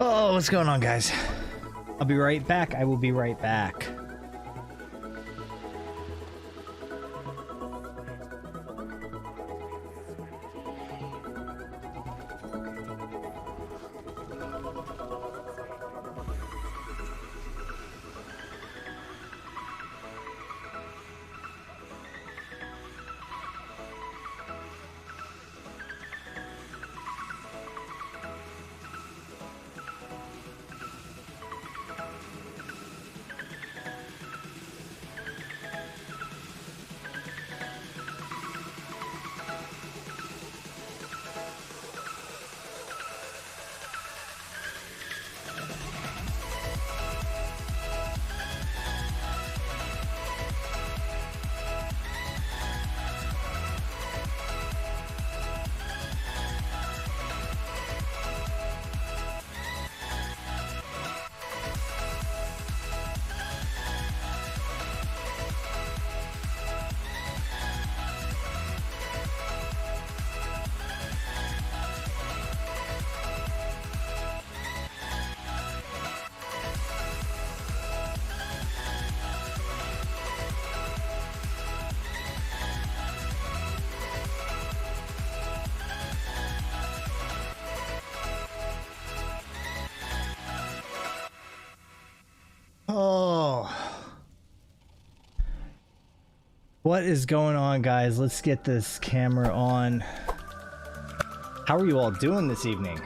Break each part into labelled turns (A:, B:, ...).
A: Oh, what's going on, guys? I'll be right back. I will be right back. Oh, what is going on, guys? Let's get this camera on. How are you all doing this evening?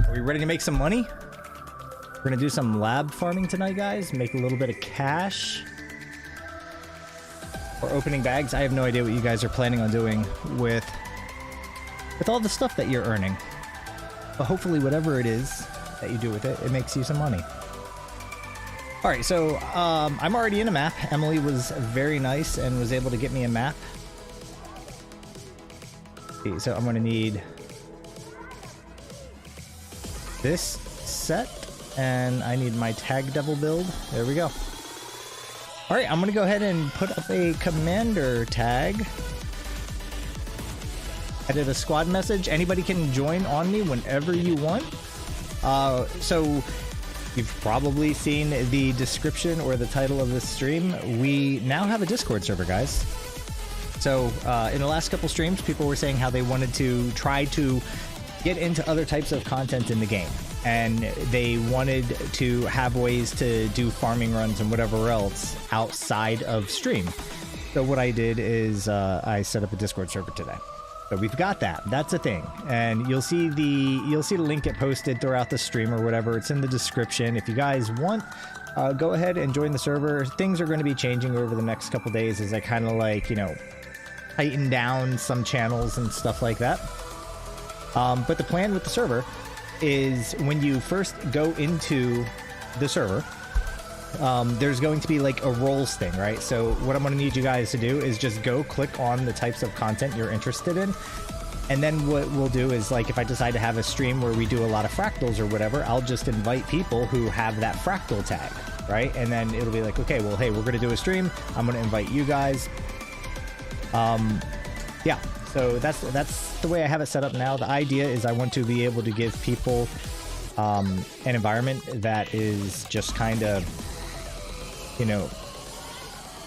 A: Are we ready to make some money? We're gonna do some lab farming tonight, guys. Make a little bit of cash. Or opening bags. I have no idea what you guys are planning on doing with all the stuff that you're earning. But hopefully whatever it is that you do with it, it makes you some money. Alright, so I'm already in a map. Emily was very nice and was able to get me a map. Okay, so I'm going to need this set, and I need my Tag Devil build. There we go. Alright, I'm going to go ahead and put up a commander tag. I did a squad message. Anybody can join on me whenever you want. So you've probably seen the description or the title of this stream. We now have a Discord server, guys. So in the last couple streams, people were saying how they wanted to try to get into other types of content in the game. And they wanted to have ways to do farming runs and whatever else outside of stream. So what I did is I set up a Discord server today. So we've got that. That's a thing. And you'll see the link get posted throughout the stream or whatever. It's in the description. If you guys want, go ahead and join the server. Things are going to be changing over the next couple days as I kind of like, you know, tighten down some channels and stuff like that. But the plan with the server is when you first go into the server, there's going to be like a roles thing, right? So what I'm going to need you guys to do is just go click on the types of content you're interested in. And then what we'll do is, like, if I decide to have a stream where we do a lot of fractals or whatever, I'll just invite people who have that fractal tag, right? And then it'll be like, okay, well, hey, we're going to do a stream. I'm going to invite you guys. Yeah, so that's the way I have it set up now. The idea is I want to be able to give people an environment that is just kind of, you know,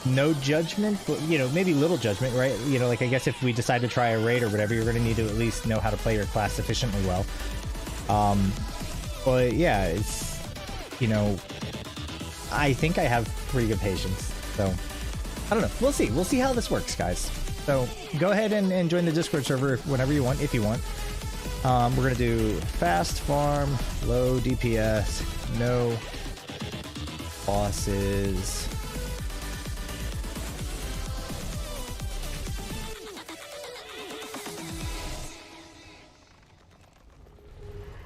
A: no judgment, but, you know, maybe little judgment, right? You know, like, I guess if we decide to try a raid or whatever, you're going to need to at least know how to play your class sufficiently well. But yeah, it's, you know, I think I have pretty good patience. So I don't know. We'll see. We'll see how this works, guys. So go ahead and join the Discord server whenever you want, if you want. We're going to do fast farm, low DPS, no bosses.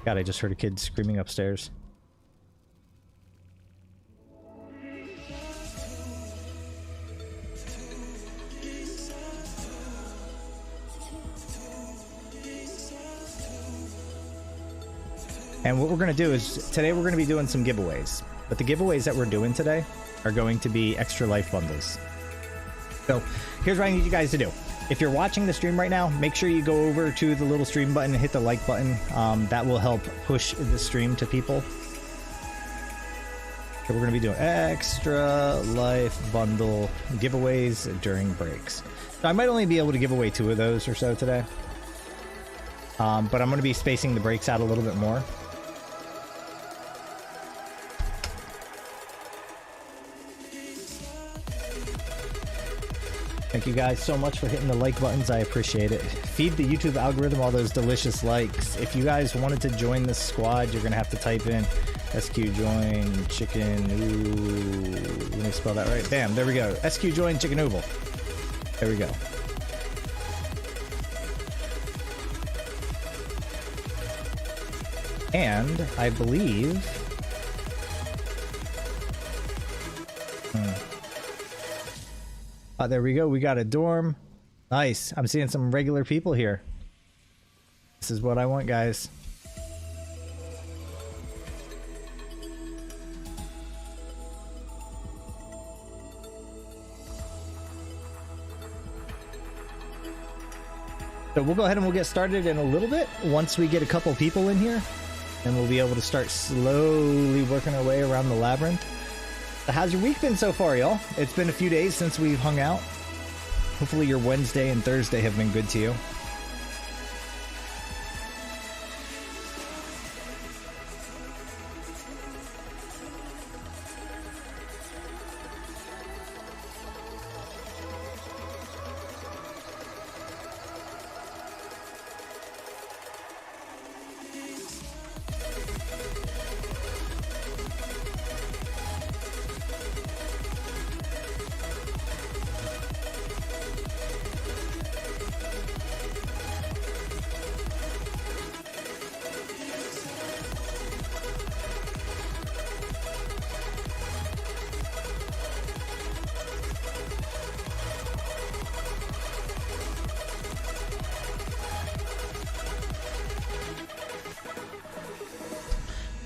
A: God, I just heard a kid screaming upstairs. And what we're going to do is, today we're going to be doing some giveaways. But the giveaways that we're doing today are going to be extra life bundles. So here's what I need you guys to do. If you're watching the stream right now, make sure you go over to the little stream button and hit the like button. That will help push the stream to people. So we're going to be doing extra life bundle giveaways during breaks. So I might only be able to give away 2 of those or so today. But I'm going to be spacing the breaks out a little bit more. Thank you guys so much for hitting the like buttons. I appreciate it. Feed the YouTube algorithm all those delicious likes. If you guys wanted to join this squad, you're going to have to type in SQ join chicken. Ooh, let me spell that right. Bam, there we go. SQ join chicken oval. There we go. And I believe... there we go. We got a dorm. Nice. I'm seeing some regular people here. This is what I want, guys. So we'll go ahead and we'll get started in a little bit once we get a couple people in here, and we'll be able to start slowly working our way around the labyrinth. So how's your week been so far, y'all? It's been a few days since we've hung out. Hopefully your Wednesday and Thursday have been good to you.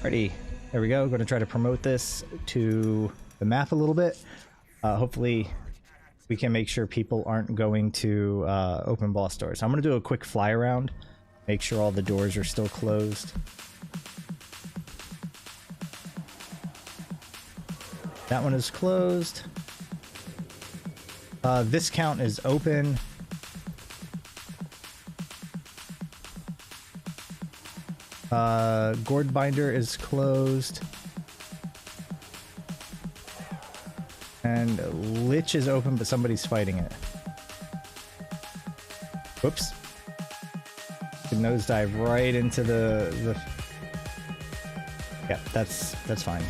A: Alrighty, there we go. Going to try to promote this to the map a little bit. Hopefully we can make sure people aren't going to open boss doors. I'm going to do a quick fly around, make sure all the doors are still closed. That one is closed. This count is open. Gourd binder is closed. And Lich is open, but somebody's fighting it. Whoops. Nosedive right into the... Yeah, that's fine.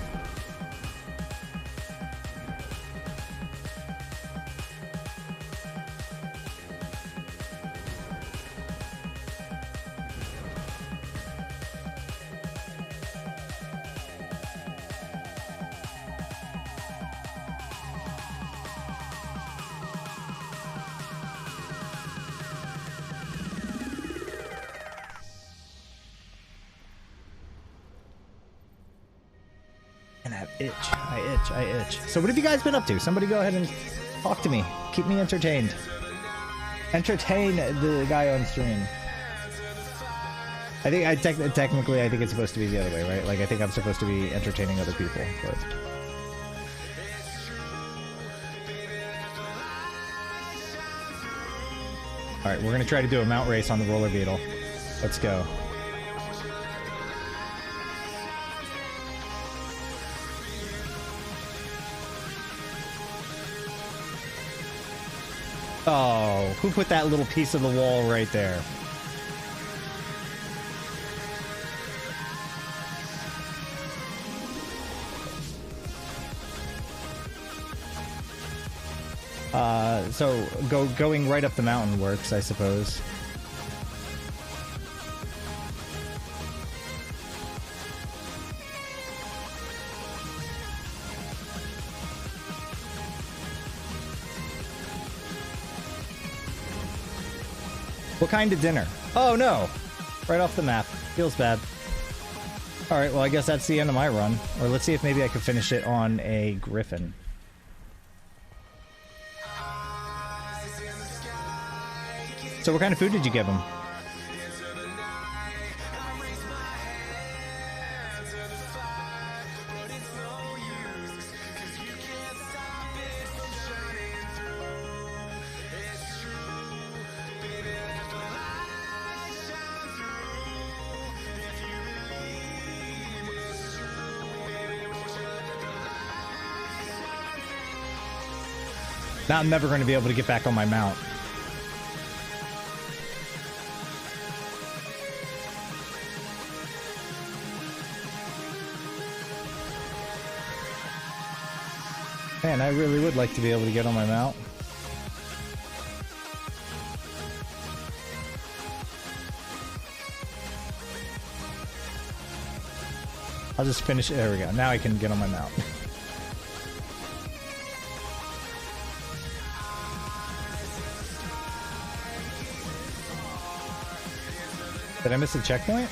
A: I itch. So what have you guys been up to? Somebody go ahead and talk to me. Keep me entertained. Entertain the guy on stream. I think technically I think it's supposed to be the other way, right? Like I think I'm supposed to be entertaining other people, but... Alright, we're gonna try to do a mount race on the roller beetle. Let's go. Oh, who put that little piece of the wall right there? So going right up the mountain works, I suppose. What kind of dinner? Oh no! Right off the map. Feels bad. Alright, well I guess that's the end of my run. Or let's see if maybe I can finish it on a griffin. So what kind of food did you give him? Now I'm never going to be able to get back on my mount. Man, I really would like to be able to get on my mount. I'll just finish it. There we go. Now I can get on my mount. Did I miss a checkpoint?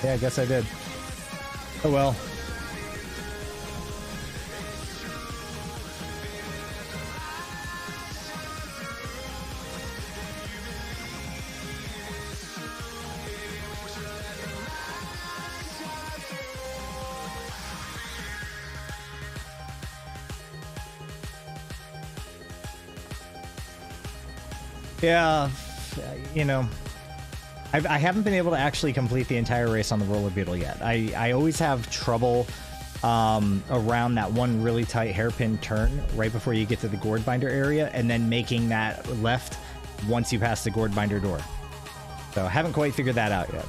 A: Yeah, I guess I did. Oh well. Yeah, you know, I haven't been able to actually complete the entire race on the roller beetle yet. I always have trouble around that one really tight hairpin turn right before you get to the gourd binder area, and then making that left once you pass the gourd binder door. So I haven't quite figured that out yet.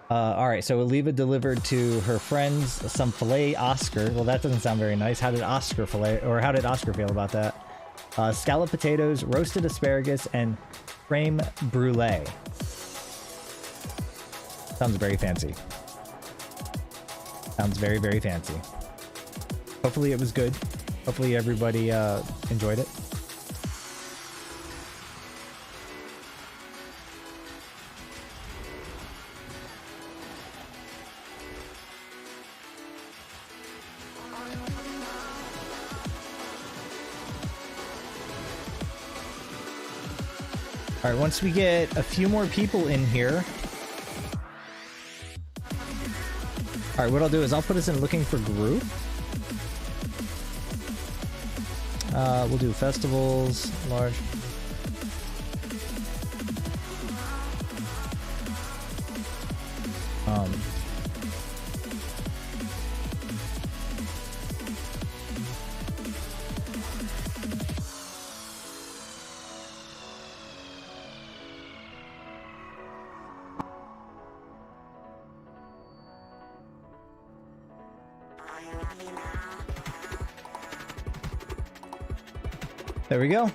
A: Alright, so Oliva delivered to her friends some filet Oscar. Well, that doesn't sound very nice. How did Oscar feel about that? Scalloped potatoes, roasted asparagus, and creme brulee. Sounds very fancy. Sounds very, very fancy. Hopefully it was good. Hopefully everybody enjoyed it. All right, once we get a few more people in here. All right, what I'll do is I'll put us in looking for group. We'll do festivals, large. There we go.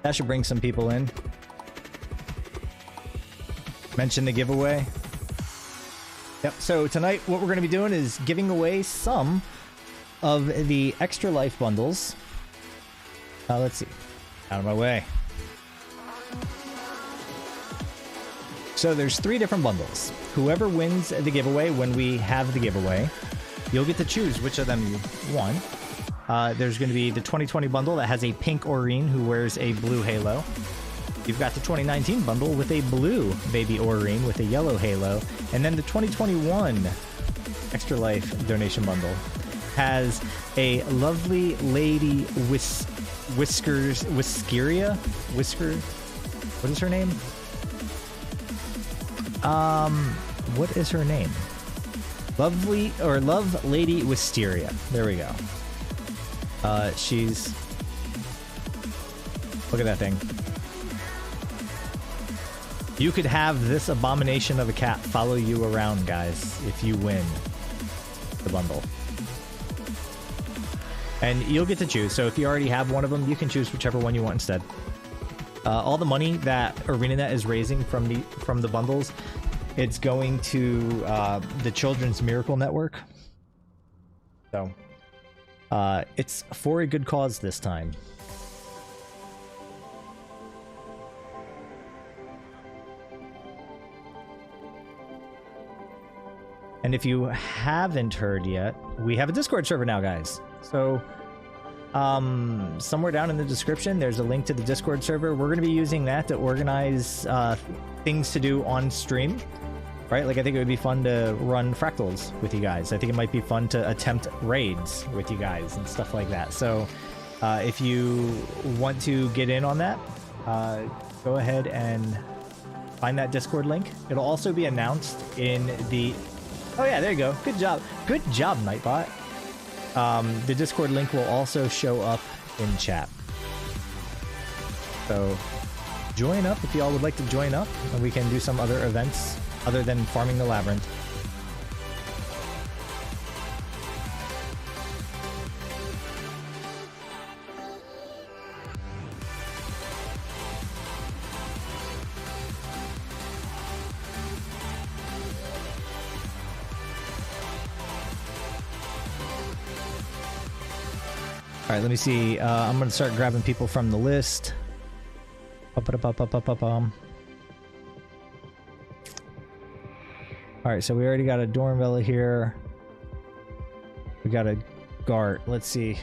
A: That should bring some people in. Mention the giveaway. Yep, so tonight what we're going to be doing is giving away some of the extra life bundles. Let's see. Out of my way. So there's 3 different bundles. Whoever wins the giveaway when we have the giveaway, you'll get to choose which of them you want. There's going to be the 2020 bundle that has a pink Aurene who wears a blue halo. You've got the 2019 bundle with a blue baby Aurene with a yellow halo. And then the 2021 Extra Life donation bundle has a lovely lady Whiskeria? Whisker? What is her name? What is her name? Love Lady Wisteria. There we go. She's... Look at that thing. You could have this abomination of a cat follow you around, guys, if you win the bundle. And you'll get to choose, so if you already have one of them, you can choose whichever one you want instead. All the money that ArenaNet is raising from the bundles, it's going to the Children's Miracle Network. So... it's for a good cause this time. And if you haven't heard yet, we have a Discord server now, guys. So somewhere down in the description, there's a link to the Discord server. We're going to be using that to organize things to do on stream, right? Like, I think it would be fun to run fractals with you guys. I think it might be fun to attempt raids with you guys and stuff like that. So if you want to get in on that, go ahead and find that Discord link. It'll also be announced in the... Oh yeah, there you go. Good job. Good job, Nightbot. The Discord link will also show up in chat. So join up if y'all would like to join up, and we can do some other events other than farming the labyrinth. All right, let me see. I'm going to start grabbing people from the list. All right, so we already got a Dornvella here. We got a Gart. Let's see.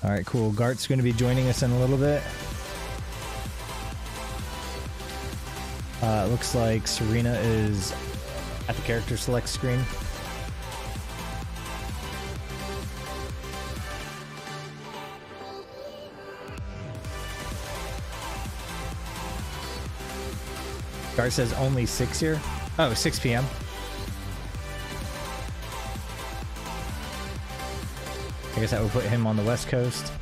A: All right, cool. Gart's going to be joining us in a little bit. Looks like Serena is at the character select screen. Gart says only 6 here. Oh, 6 p.m. I guess that would put him on the West Coast.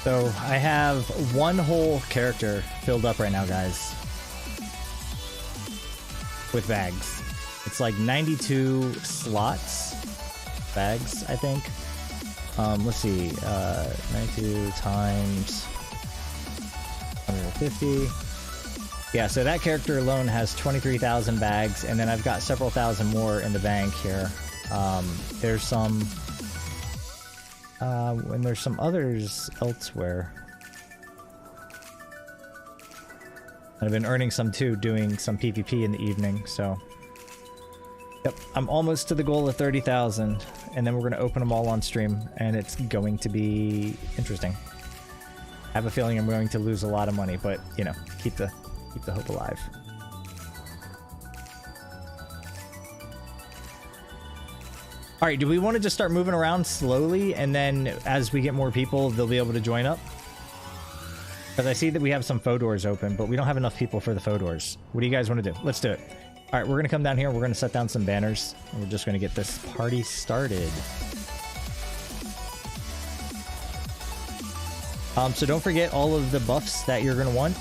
A: So I have one whole character filled up right now, guys, with bags. It's like 92 slots, bags, I think. Let's see, 92 times 150. Yeah, so that character alone has 23,000 bags, and then I've got several thousand more in the bank here. There's some... and there's some others elsewhere. I've been earning some too, doing some PvP in the evening, so... Yep, I'm almost to the goal of 30,000, and then we're going to open them all on stream, and it's going to be interesting. I have a feeling I'm going to lose a lot of money, but, you know, keep the hope alive. All right, do we want to just start moving around slowly, and then as we get more people, they'll be able to join up? Because I see that we have some Fodors open, but we don't have enough people for the Fodors. What do you guys want to do? Let's do it. All right, we're going to come down here. We're going to set down some banners, and we're just going to get this party started. So don't forget all of the buffs that you're going to want.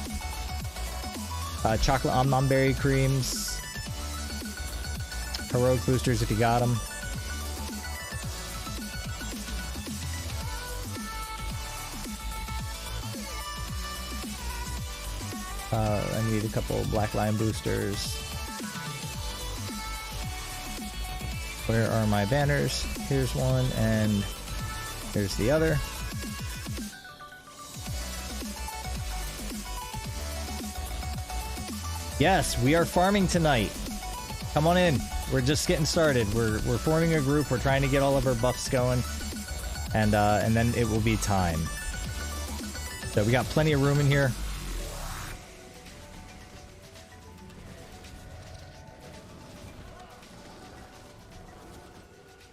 A: Chocolate Om Berry creams. Heroic boosters if you got them. I need a couple Black Lion boosters. Where are my banners? Here's one, and here's the other. Yes, we are farming tonight. Come on in. We're just getting started. We're forming a group. We're trying to get all of our buffs going, and then it will be time. So we got plenty of room in here.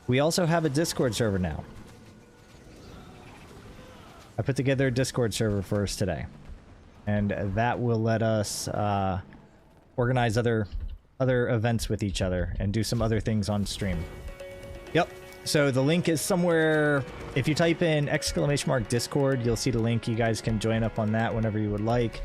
A: We also have a Discord server now. I put together a Discord server for us today, and that will let us organize other events with each other and do some other things on stream. Yep. So the link is somewhere. If you type in !Discord, you'll see the link. You guys can join up on that whenever you would like.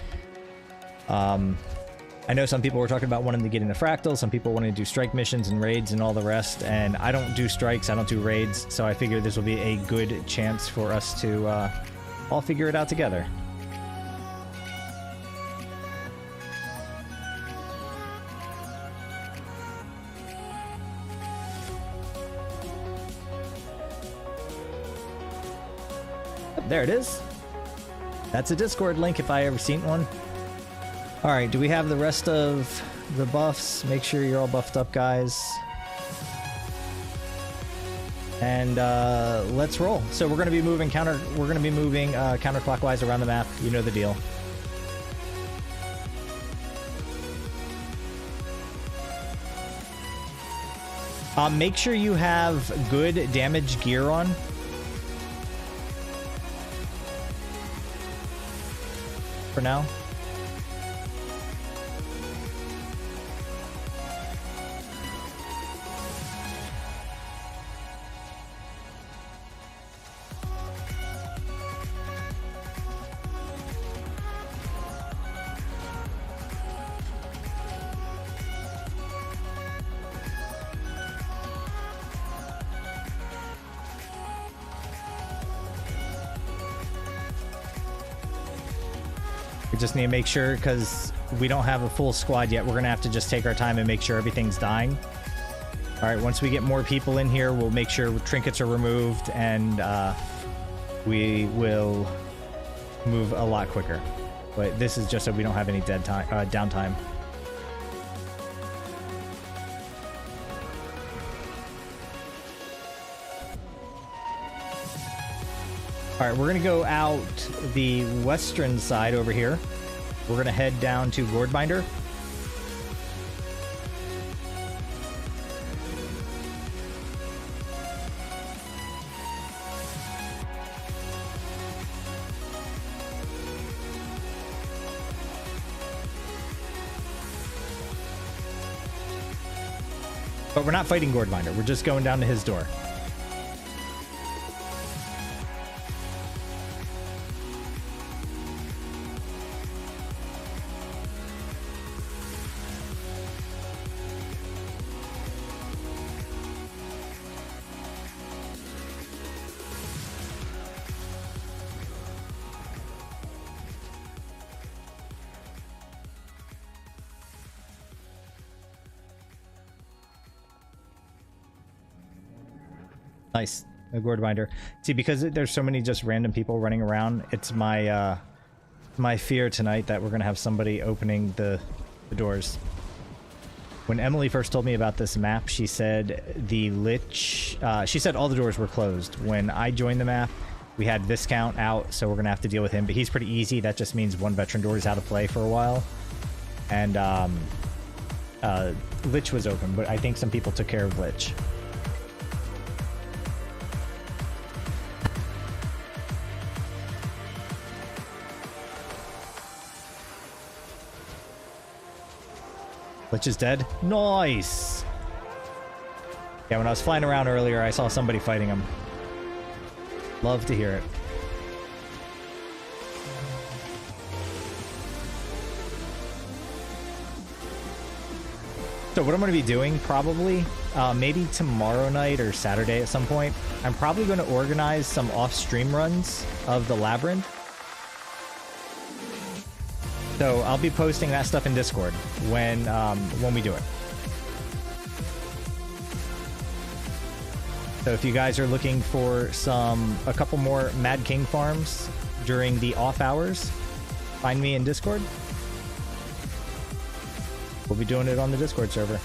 A: I know some people were talking about wanting to get into Fractal, some people wanting to do strike missions and raids and all the rest, and I don't do strikes, I don't do raids, so I figure this will be a good chance for us to all figure it out together. There it is. That's a Discord link if I ever seen one. Alright, do we have the rest of the buffs? Make sure you're all buffed up, guys. And let's roll. So we're going to be moving counterclockwise around the map. You know the deal. Make sure you have good damage gear on. For now. We just need to make sure, because we don't have a full squad yet, we're going to have to just take our time and make sure everything's dying. Alright, once we get more people in here, we'll make sure trinkets are removed, and we will move a lot quicker. But this is just so we don't have any downtime. Alright, we're going to go out the western side over here. We're going to head down to Gourdbinder. But we're not fighting Gourdbinder. We're just going down to his door. Nice. A Gourdbinder. See, because there's so many just random people running around, it's my my fear tonight that we're going to have somebody opening the doors. When Emily first told me about this map, she said the Lich... she said all the doors were closed. When I joined the map, we had Viscount out, so we're going to have to deal with him. But he's pretty easy. That just means one veteran door is out of play for a while. And Lich was open, but I think some people took care of Lich. Lich is dead. Nice! Yeah, when I was flying around earlier, I saw somebody fighting him. Love to hear it. So what I'm going to be doing probably, maybe tomorrow night or Saturday at some point, I'm probably going to organize some off-stream runs of the Labyrinth. So I'll be posting that stuff in Discord when we do it. So if you guys are looking for a couple more Mad King farms during the off hours, find me in Discord. We'll be doing it on the Discord server.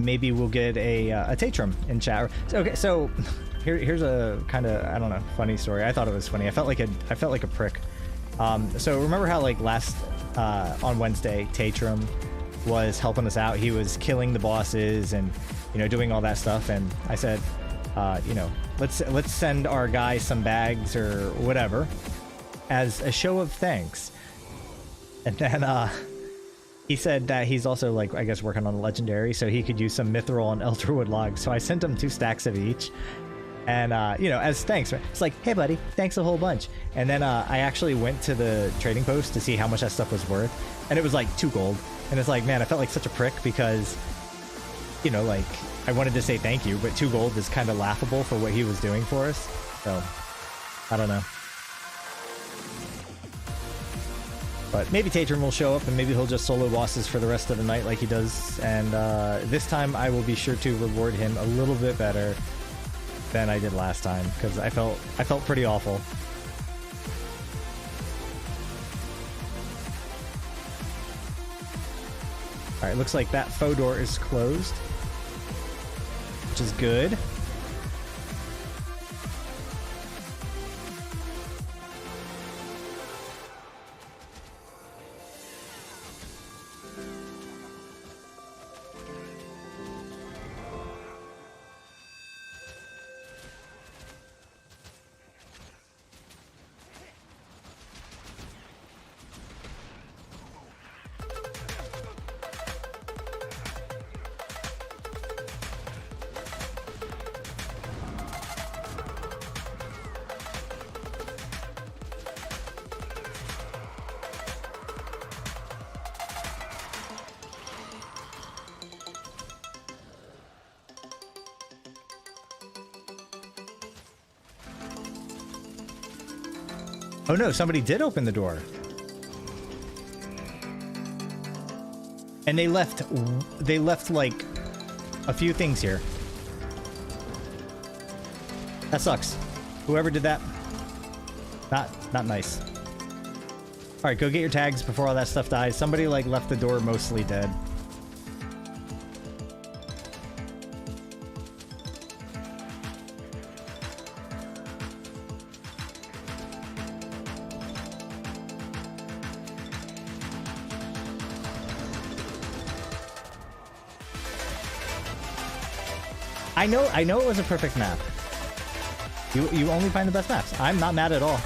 A: Maybe we'll get a Tatrum in chat. Okay, so here's a kind of, I don't know, funny story. I thought it was funny. I felt like a prick. So remember how like last on Wednesday, Tatrum was helping us out. He was killing the bosses and doing all that stuff. And I said, let's send our guy some bags or whatever as a show of thanks. And then he said that he's also, like, I guess working on a legendary, so he could use some mithril and elderwood logs. So I sent him 2 stacks of each. And, as thanks. Right? It's like, hey, buddy, thanks a whole bunch. And then I actually went to the trading post to see how much that stuff was worth. And it was like 2 gold. And it's like, man, I felt like such a prick because, like, I wanted to say thank you, but 2 gold is kind of laughable for what he was doing for us. So, I don't know. But maybe Tatrum will show up and maybe he'll just solo bosses for the rest of the night like he does. And this time I will be sure to reward him a little bit better than I did last time because I felt pretty awful. All right, looks like that faux door is closed, which is good. Oh no, somebody did open the door. And they left like a few things here. That sucks. Whoever did that, not nice. All right, go get your tags before all that stuff dies. Somebody like left the door mostly dead. I know it was a perfect map. You only find the best maps. I'm not mad at all.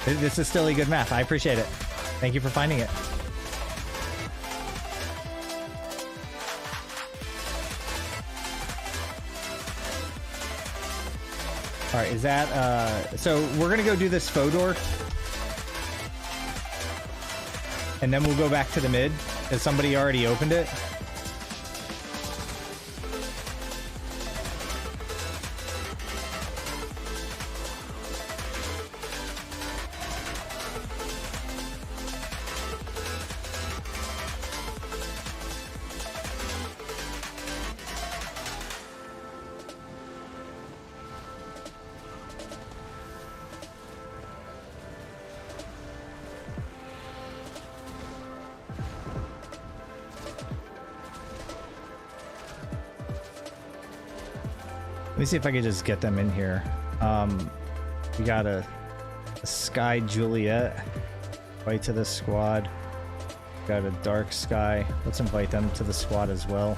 A: This is still a good map. I appreciate it. Thank you for finding it. All right, is that so we're gonna go do this faux door, and then we'll go back to the mid as somebody already opened it. Let me see if I can just get them in here. We got a Sky Juliet right to the squad. Got a dark sky. Let's invite them to the squad as well.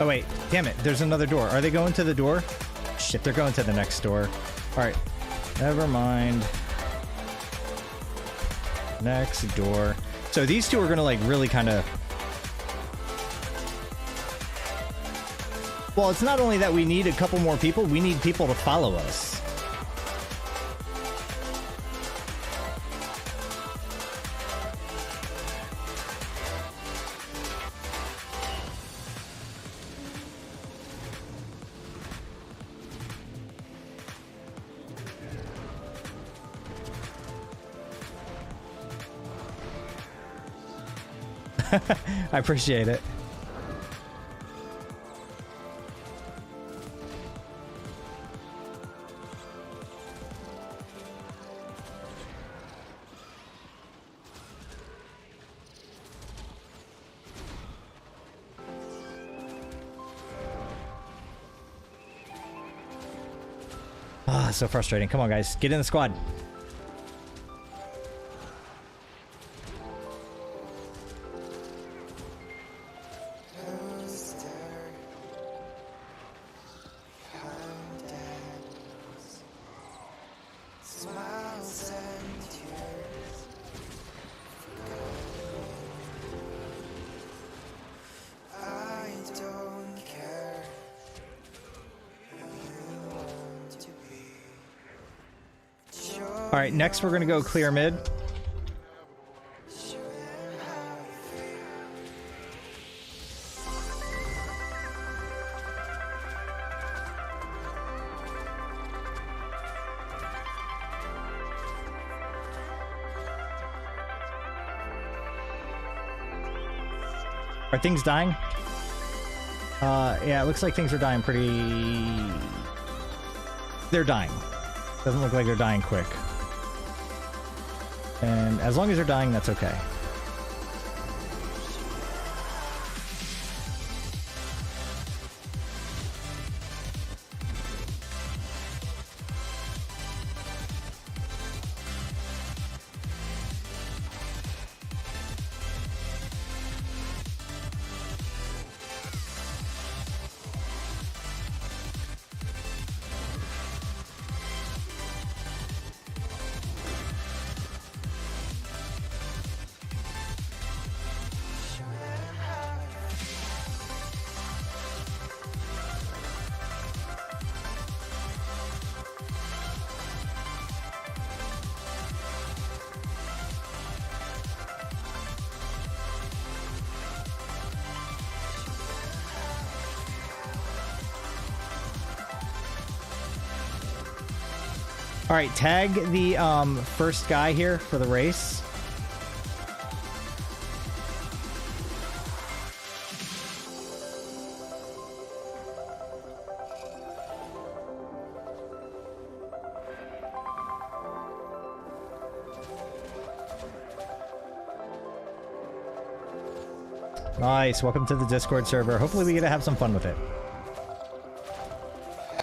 B: Oh wait, damn it, there's another door. Are they going to the door? Shit, they're going to the next door. Alright, never mind. Next door. So these two are gonna like really kind of... Well, it's not only that we need a couple more people, we need people to follow us. I appreciate it. Ah, so frustrating. Come on, guys. Get in the squad. Alright, next we're gonna go clear mid. Are things dying? Yeah, it looks like things are dying pretty... They're dying. Doesn't look like they're dying quick. And as long as they're dying, that's okay. All right, tag the first guy here for the race. Nice, welcome to the Discord server. Hopefully we get to have some fun with it.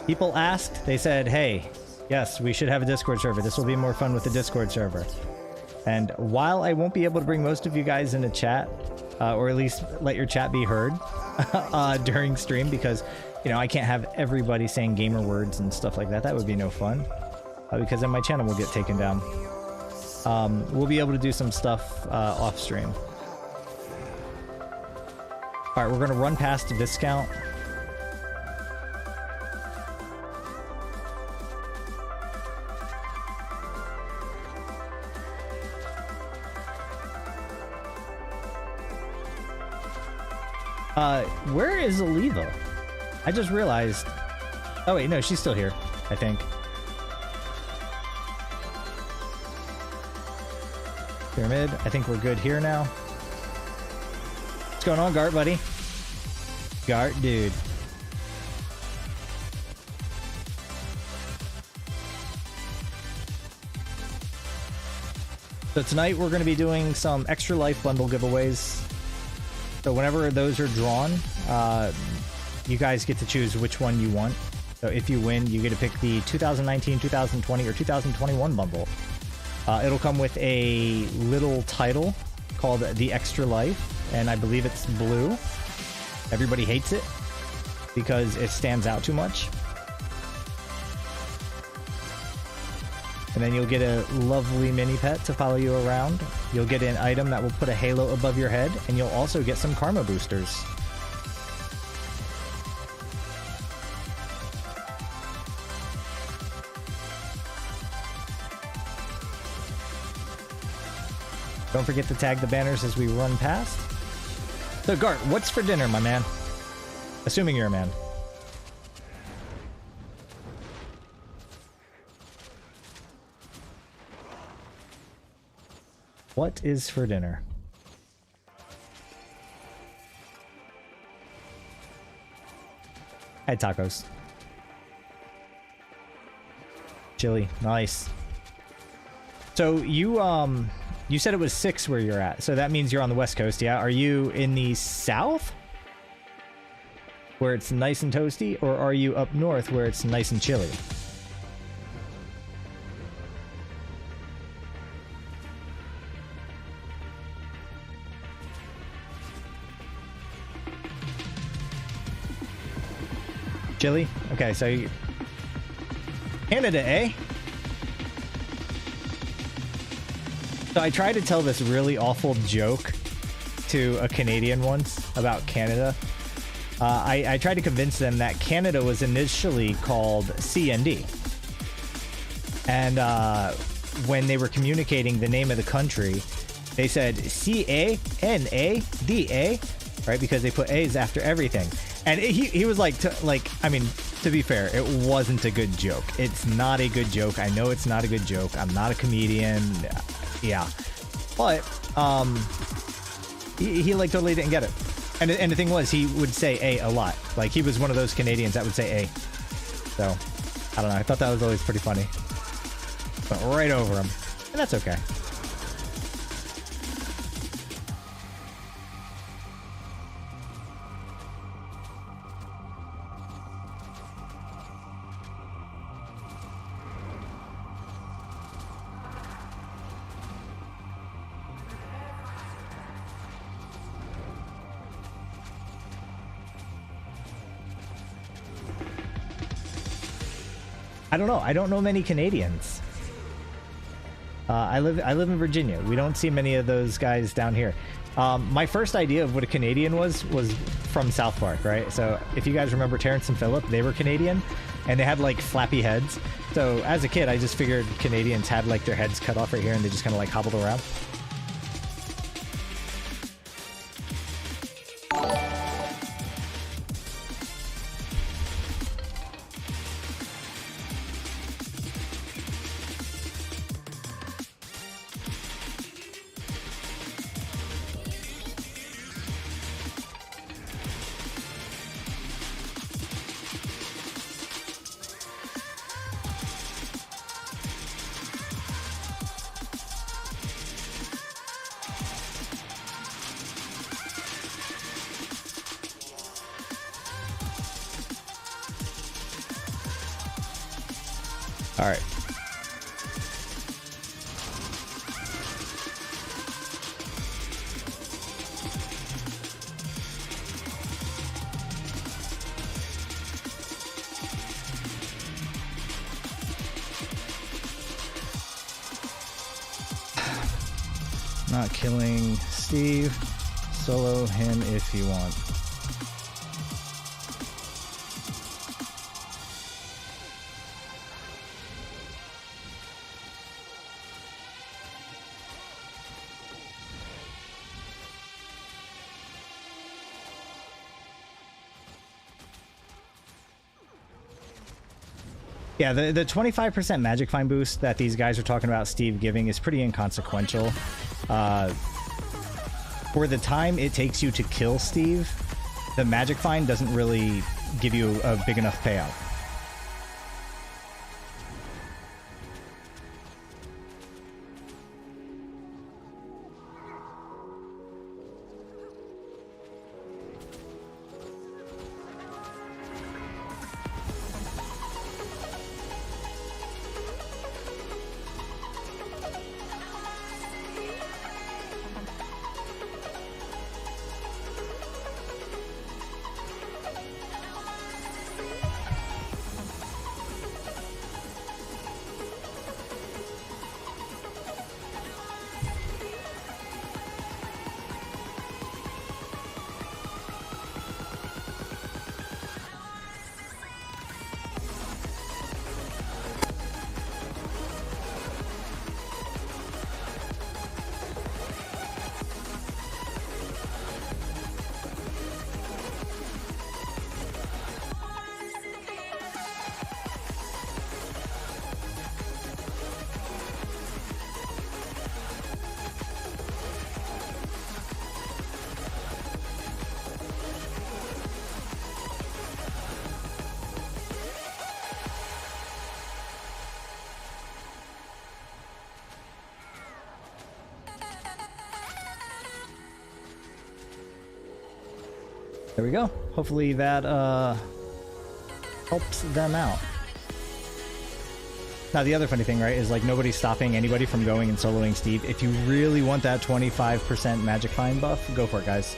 B: People asked, they said, hey, yes, we should have a Discord server. This will be more fun with the Discord server. And while I won't be able to bring most of you guys into chat, or at least let your chat be heard during stream, because, you know, I can't have everybody saying gamer words and stuff like that. That would be no fun, because then my channel will get taken down. We'll be able to do some stuff off stream. All right, we're going to run past Viscount. Where is Oliva? I just realized. Oh wait, no, she's still here, I think. Pyramid, I think we're good here now. What's going on, Gart, buddy? Gart, dude. So tonight we're going to be doing some extra life bundle giveaways. So whenever those are drawn, you guys get to choose which one you want. So if you win, you get to pick the 2019, 2020, or 2021 bundle. It'll come with a little title called The Extra Life, and I believe it's blue. Everybody hates it because it stands out too much. And then you'll get a lovely mini pet to follow you around. You'll get an item that will put a halo above your head, and you'll also get some karma boosters. Don't forget to tag the banners as we run past. So Gart, what's for dinner, my man? Assuming you're a man. What is for dinner? I had tacos. Chili, nice. So you said it was 6 where you're at, so that means you're on the West Coast, yeah? Are you in the South, where it's nice and toasty, or are you up north where it's nice and chilly? Chili? Okay, so you... Canada, eh? So I tried to tell this really awful joke to a Canadian once about Canada. I tried to convince them that Canada was initially called CND. And when they were communicating the name of the country, they said C-A-N-A-D-A, right? Because they put A's after everything. And he was like, I mean, to be fair, it wasn't a good joke. It's not a good joke. I know it's not a good joke. I'm not a comedian. Yeah. But, he like totally didn't get it. And the thing was, he would say A lot. Like, he was one of those Canadians that would say A. So, I don't know. I thought that was always pretty funny. Went right over him. And that's okay. I don't know. I don't know many Canadians. I live in Virginia. We don't see many of those guys down here. My first idea of what a Canadian was from South Park, right? So if you guys remember Terrence and Phillip, they were Canadian, and they had like flappy heads. So as a kid, I just figured Canadians had like their heads cut off right here, and they just kind of like hobbled around. All right. Not killing Steve. Solo him if you want. Yeah, the 25% Magic Find boost that these guys are talking about Steve giving is pretty inconsequential. For the time it takes you to kill Steve, the Magic Find doesn't really give you a big enough payout. There we go. Hopefully that helps them out. Now, the other funny thing, right, is like nobody's stopping anybody from going and soloing Steve. If you really want that 25% Magic Find buff, go for it, guys.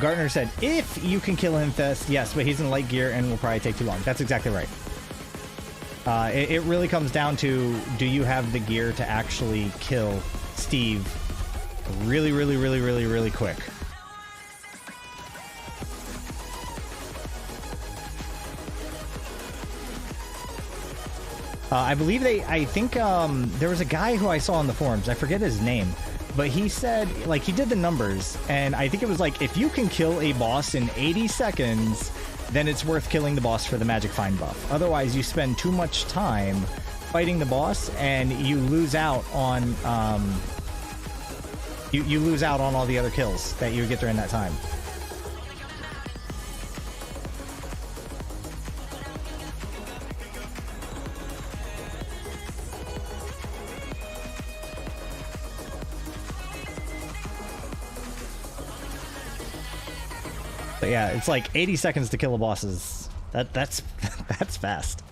B: Gartner said, if you can kill him, Thess, yes, but he's in light gear and will probably take too long. That's exactly right. It really comes down to, do you have the gear to actually kill Steve really, really, really, really, really quick? I believe I think there was a guy who I saw on the forums, I forget his name, but he said, like, he did the numbers, and I think it was like, if you can kill a boss in 80 seconds, then it's worth killing the boss for the Magic Find buff. Otherwise, you spend too much time fighting the boss, and you lose out on, you lose out on all the other kills that you would get during that time. But yeah, it's like 80 seconds to kill a boss is that's that's fast.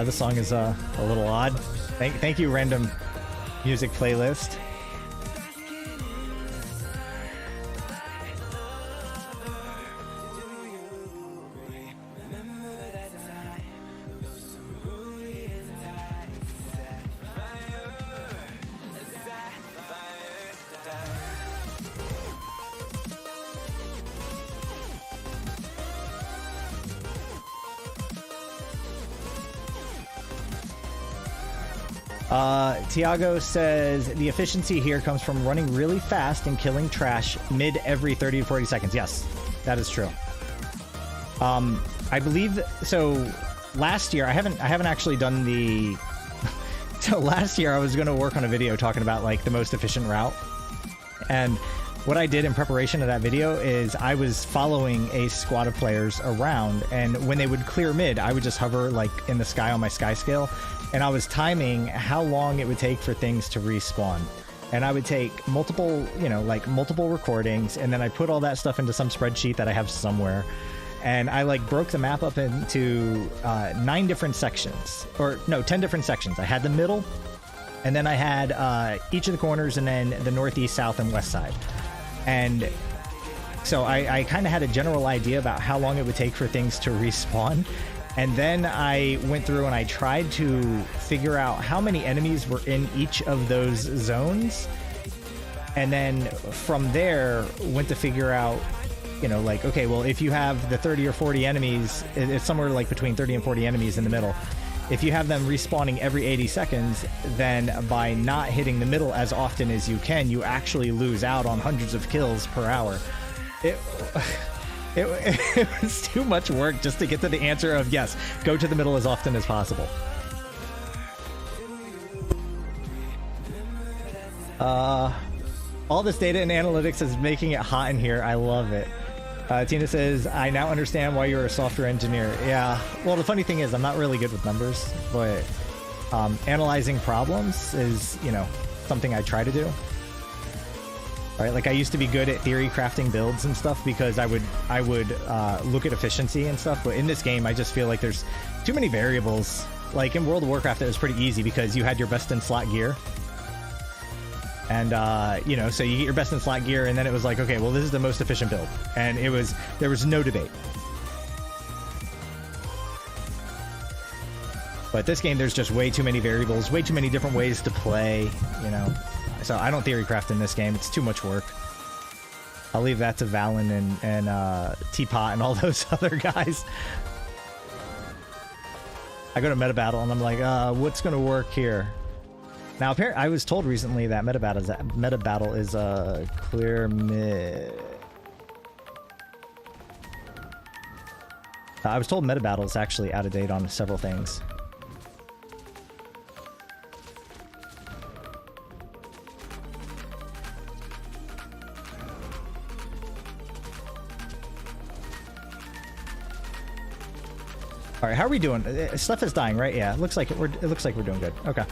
B: This song is a little odd. Thank you, random music playlist. Tiago says, the efficiency here comes from running really fast and killing trash mid every 30 to 40 seconds. Yes, that is true. I believe so. Last year, I haven't actually done the. So last year, I was going to work on a video talking about like the most efficient route, and what I did in preparation of that video is I was following a squad of players around, and when they would clear mid, I would just hover like in the sky on my sky scale, and I was timing how long it would take for things to respawn. And I would take multiple, you know, like multiple recordings, and then I put all that stuff into some spreadsheet that I have somewhere. And I like broke the map up into 9 different sections, or no, 10 different sections. I had the middle, and then I had each of the corners, and then the northeast, south, and west side. And so I kind of had a general idea about how long it would take for things to respawn. And then I went through and I tried to figure out how many enemies were in each of those zones. And then from there, went to figure out, you know, like, okay, well, if you have the 30 or 40 enemies, it's somewhere like between 30 and 40 enemies in the middle. If you have them respawning every 80 seconds, then by not hitting the middle as often as you can, you actually lose out on hundreds of kills per hour. It was too much work just to get to the answer of, yes, go to the middle as often as possible. All this data and analytics is making it hot in here. I love it. Tina says, I now understand why you're a software engineer. Yeah, well, the funny thing is I'm not really good with numbers, but analyzing problems is, you know, something I try to do. Right, like I used to be good at theory crafting builds and stuff because I would look at efficiency and stuff, but in this game I just feel like there's too many variables. Like in World of Warcraft it was pretty easy because you had your best in slot gear. And, you know, so you get your best in slot gear, and then it was like, okay, well, this is the most efficient build. And there was no debate. But this game, there's just way too many variables, way too many different ways to play, you know. So I don't theory craft in this game. It's too much work. I'll leave that to Valen and Teapot and all those other guys. I go to meta battle and I'm like, what's gonna work here? Now, apparently, I was told recently that meta battle is a clear mid. I was told meta battle is actually out of date on several things. All right, how are we doing? Stuff is dying, right? Yeah, it looks like we're doing good. Okay.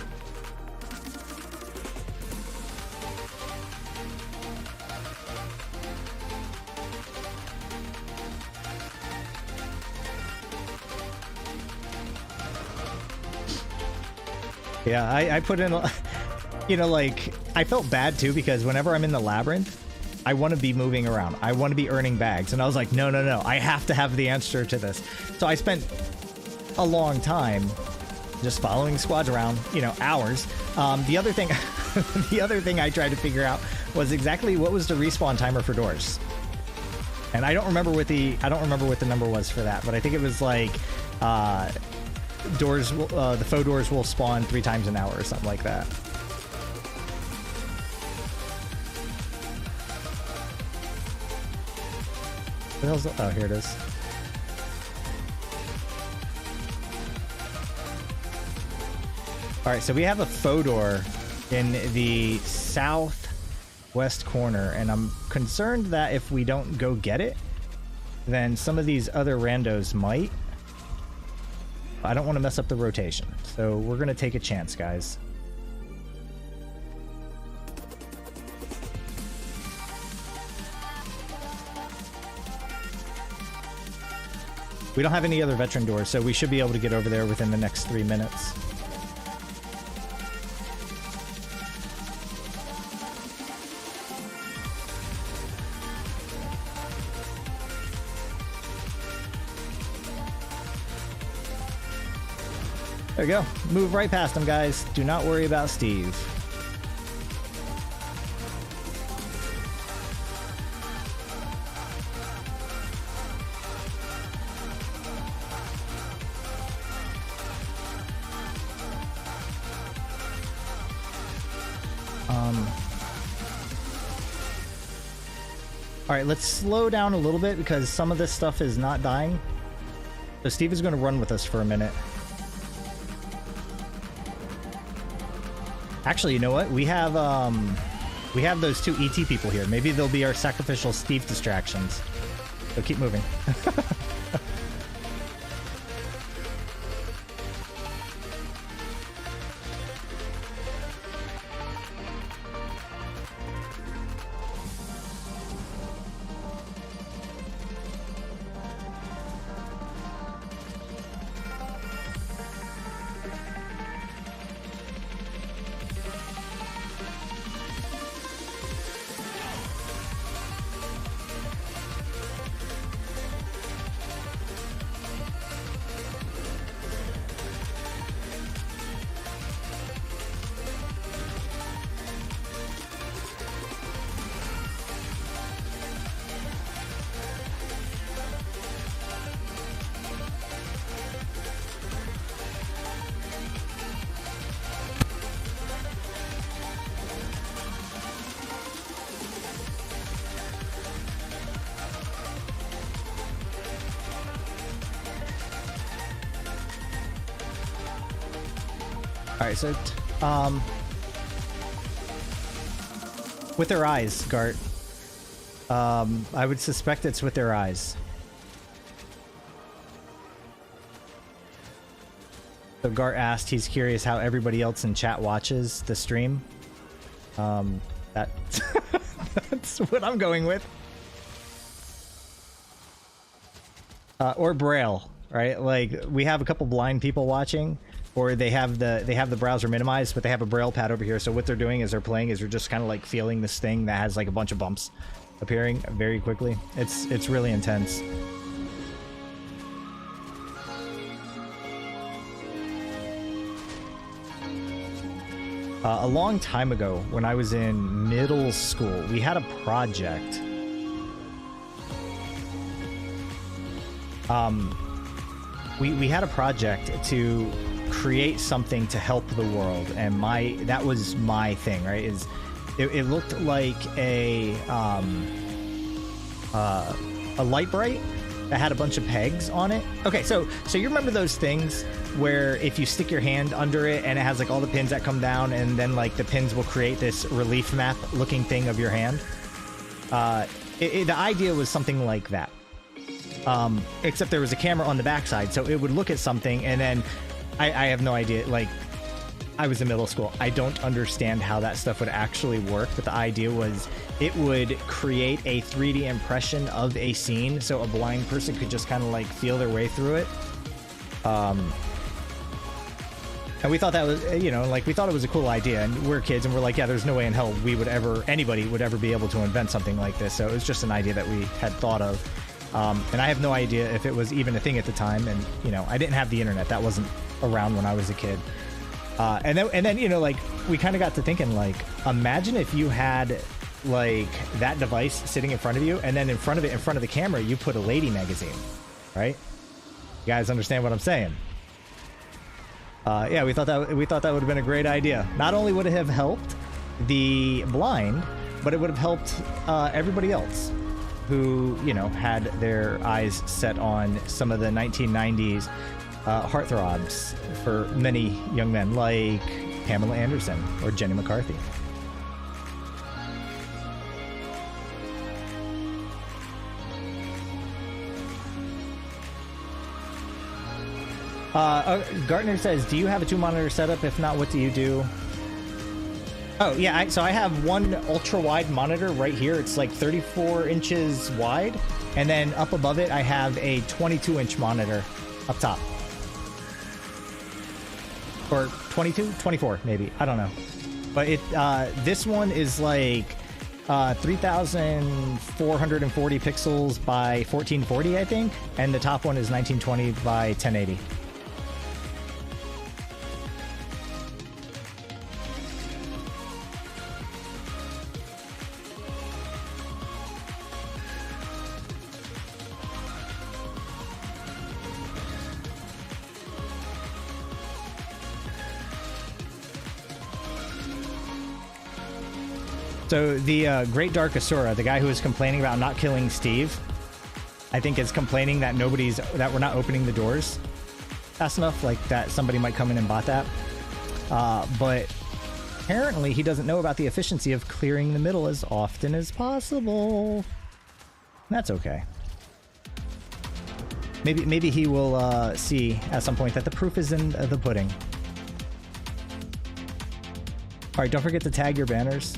B: Yeah, I put in, you know, like, I felt bad too because whenever I'm in the labyrinth, I want to be moving around. I want to be earning bags. And I was like, no, no, no, I have to have the answer to this. So I spent a long time just following squads around, you know, hours. The other thing, the other thing I tried to figure out was exactly what was the respawn timer for doors. And I don't remember what the number was for that, but I think it was like, doors, the faux doors will spawn 3 times an hour or something like that. What the hell's the, oh, here it is. All right, so we have a faux door in the southwest corner, and I'm concerned that if we don't go get it, then some of these other randos might. I don't want to mess up the rotation, so we're going to take a chance, guys. We don't have any other veteran doors, so we should be able to get over there within the next 3 minutes. There we go. Move right past him, guys. Do not worry about Steve. All right, let's slow down a little bit because some of this stuff is not dying. So Steve is going to run with us for a minute. Actually, you know what? We have those 2 ET people here. Maybe they'll be our sacrificial Steve distractions. So keep moving. Alright, so, with their eyes, Gart. I would suspect it's with their eyes. So Gart asked, he's curious how everybody else in chat watches the stream. That's what I'm going with. Or Braille, right? Like, we have a couple blind people watching. Or they have the browser minimized, but they have a braille pad over here. So what they're doing is they're just kind of like feeling this thing that has like a bunch of bumps appearing very quickly. It's really intense. A long time ago, when I was in middle school, we had a project. we had a project to create something to help the world, and that was my thing, right? It looked like a light bright that had a bunch of pegs on it. Okay, so you remember those things where if you stick your hand under it and it has like all the pins that come down, and then like the pins will create this relief map looking thing of your hand? The idea was something like that. Except there was a camera on the backside, so it would look at something, and then I have no idea. Like, I was in middle school. I don't understand how that stuff would actually work, but the idea was it would create a 3D impression of a scene, so a blind person could just kind of like feel their way through it. And we thought that was, like, we thought it was a cool idea, and we're kids, and we're like, yeah, there's no way in hell anybody would ever be able to invent something like this. So it was just an idea that we had thought of. And I have no idea if it was even a thing at the time. And, I didn't have the internet. That wasn't around when I was a kid. And then, like, we kind of got to thinking, like, imagine if you had, like, that device sitting in front of you, and then in front of the camera, you put a lady magazine, right? You guys understand what I'm saying? Yeah, we thought that would have been a great idea. Not only would it have helped the blind, but it would have helped everybody else who, had their eyes set on some of the 1990s heartthrobs for many young men, like Pamela Anderson or Jenny McCarthy. Gartner says, do you have a 2-monitor setup? If not, what do you do? Oh, yeah, so I have one ultra-wide monitor right here. It's like 34 inches wide. And then up above it, I have a 22-inch monitor up top. Or 22? 24, maybe. I don't know. But this one is like 3,440 pixels by 1440, I think. And the top one is 1920 by 1080. So the Great Dark Asura, the guy who is complaining about not killing Steve, I think is complaining that we're not opening the doors fast enough, like that somebody might come in and bot that. But apparently he doesn't know about the efficiency of clearing the middle as often as possible. That's okay. Maybe he will see at some point that the proof is in the pudding. All right, don't forget to tag your banners.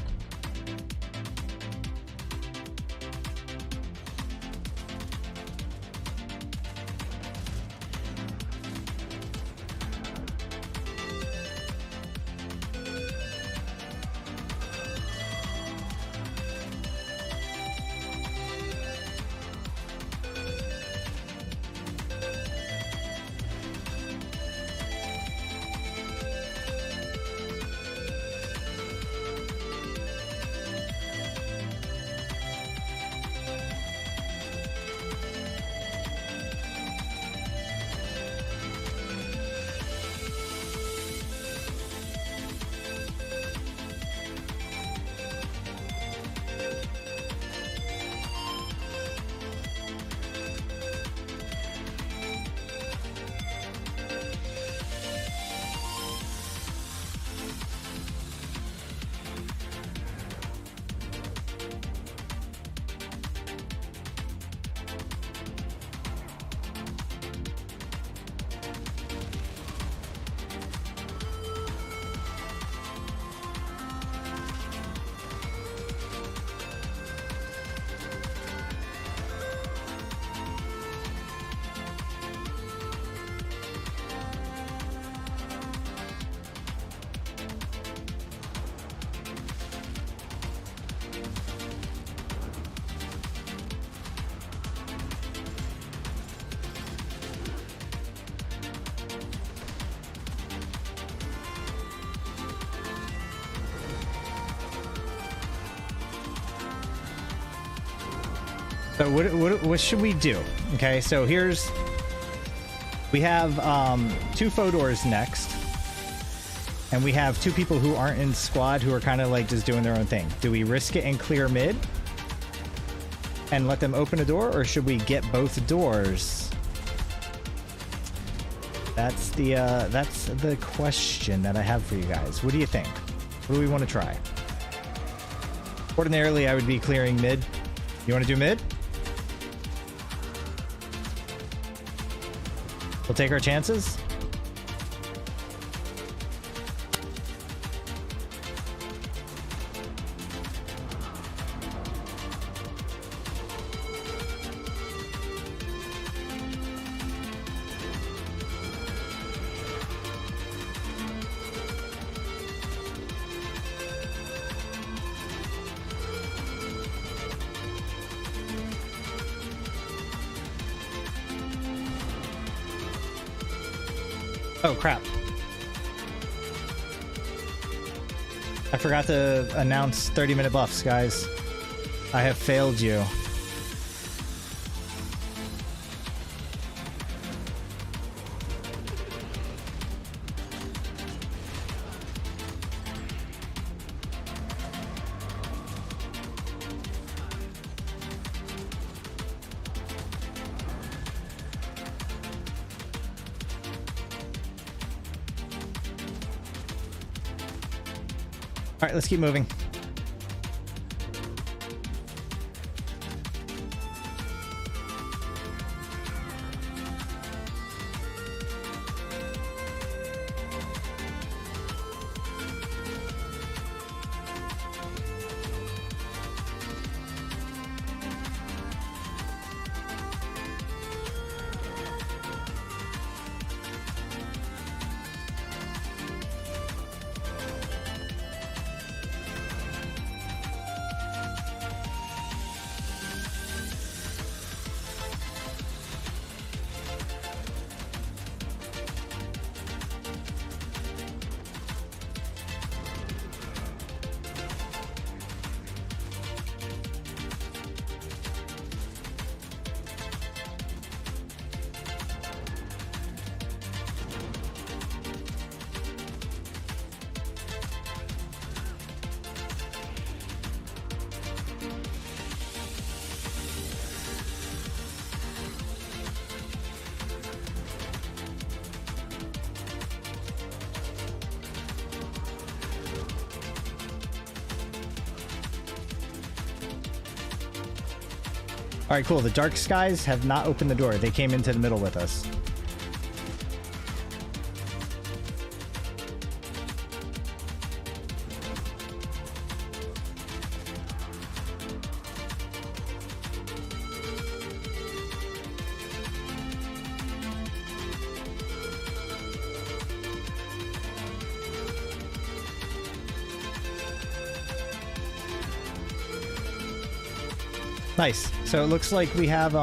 B: So what should we do? Okay, so here's
A: We have 2 faux doors next. And we have 2 people who aren't in squad who are kind of like just doing their own thing. Do we risk it and clear mid and let them open a door, or should we get both doors? That's the question that I have for you guys. What do you think? What do we want to try? Ordinarily, I would be clearing mid. You want to do mid? We'll take our chances. Oh, crap. I forgot to announce 30-minute buffs, guys. I have failed you. All right, let's keep moving. All right, cool. The Dark Skies have not opened the door. They came into the middle with us. Nice. So it looks like we have,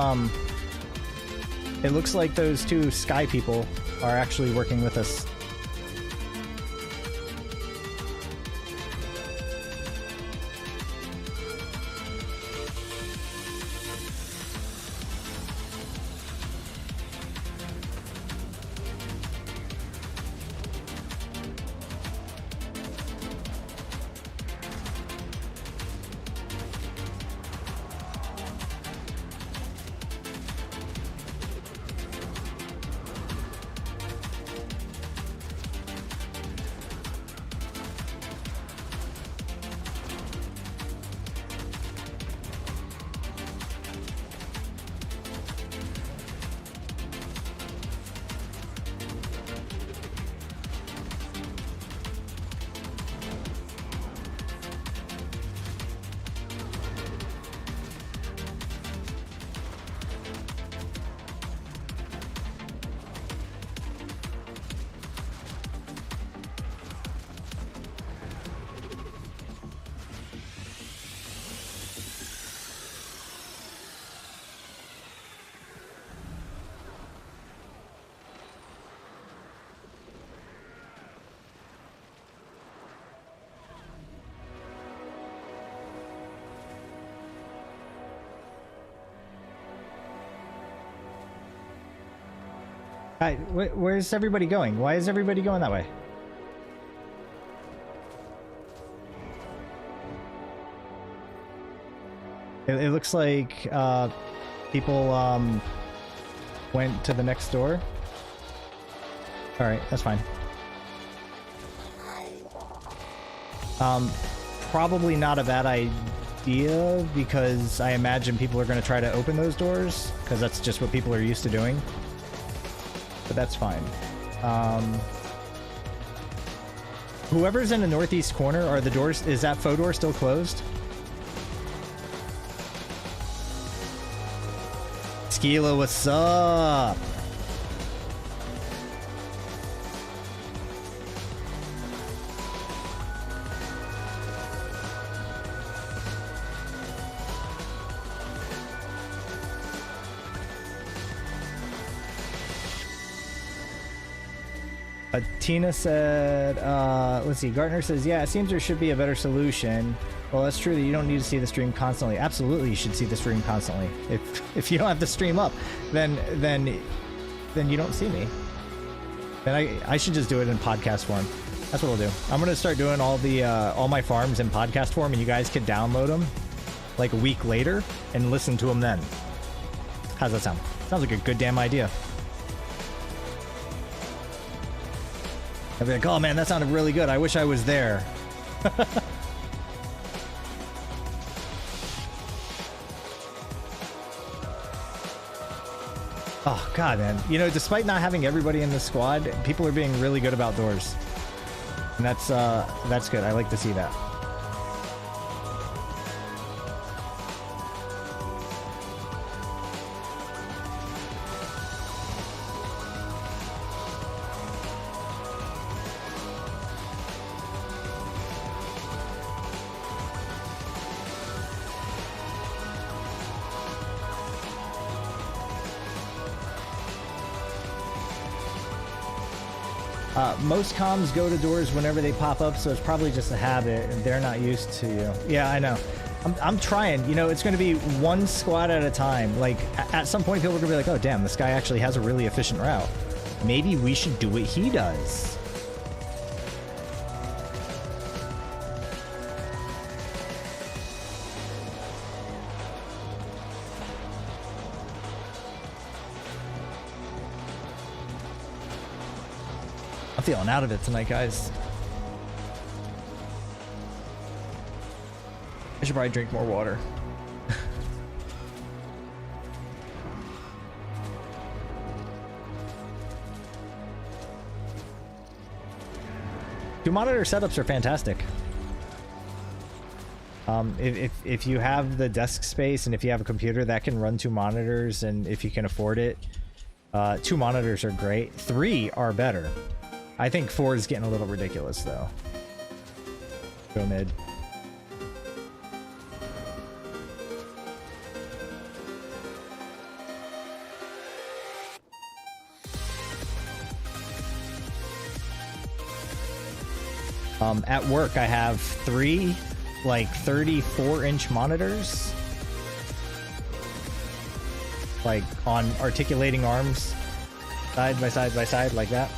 A: it looks like those 2 sky people are actually working with us.
B: Where's everybody going? Why is everybody going that way? It looks like people went to the next door. All right, that's fine. Probably not a bad idea, because I imagine people are going to try to open those doors, because that's just what people are used to doing. But that's fine. Whoever's in the northeast corner, are the doors, is that faux door still closed? Skila, what's up? Tina said, let's see, Gartner says, yeah, it seems there should be a better solution. Well, that's true that you don't need to see the stream constantly. Absolutely, you should see the stream constantly. If you don't have the stream up, then you don't see me. Then I should just do it in podcast form. That's what I'll do. I'm gonna start doing all my farms in podcast form, and you guys can download them like a week later and listen to them then. How's that sound? Sounds like a good damn idea. I'd be like, oh man, that sounded really good. I wish I was there. Oh god, man. You know, despite not having everybody in the squad, people are being really good about doors. And that's good. I like to see that. Most comms go to doors whenever they pop up, so it's probably just a habit, and they're not used to you. Yeah, I know. I'm trying. You know, it's going to be one squad at a time. Like, at some point, people are going to be like, oh, damn, this guy actually has a really efficient route. Maybe we should do what he does. I'm feeling out of it tonight, guys. I should probably drink more water. Two monitor setups are fantastic. If you have the desk space and if you have a computer that can run two monitors, and if you can afford it, two monitors are great. Three are better. I think 4 is getting a little ridiculous, though. Go mid. At work, I have 3, like, 34-inch monitors. Like, on articulating arms. Side by side by side, like that.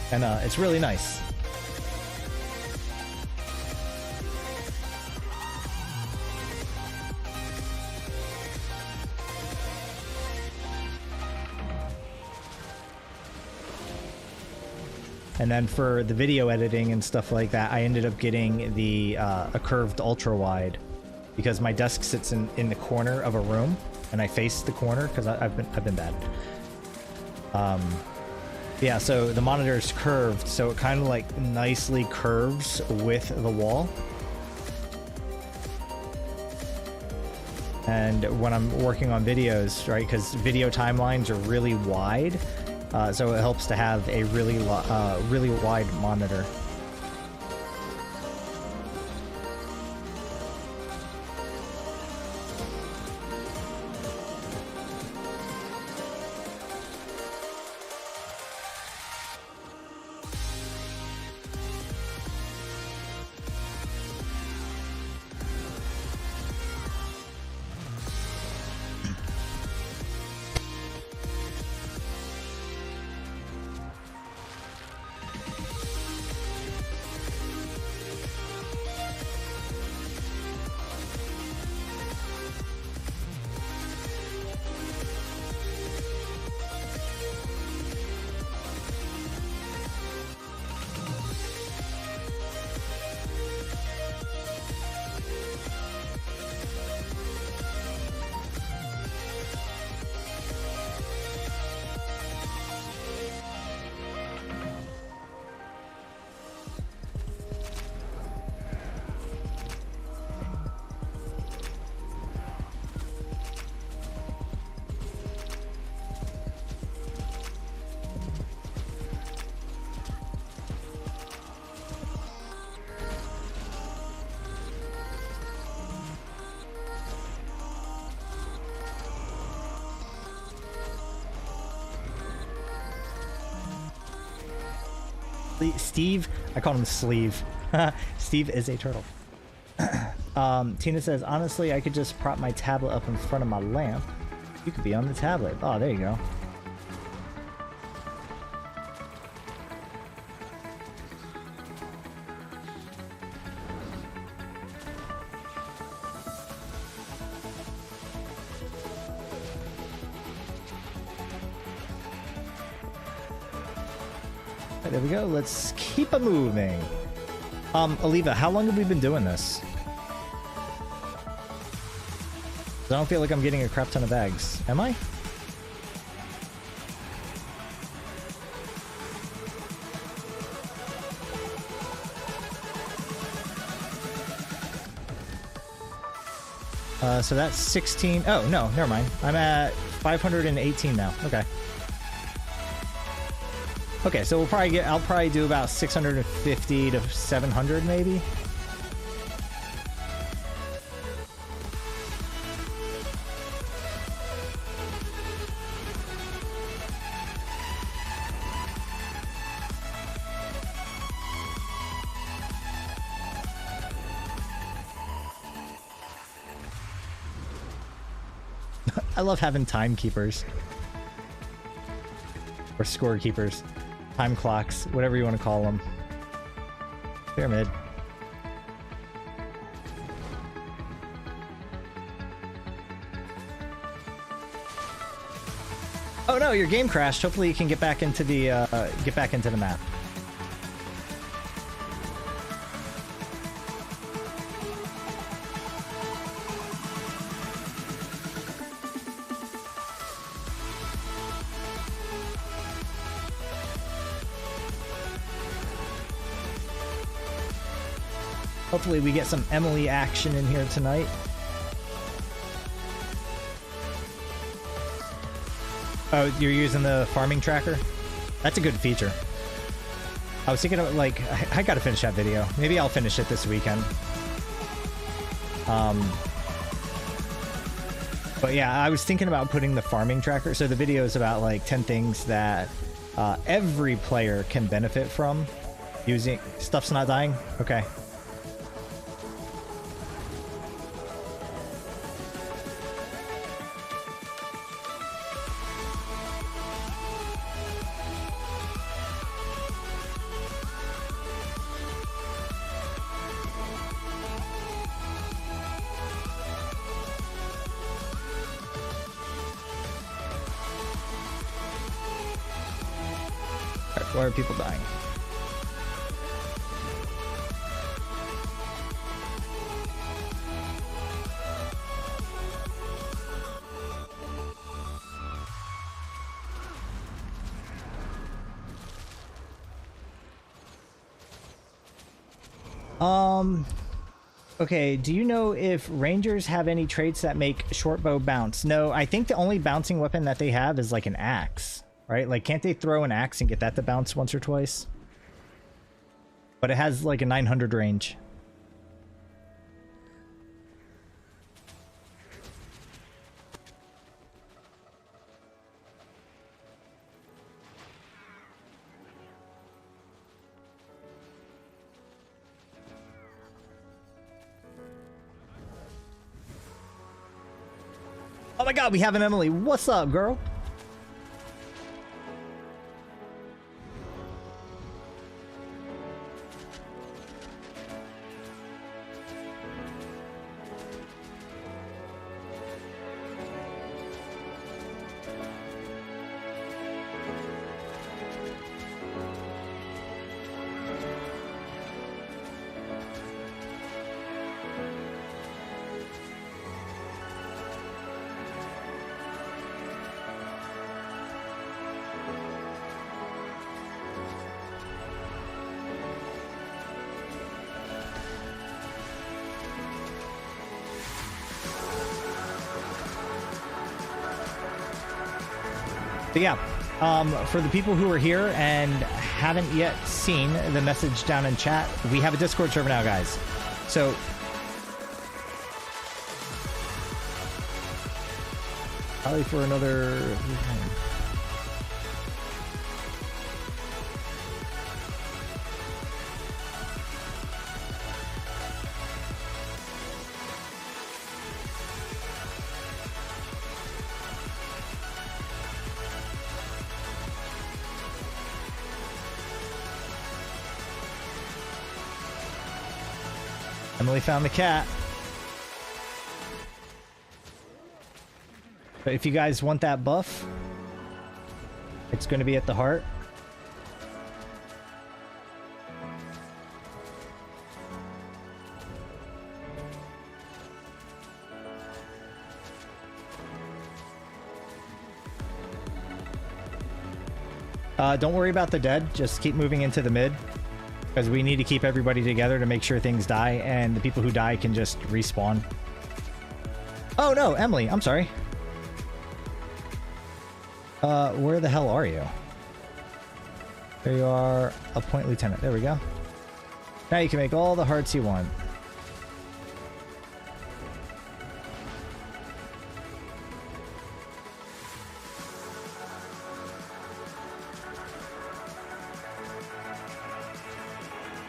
B: And it's really nice. And then for the video editing and stuff like that, I ended up getting the a curved ultra wide, because my desk sits in the corner of a room, and I face the corner because I've been bad. Yeah, so the monitor is curved, so it kind of like nicely curves with the wall. And when I'm working on videos, right, because video timelines are really wide, so it helps to have a really wide monitor. Steve, I call him Sleeve. Steve is a turtle. Tina says, honestly, I could just prop my tablet up in front of my lamp. You could be on the tablet. Oh, there you go. There we go. Let's keep it moving. Aliva, how long have we been doing this? I don't feel like I'm getting a crap ton of bags. Am I? So that's 16. Oh, no, never mind. I'm at 518 now. Okay. Okay, so we'll probably I'll probably do about 650 to 700 maybe. I love having timekeepers. Or scorekeepers. Time clocks, whatever you want to call them. Pyramid. Oh no, your game crashed. Hopefully you can get back into the map. Hopefully we get some Emily action in here tonight. Oh, you're using the farming tracker? That's a good feature. I was thinking of, like, I gotta finish that video. Maybe I'll finish it this weekend. But yeah, I was thinking about putting the farming tracker. So the video is about like 10 things that every player can benefit from using. Stuff's not dying? Okay. Why are people dying? Okay, do you know if Rangers have any traits that make short bow bounce? No, I think the only bouncing weapon that they have is like an axe. Right? Like, can't they throw an axe and get that to bounce once or twice? But it has like a 900 range. Oh my god, we have an Emily. What's up, girl? But yeah, for the people who are here and haven't yet seen the message down in chat, we have a Discord server now, guys. So probably for another... Emily found the cat. But if you guys want that buff, it's going to be at the heart. Don't worry about the dead. Just keep moving into the mid. Because we need to keep everybody together to make sure things die. And the people who die can just respawn. Oh no, Emily. I'm sorry. Where the hell are you? There you are. Appoint lieutenant. There we go. Now you can make all the hearts you want.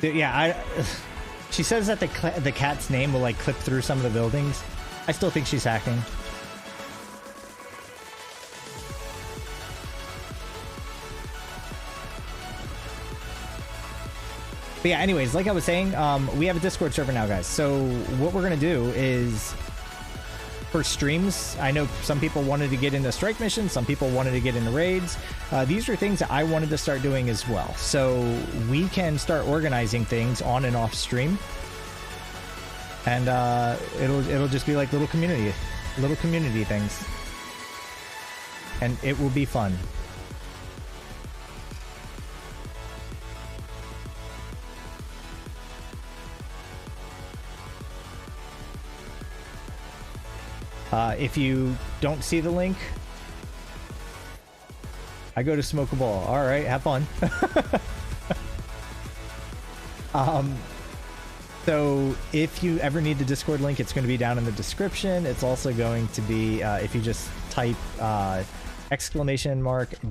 B: Yeah, she says that the cat's name will like clip through some of the buildings. I still think she's hacking. But yeah, anyways, like I was saying, we have a Discord server now, guys. So what we're gonna do is, for streams, I know some people wanted to get into strike missions, some people wanted to get into raids. These are things that I wanted to start doing as well. So we can start organizing things on and off stream, and it'll just be like little community things, and it will be fun. If you don't see the link, I go to smoke a ball. All right, have fun. So if you ever need the Discord link, it's going to be down in the description. It's also going to be, if you just type !!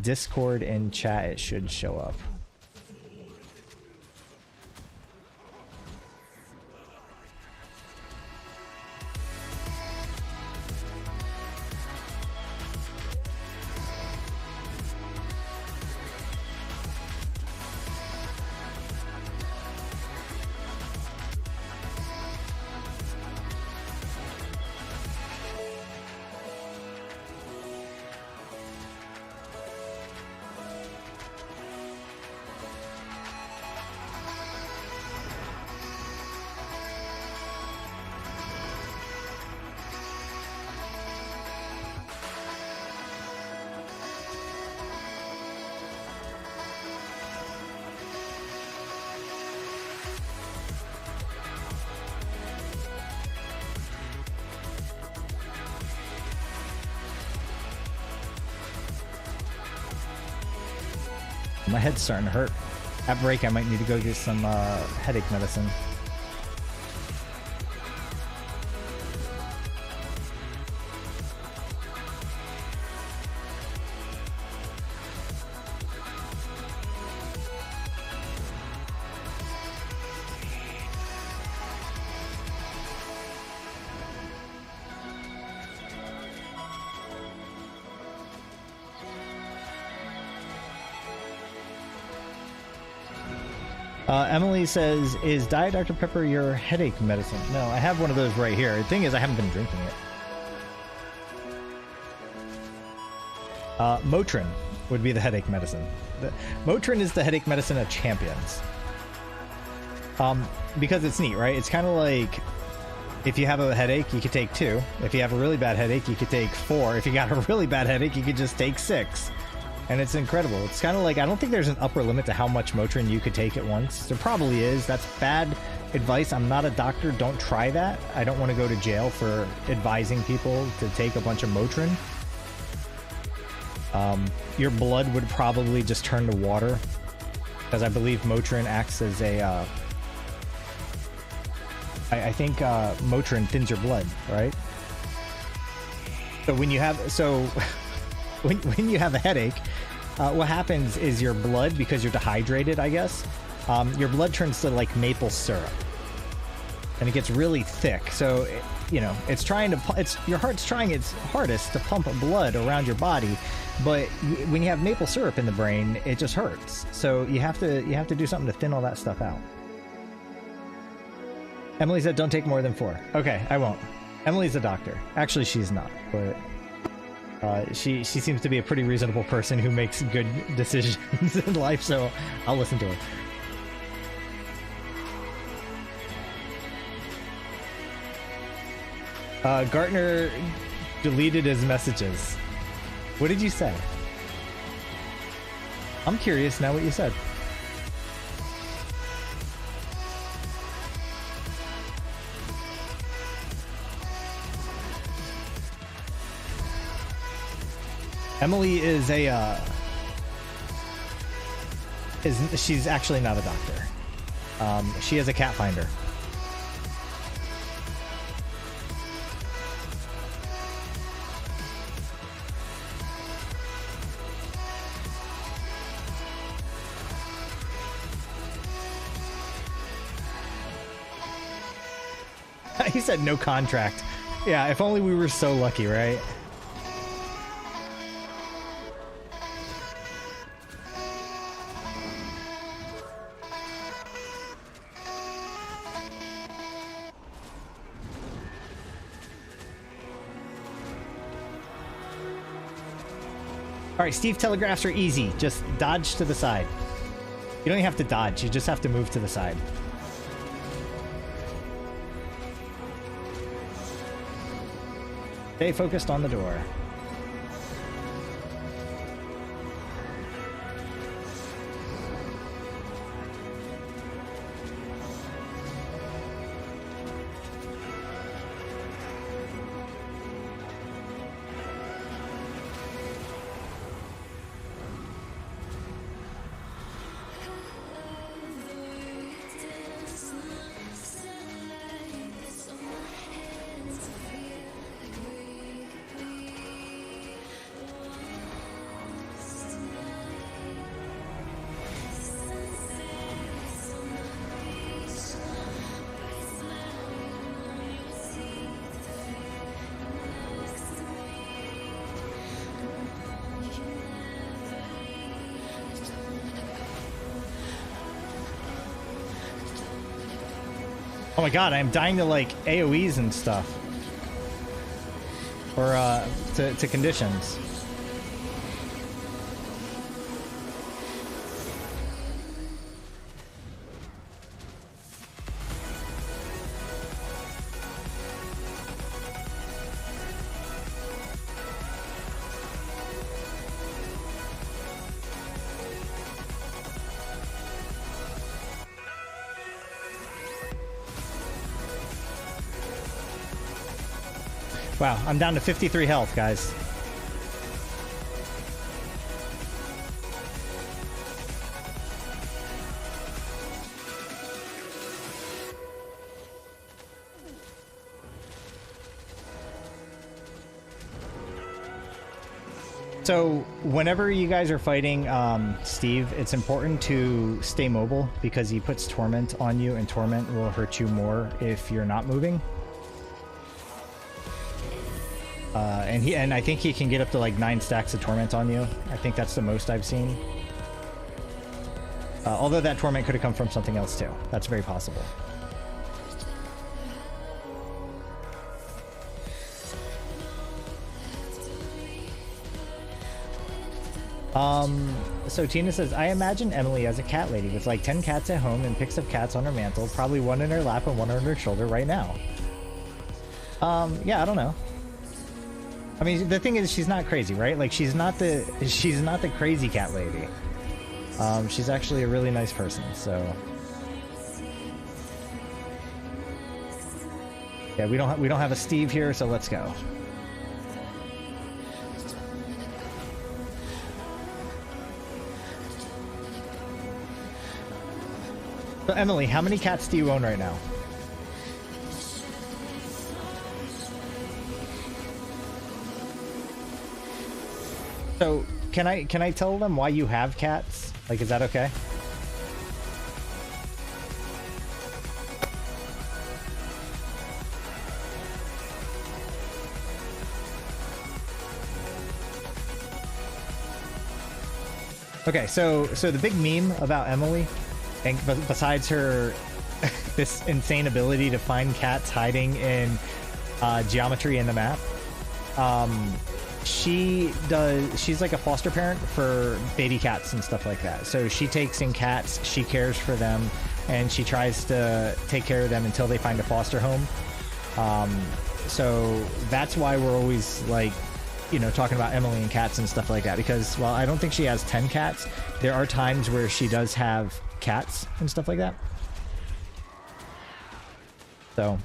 B: Discord in chat, it should show up. My head's starting to hurt. At break, I might need to go get some headache medicine. Emily says, is Diet Dr. Pepper your headache medicine? No, I have one of those right here. The thing is, I haven't been drinking it. Motrin would be the headache medicine. Motrin is the headache medicine of champions. Because it's neat, right? It's kind of like, if you have a headache, you could take 2. If you have a really bad headache, you could take 4. If you got a really bad headache, you could just take 6. And it's incredible. It's kind of like, I don't think there's an upper limit to how much Motrin you could take at once. There probably is. That's bad advice. I'm not a doctor. Don't try that. I don't want to go to jail for advising people to take a bunch of Motrin. Your blood would probably just turn to water, because I believe Motrin acts as a... I think Motrin thins your blood, right? So when you have... When you have a headache, what happens is your blood, because you're dehydrated, I guess, your blood turns to like maple syrup, and it gets really thick. So, you know, it's trying to, your heart's trying its hardest to pump blood around your body, but when you have maple syrup in the brain, it just hurts. So you have to do something to thin all that stuff out. Emily said don't take more than 4. Okay, I won't. Emily's a doctor. Actually, she's not, but she seems to be a pretty reasonable person who makes good decisions in life, so I'll listen to her. Gartner deleted his messages. What did you say? I'm curious now what you said. Emily is she's actually not a doctor. She is a cat finder. He said no contract. Yeah, if only we were so lucky, right? All right, Steve telegraphs are easy. Just dodge to the side. You don't even have to dodge. You just have to move to the side. Stay focused on the door. Oh my god, I'm dying to like AoEs and stuff. Or to conditions. Wow, I'm down to 53 health, guys. So whenever you guys are fighting Steve, it's important to stay mobile because he puts Torment on you, and Torment will hurt you more if you're not moving. And I think he can get up to like 9 stacks of Torment on you. I think that's the most I've seen. Although that Torment could have come from something else too. That's very possible. So Tina says, I imagine Emily as a cat lady with like 10 cats at home and picks up cats on her mantle, probably one in her lap and one on her shoulder right now. Yeah, I don't know. I mean, the thing is, she's not crazy, right? Like, she's not the crazy cat lady. She's actually a really nice person, so. Yeah, we don't have a Steve here, so let's go. So Emily, how many cats do you own right now? So, can I tell them why you have cats? Like, is that okay? Okay, so the big meme about Emily, and besides her this insane ability to find cats hiding in geometry in the map. She's like a foster parent for baby cats and stuff like that. So she takes in cats, she cares for them, and she tries to take care of them until they find a foster home. So that's why we're always like, you know, talking about Emily and cats and stuff like that, because while I don't think she has 10 cats, there are times where she does have cats and stuff like that. So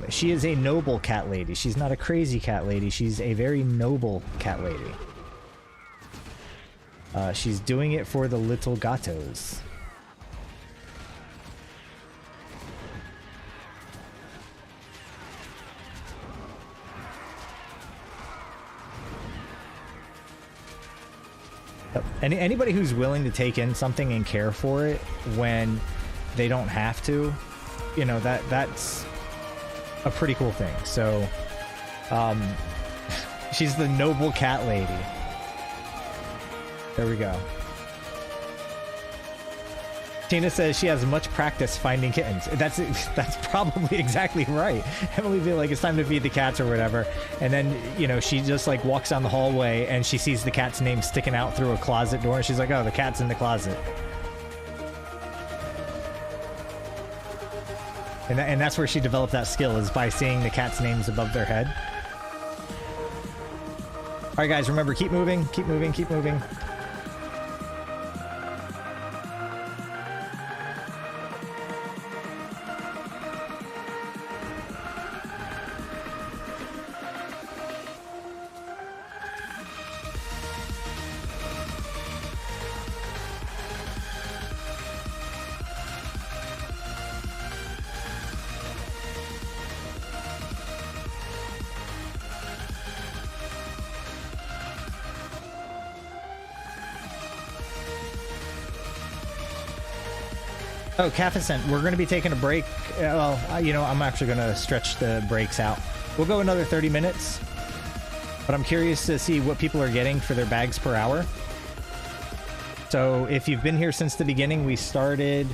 B: she is a noble cat lady. She's not a crazy cat lady. She's a very noble cat lady. She's doing it for the little gatos. Anybody who's willing to take in something and care for it when they don't have to, you know, that's a pretty cool thing. So she's the noble cat lady. There we go. Tina says she has much practice finding kittens. That's probably exactly right. Emily be like, it's time to feed the cats or whatever, and then, you know, she just like walks down the hallway and she sees the cat's name sticking out through a closet door, and she's like, oh, the cat's in the closet. And that's where she developed that skill, is by seeing the cat's names above their head. All right, guys, remember, keep moving, keep moving, keep moving. Oh, Cafficent, we're going to be taking a break. Well, you know, I'm actually going to stretch the breaks out. We'll go another 30 minutes, but I'm curious to see what people are getting for their bags per hour. So if you've been here since the beginning, we started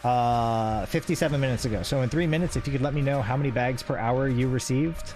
B: 57 minutes ago. So in 3 minutes, if you could let me know how many bags per hour you received.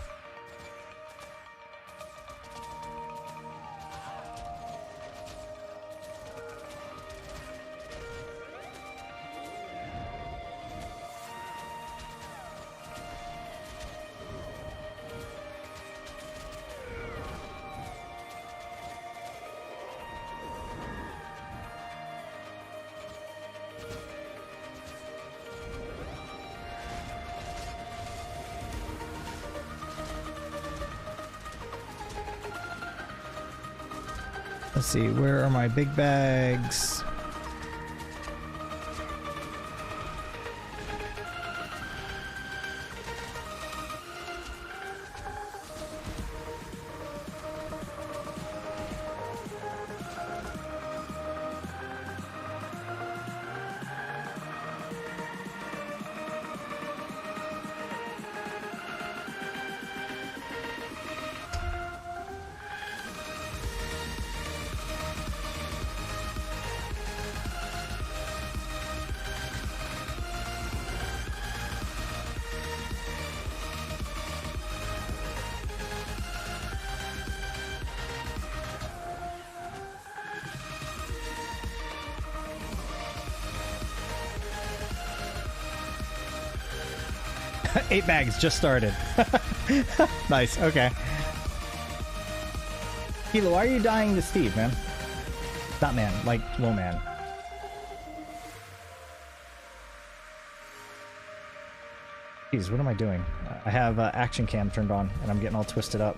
B: Let's see, where are my big bags? Eight bags just started. Nice, okay. Kilo, why are you dying to Steve, man? Not man, like low man. Jeez, what am I doing? I have action cam turned on and I'm getting all twisted up.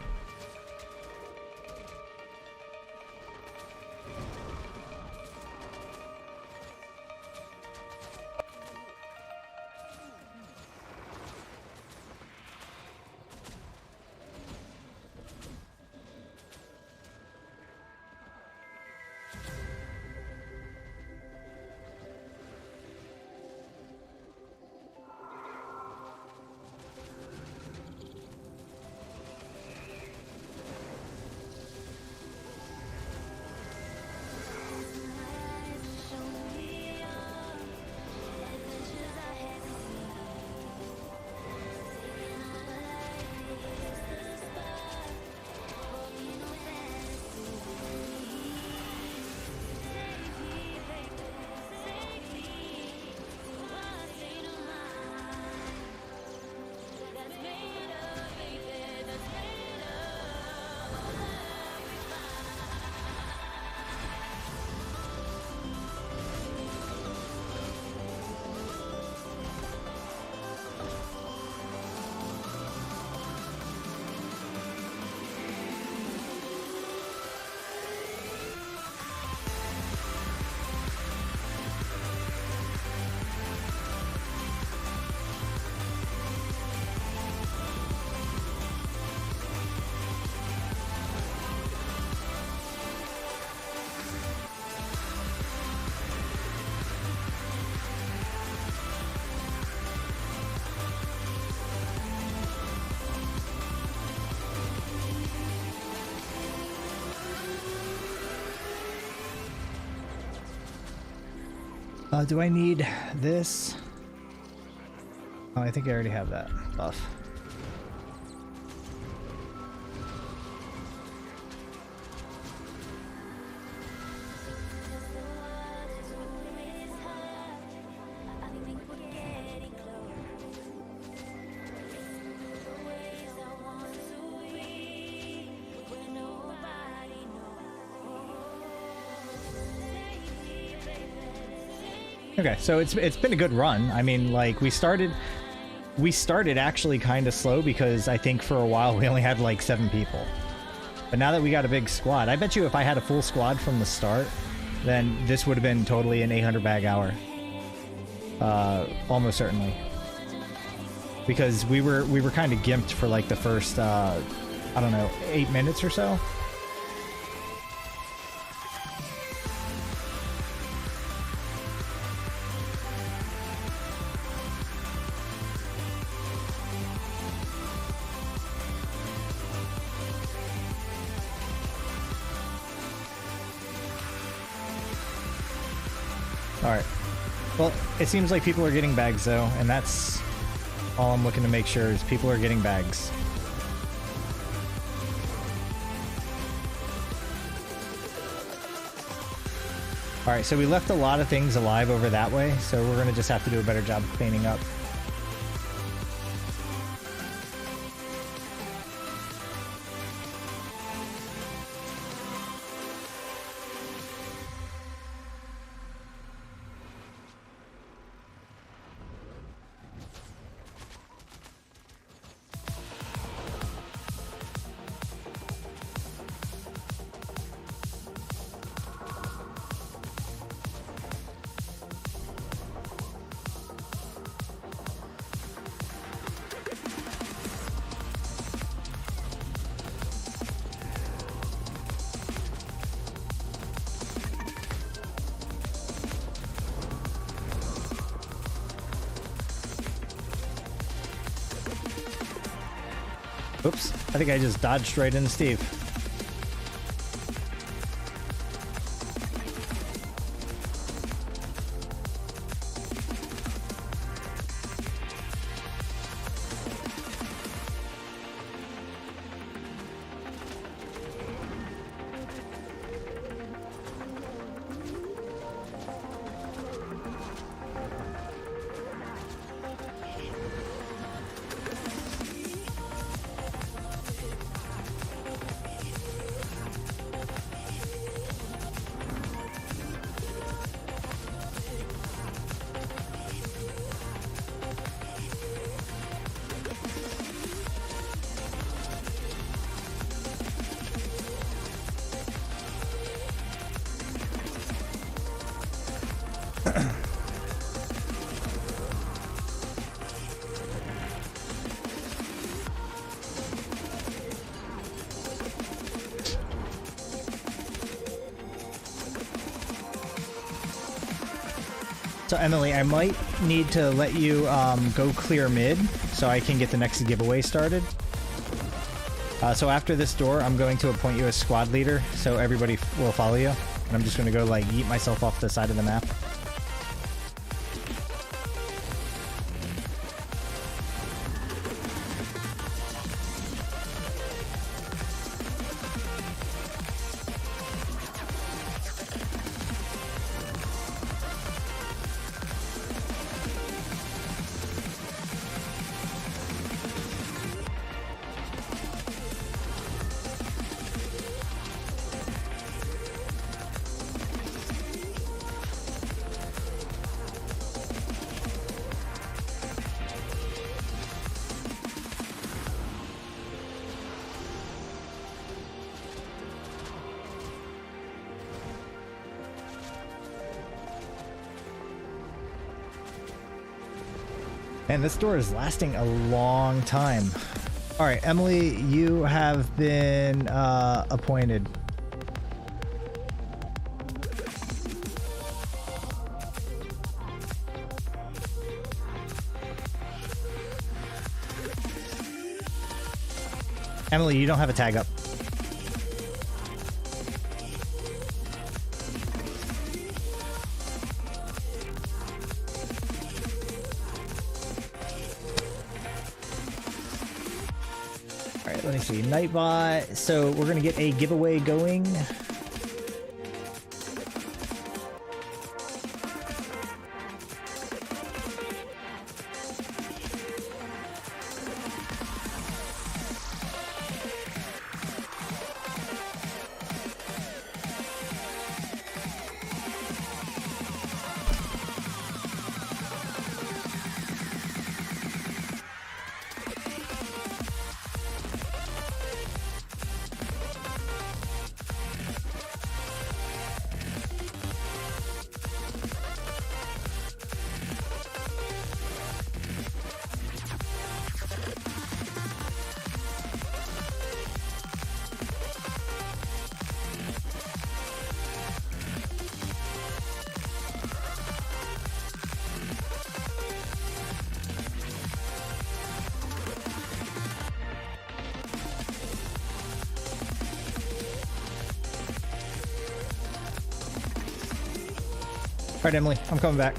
A: Do I need this? Oh, I think I already have that buff. Okay, so it's been a good run. I mean, like we started actually kind of slow because I think for a while we only had like 7 people. But now that we got a big squad, I bet you if I had a full squad from the start, then this would have been totally an 800 bag hour. Almost certainly. Because we were kind of gimped for like the first I don't know, 8 minutes or so. Alright. Well, it seems like people are getting bags though, and that's all I'm looking to make sure is people are getting bags. Alright, so we left a lot of things alive over that way, so we're gonna just have to do a better job cleaning up. Oops, I think I just dodged right into Steve. So Emily, I might need to let you go clear mid so I can get the next giveaway started. So after this door, I'm going to appoint you as squad leader so everybody will follow you. And I'm just going to go like yeet myself off the side of the map. And this door is lasting a long time. All right, Emily, you have been appointed. Emily, you don't have a tag up.
B: me see. Nightbot. So we're going to get a giveaway going. All right, Emily, I'm coming back.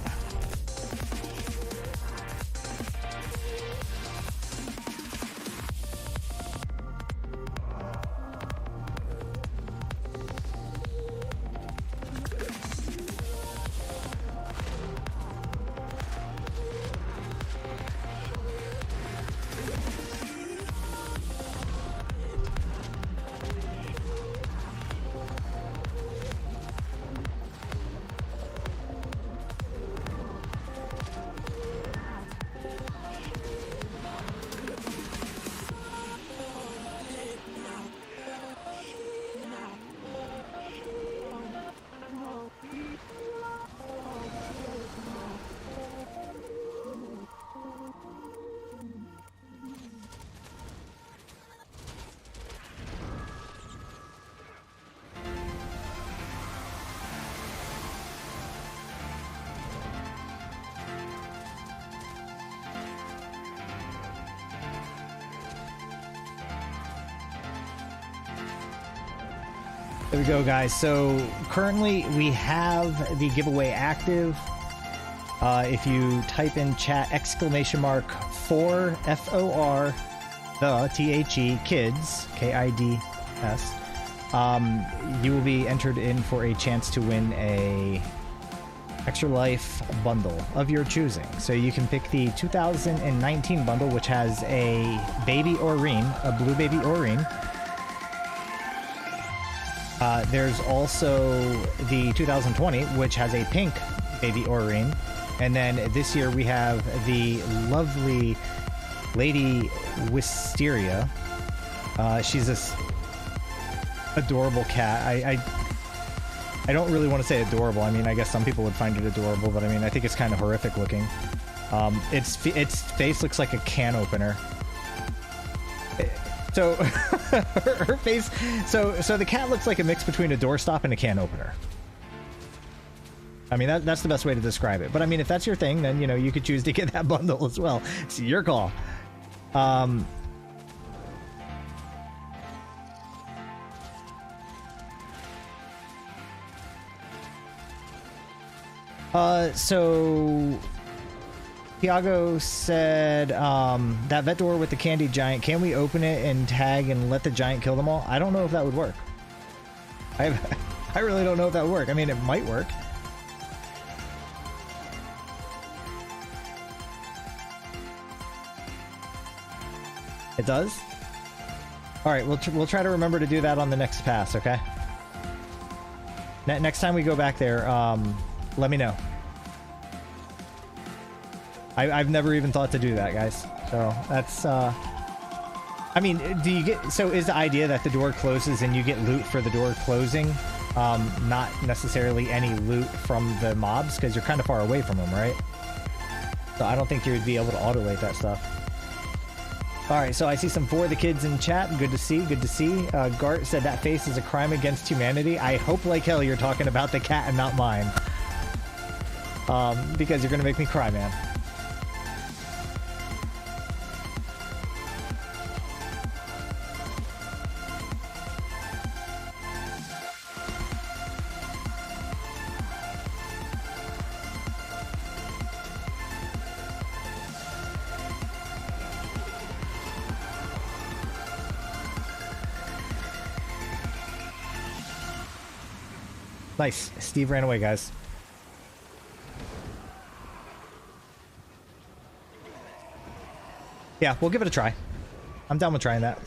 B: There we go, guys. So currently we have the giveaway active. If you type in chat !4 FOR the THE kids KIDS, you will be entered in for a chance to win a Extra Life bundle of your choosing. So you can pick the 2019 bundle, which has a baby Oreen, a blue baby Oreen. There's also the 2020, which has a pink baby Oreen. And then this year we have the lovely Lady Wisteria. She's this adorable cat. I don't really want to say adorable. I mean, I guess some people would find it adorable, but I mean, I think it's kind of horrific looking. Its face looks like a can opener. So her face, so the cat looks like a mix between a doorstop and a can opener. I mean, that's the best way to describe it. But I mean, if that's your thing, then you know you could choose to get that bundle as well. It's your call. So Tiago said, that vet door with the candy giant, can we open it and tag and let the giant kill them all? I don't know if that would work. I really don't know if that would work. I mean, it might work. It does? All right, we'll try to remember to do that on the next pass, okay? Next time we go back there, let me know. I've never even thought to do that, guys. So that's, I mean, do you get, so is the idea that the door closes and you get loot for the door closing? Not necessarily any loot from the mobs, because you're kind of far away from them, right? So I don't think you would be able to auto-late that stuff. All right, so I see some For the Kids in chat. Good to see, good to see. Gart said that face is a crime against humanity. I hope like hell you're talking about the cat and not mine. Because you're gonna make me cry, man. Nice. Steve ran away, guys. Yeah, we'll give it a try. I'm down with trying that.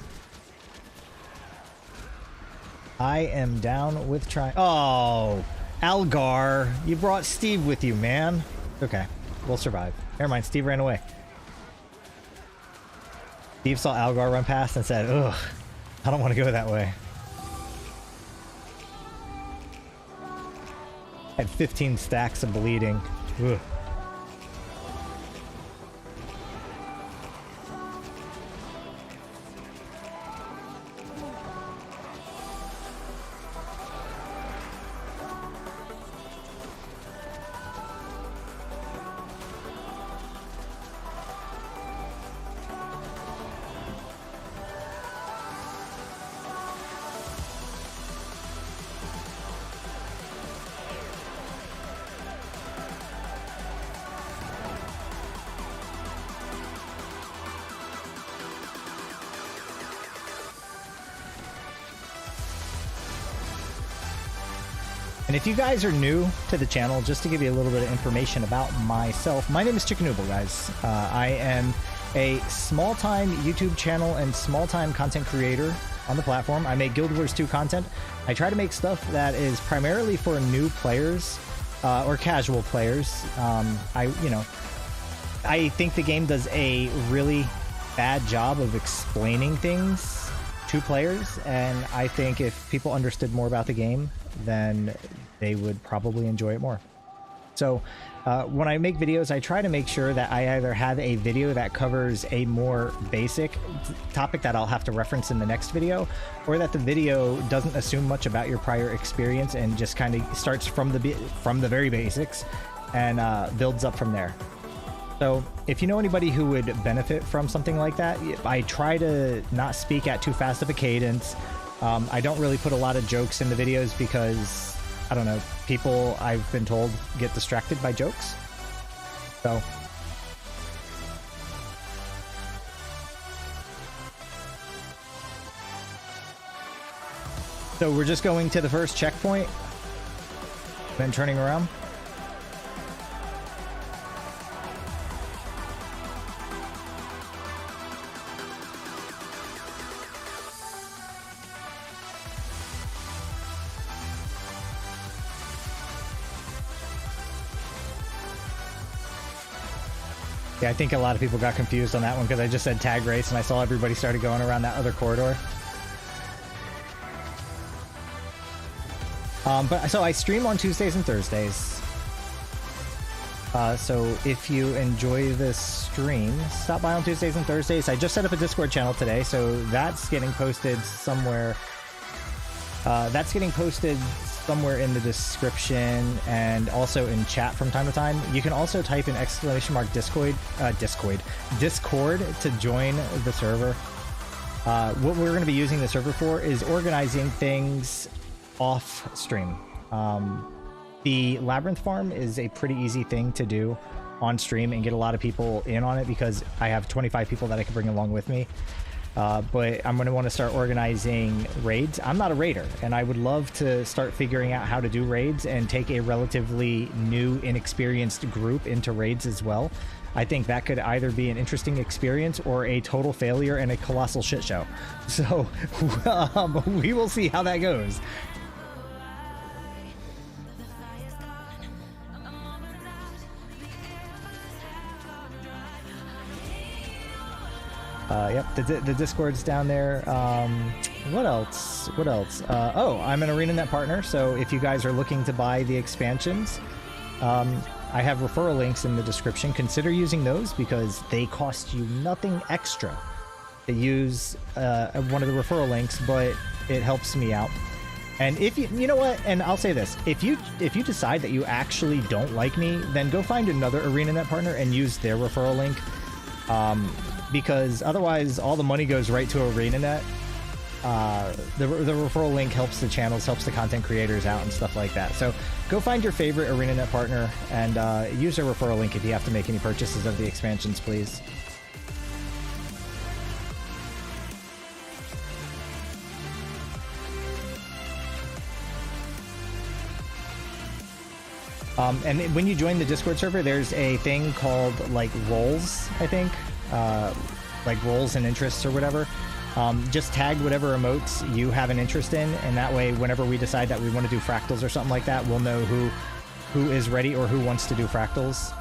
B: I am down with trying. Oh, Algar, you brought Steve with you, man. Okay, we'll survive. Never mind, Steve ran away. Steve saw Algar run past and said, ugh, I don't want to go that way. Had 15 stacks of bleeding. Ugh. And if you guys are new to the channel, just to give you a little bit of information about myself, my name is Chicken Noodle, guys. I am a small-time YouTube channel and small-time content creator on the platform. I make Guild Wars 2 content. I try to make stuff that is primarily for new players or casual players. I think the game does a really bad job of explaining things to players, and I think if people understood more about the game, then they would probably enjoy it more. So when I make videos, I try to make sure that I either have a video that covers a more basic topic that I'll have to reference in the next video, or that the video doesn't assume much about your prior experience and just kind of starts from the very basics and builds up from there. So if you know anybody who would benefit from something like that, I try to not speak at too fast of a cadence. I don't really put a lot of jokes in the videos because, I don't know, people, I've been told, get distracted by jokes. So we're just going to the first checkpoint, then turning around. Yeah, I think a lot of people got confused on that one because I just said tag race and I saw everybody started going around that other corridor. So I stream on Tuesdays and Thursdays. So if you enjoy this stream, stop by on Tuesdays and Thursdays. I just set up a Discord channel today, so that's getting posted somewhere. That's getting posted somewhere in the description and also in chat from time to time. You can also type in !Discord to join the server. What we're going to be using the server for is organizing things off stream. The Labyrinth farm is a pretty easy thing to do on stream and get a lot of people in on it because I have 25 people that I can bring along with me. But I'm going to want to start organizing raids. I'm not a raider, and I would love to start figuring out how to do raids and take a relatively new, inexperienced group into raids as well. I think that could either be an interesting experience or a total failure and a colossal shit show. So we will see how that goes. Yep, the Discord's down there. What else? Oh, I'm an ArenaNet partner, so if you guys are looking to buy the expansions, I have referral links in the description. Consider using those because they cost you nothing extra to use one of the referral links, but it helps me out. And if you know what, and I'll say this, if you decide that you actually don't like me, then go find another ArenaNet partner and use their referral link. Because otherwise all the money goes right to ArenaNet. The referral link helps the channels, helps the content creators out and stuff like that. So go find your favorite ArenaNet partner and use their referral link if you have to make any purchases of the expansions, please.
A: And when you join the Discord server, there's a thing called like roles, I think, like roles and interests or whatever. Just tag whatever emotes you have an interest in, and that way, whenever we decide that we want to do fractals or something like that, we'll know who is ready or who wants to do fractals.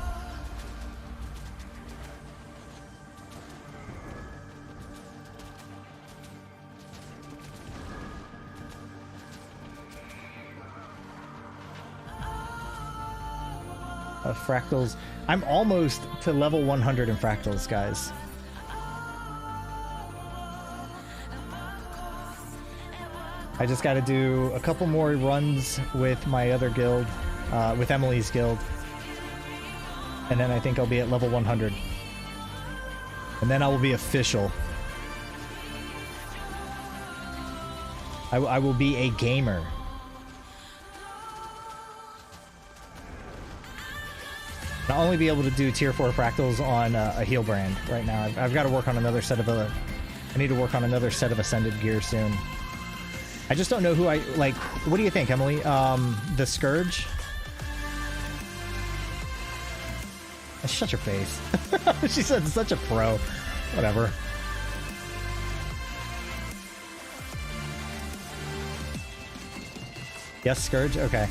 A: Fractals. I'm almost to level 100 in fractals, guys. I just got to do a couple more runs with my other guild, with Emily's guild, and then I think I'll be at level 100. And then I will be official. I will be a gamer. I'll only be able to do tier 4 fractals on a heal brand right now. I've got to work on another set of I need to work on another set of ascended gear soon. I just don't know who I like. What do you think, Emily? The Scourge? Shut your face. She said such a pro. Whatever. Yes, Scourge? Okay.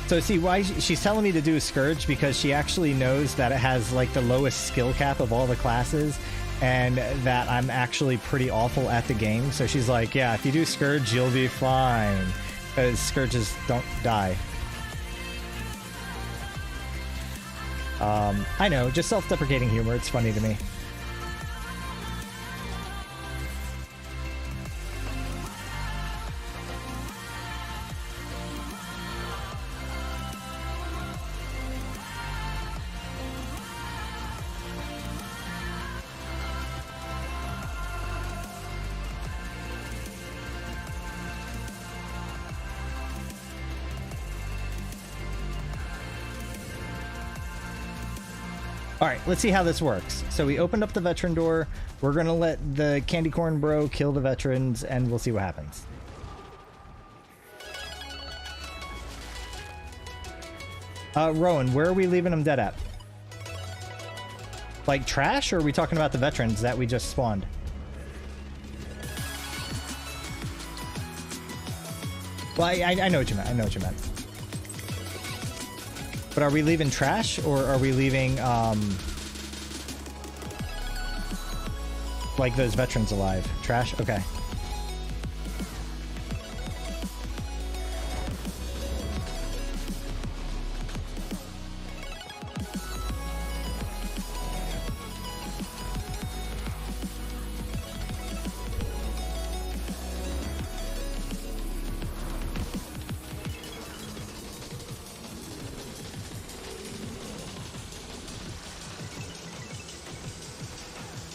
A: So see why she's telling me to do a Scourge, because she actually knows that it has like the lowest skill cap of all the classes, and that I'm actually pretty awful at the game. So she's like, yeah, if you do Scourge, you'll be fine, because Scourges don't die. I know, just self-deprecating humor. It's funny to me. All right, let's see how this works. So we opened up the veteran door. We're going to let the candy corn bro kill the veterans, and we'll see what happens. Rowan, where are we leaving them dead at? Like trash, or are we talking about the veterans that we just spawned? Well, I know what you meant. I know what you meant. But are we leaving trash, or are we leaving, like those veterans alive? Trash? Okay.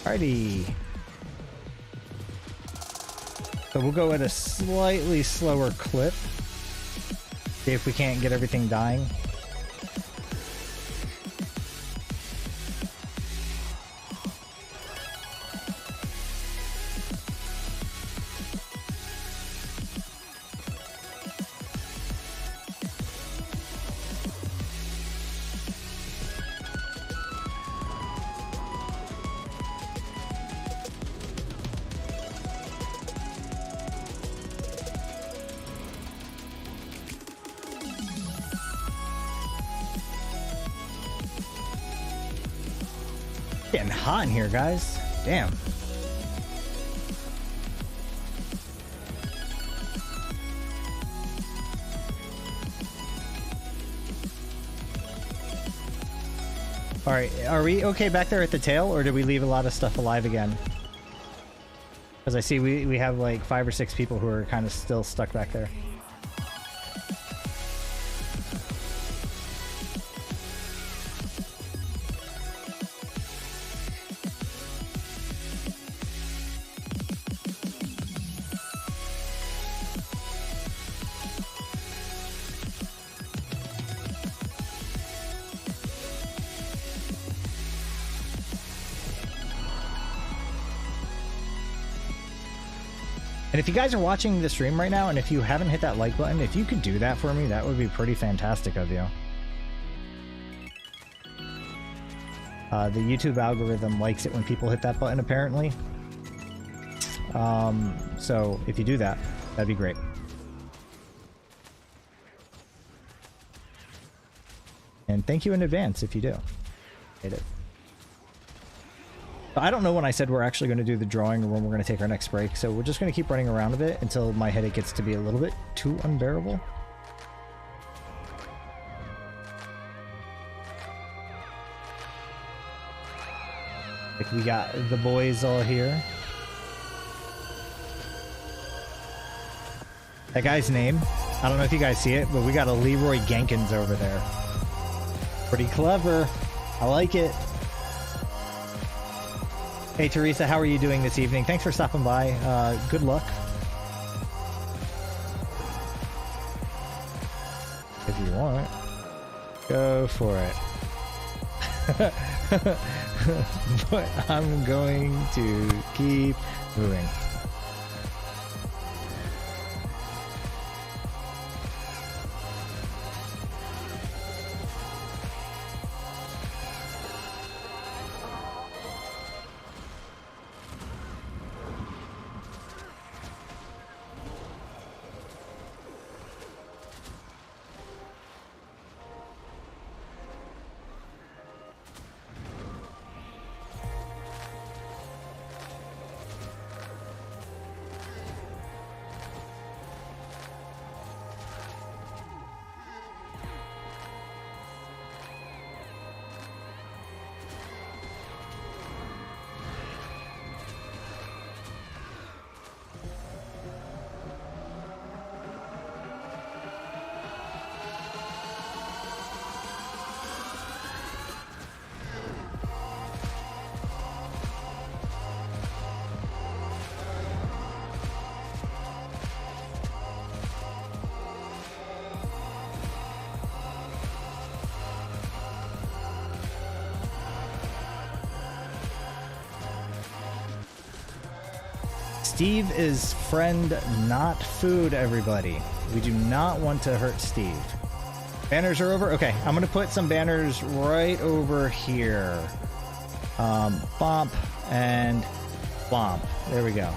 A: Alrighty. So we'll go at a slightly slower clip. See if we can't get everything dying. Getting hot in here, guys. Damn. All right, are we okay back there at the tail, or did we leave a lot of stuff alive again? Because I see we have like 5 or 6 people who are kind of still stuck back there. And if you guys are watching the stream right now, and if you haven't hit that like button, if you could do that for me, that would be pretty fantastic of you.
B: The YouTube algorithm likes it when people hit that button, apparently. So if you do that, that'd be great. And thank you in advance if you do. Hate it. I don't know when I said we're actually going to do the drawing or when we're going to take our next break, so we're just going to keep running around a bit until my headache gets to be a little bit too unbearable. Like, we got the boys all here. That guy's name, I don't know if you guys see it, but we got a Leroy Jenkins over there. Pretty clever. I like it. Hey, Teresa, how are you doing this evening? Thanks for stopping by. Good luck. If you want, go for it. But I'm going to keep moving. Steve is friend, not food, everybody. We do not want to hurt Steve. Banners are over? Okay, I'm going to put some banners right over here. Bump and bump. There we go.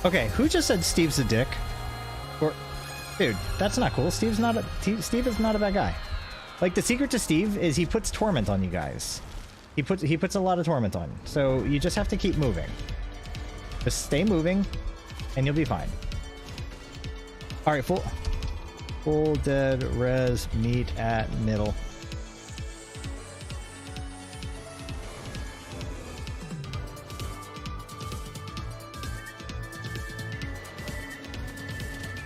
B: Okay, who just said Steve's a dick? Or, dude, that's not cool. Steve is not a bad guy. Like, the secret to Steve is he puts torment on you guys. He puts a lot of torment on. So you just have to keep moving. Just stay moving, and you'll be fine. All right, full dead res meet at middle.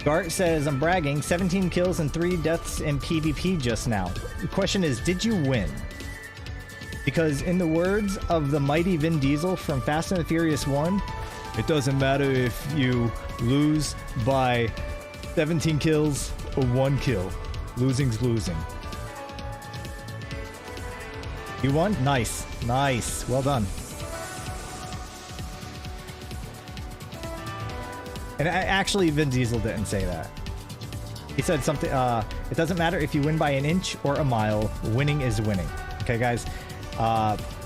B: Gart says, I'm bragging, 17 kills and 3 deaths in PvP just now. The question is, did you win? Because in the words of the mighty Vin Diesel from Fast and the Furious 1, it doesn't matter if you lose by 17 kills or 1 kill. Losing's losing. You won? Nice. Nice. Well done. And actually, Vin Diesel didn't say that. He said something, it doesn't matter if you win by an inch or a mile, winning is winning. Okay, guys?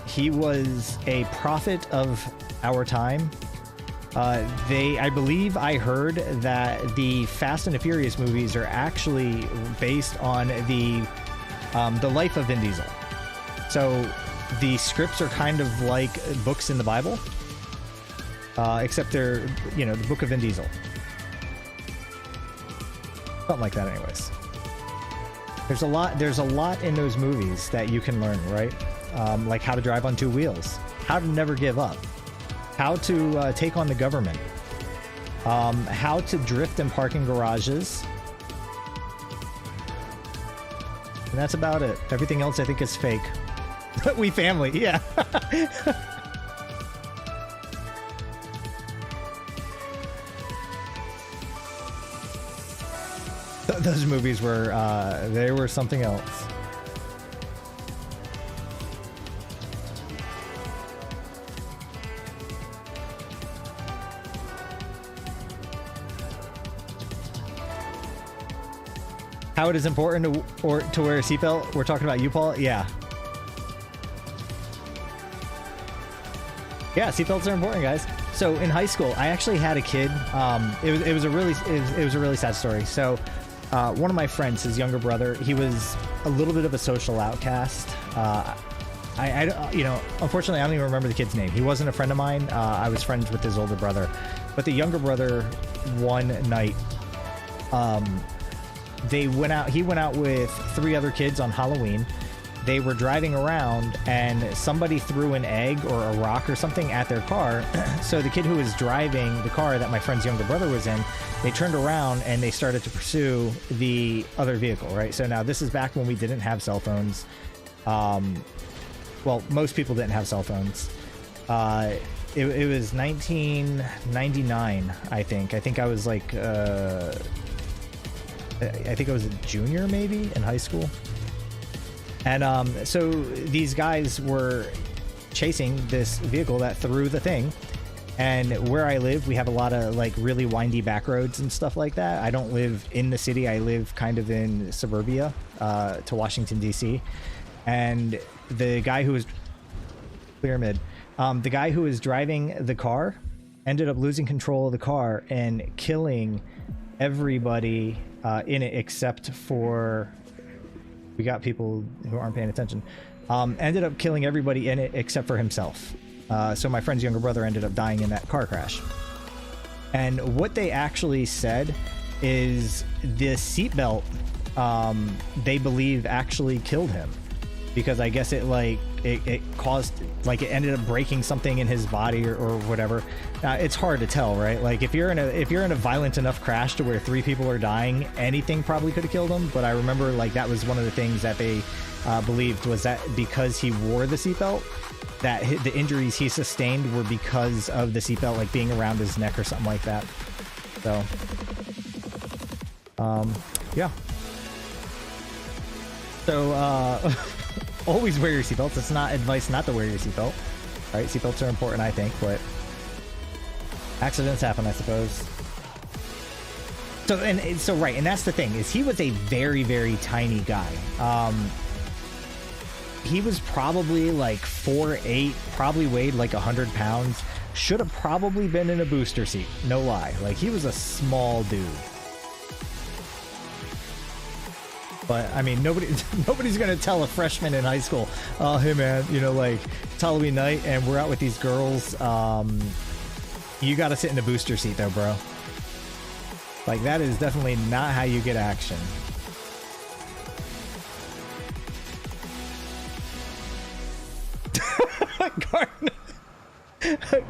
B: He was a prophet of our time. I believe I heard that the Fast and the Furious movies are actually based on the life of Vin Diesel. So the scripts are kind of like books in the Bible. Except they're, you know, the Book of Vin Diesel. Something like that anyways. There's a lot in those movies that you can learn, right? Like how to drive on 2 wheels, how to never give up, how to take on the government, how to drift in parking garages. And that's about it. Everything else I think is fake. We family, yeah. Those movies were, they were something else. How it is important to wear a seatbelt. We're talking about you, Paul. Yeah. Yeah, seatbelts are important, guys. So in high school, I actually had a kid. It was a really sad story. So one of my friends, his younger brother, he was a little bit of a social outcast. You know, unfortunately, I don't even remember the kid's name. He wasn't a friend of mine. I was friends with his older brother, but the younger brother, one night, he went out with 3 other kids on Halloween. They were driving around and somebody threw an egg or a rock or something at their car. So the kid who was driving the car that my friend's younger brother was in, they turned around and they started to pursue the other vehicle, right? So now this is back when we didn't have cell phones. Well, most people didn't have cell phones. It was 1999, I think. I think I was like, I think I was a junior maybe in high school. And so these guys were chasing this vehicle that threw the thing. And where I live, we have a lot of like really windy back roads and stuff like that. I don't live in the city. I live kind of in suburbia to Washington, D.C. And the guy who was the guy who was driving the car ended up losing control of the car and killing everybody in it except for... We got people who aren't paying attention. Ended up killing everybody in it except for himself. So my friend's younger brother ended up dying in that car crash. And what they actually said is the seatbelt, they believe actually killed him. Because I guess it caused, like, it ended up breaking something in his body or whatever. It's hard to tell, right? Like if you're in a violent enough crash to where 3 people are dying, anything probably could have killed him. But I remember like that was one of the things that they believed was that because he wore the seatbelt, that the injuries he sustained were because of the seatbelt, like being around his neck or something like that. So, yeah. So, always wear your seatbelts. It's not advice not to wear your seatbelt. All right, seatbelts are important, I think, but accidents happen, I suppose. So, right, and that's the thing, is he was a very, very tiny guy. He was probably like 4'8", probably weighed like 100 pounds. Should have probably been in a booster seat, no lie. Like, he was a small dude. But I mean, nobody's gonna tell a freshman in high school, "Oh, hey man, you know, like it's Halloween night and we're out with these girls. You got to sit in the booster seat, though, bro." Like that is definitely not how you get action.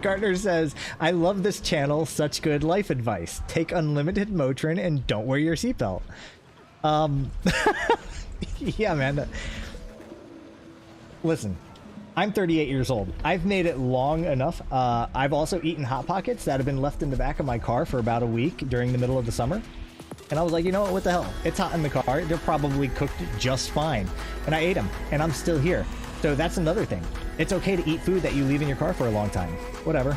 B: Gardner says, "I love this channel. Such good life advice. Take unlimited Motrin and don't wear your seatbelt." Yeah, man. Listen, I'm 38 years old. I've made it long enough. I've also eaten Hot Pockets that have been left in the back of my car for about a week during the middle of the summer. And I was like, you know what the hell? It's hot in the car. They're probably cooked just fine. And I ate them, and I'm still here. So that's another thing. It's okay to eat food that you leave in your car for a long time. Whatever.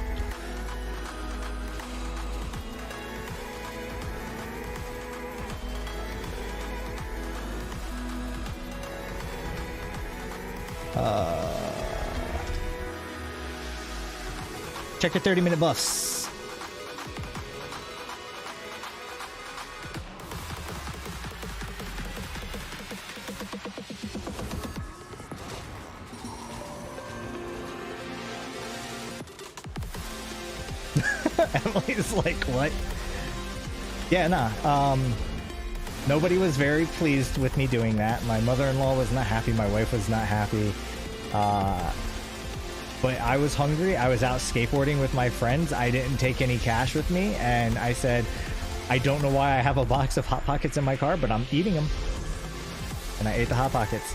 B: Check your 30-minute buffs. Emily's like, what? Yeah, nah. Nobody was very pleased with me doing that. My mother-in-law was not happy. My wife was not happy. But I was hungry. I was out skateboarding with my friends. I didn't take any cash with me. And I said, I don't know why I have a box of Hot Pockets in my car, but I'm eating them. And I ate the Hot Pockets.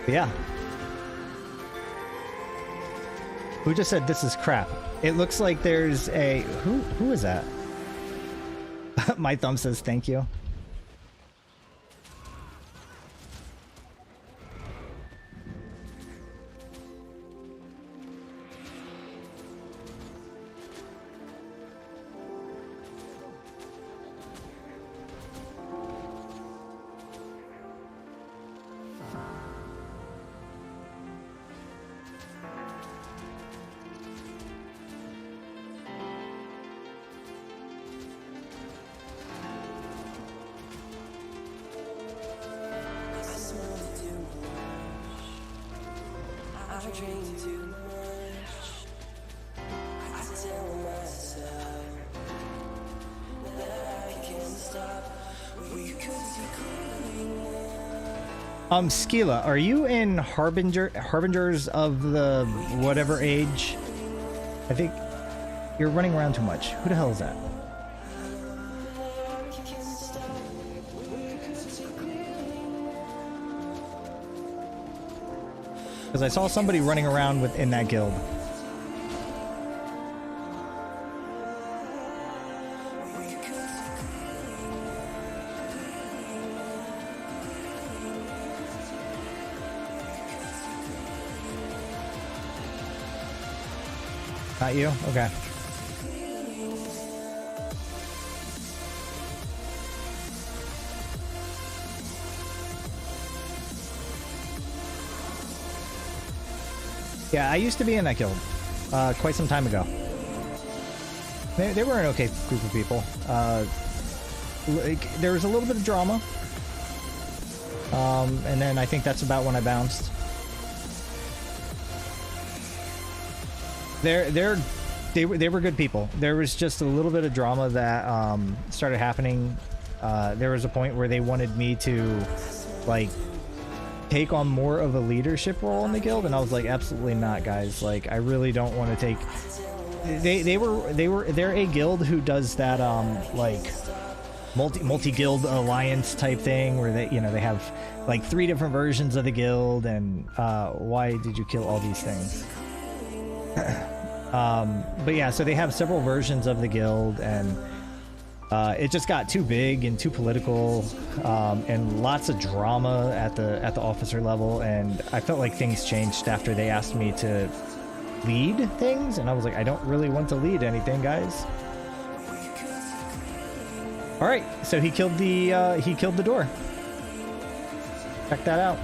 B: Yeah. Who just said this is crap? It looks like there's a... Who is that? My thumb says thank you. Skila, are you in Harbingers of the whatever age? I think you're running around too much. Who the hell is that? Because I saw somebody running around within that guild. Not you? Okay. Yeah, I used to be in that guild quite some time ago. They were an okay group of people. There was a little bit of drama. And then I think that's about when I bounced. They were good people. There was just a little bit of drama that started happening. There was a point where they wanted me to like take on more of a leadership role in the guild, and I was like, absolutely not, guys. Like, I really don't want to take. They're a guild who does that like multi guild alliance type thing where they they have like 3 different versions of the guild, and why did you kill all these things? But yeah, so they have several versions of the guild, and it just got too big and too political, and lots of drama at the officer level, and I felt like things changed after they asked me to lead things, and I was like, I don't really want to lead anything, guys. All right, so he killed the door. Check that out.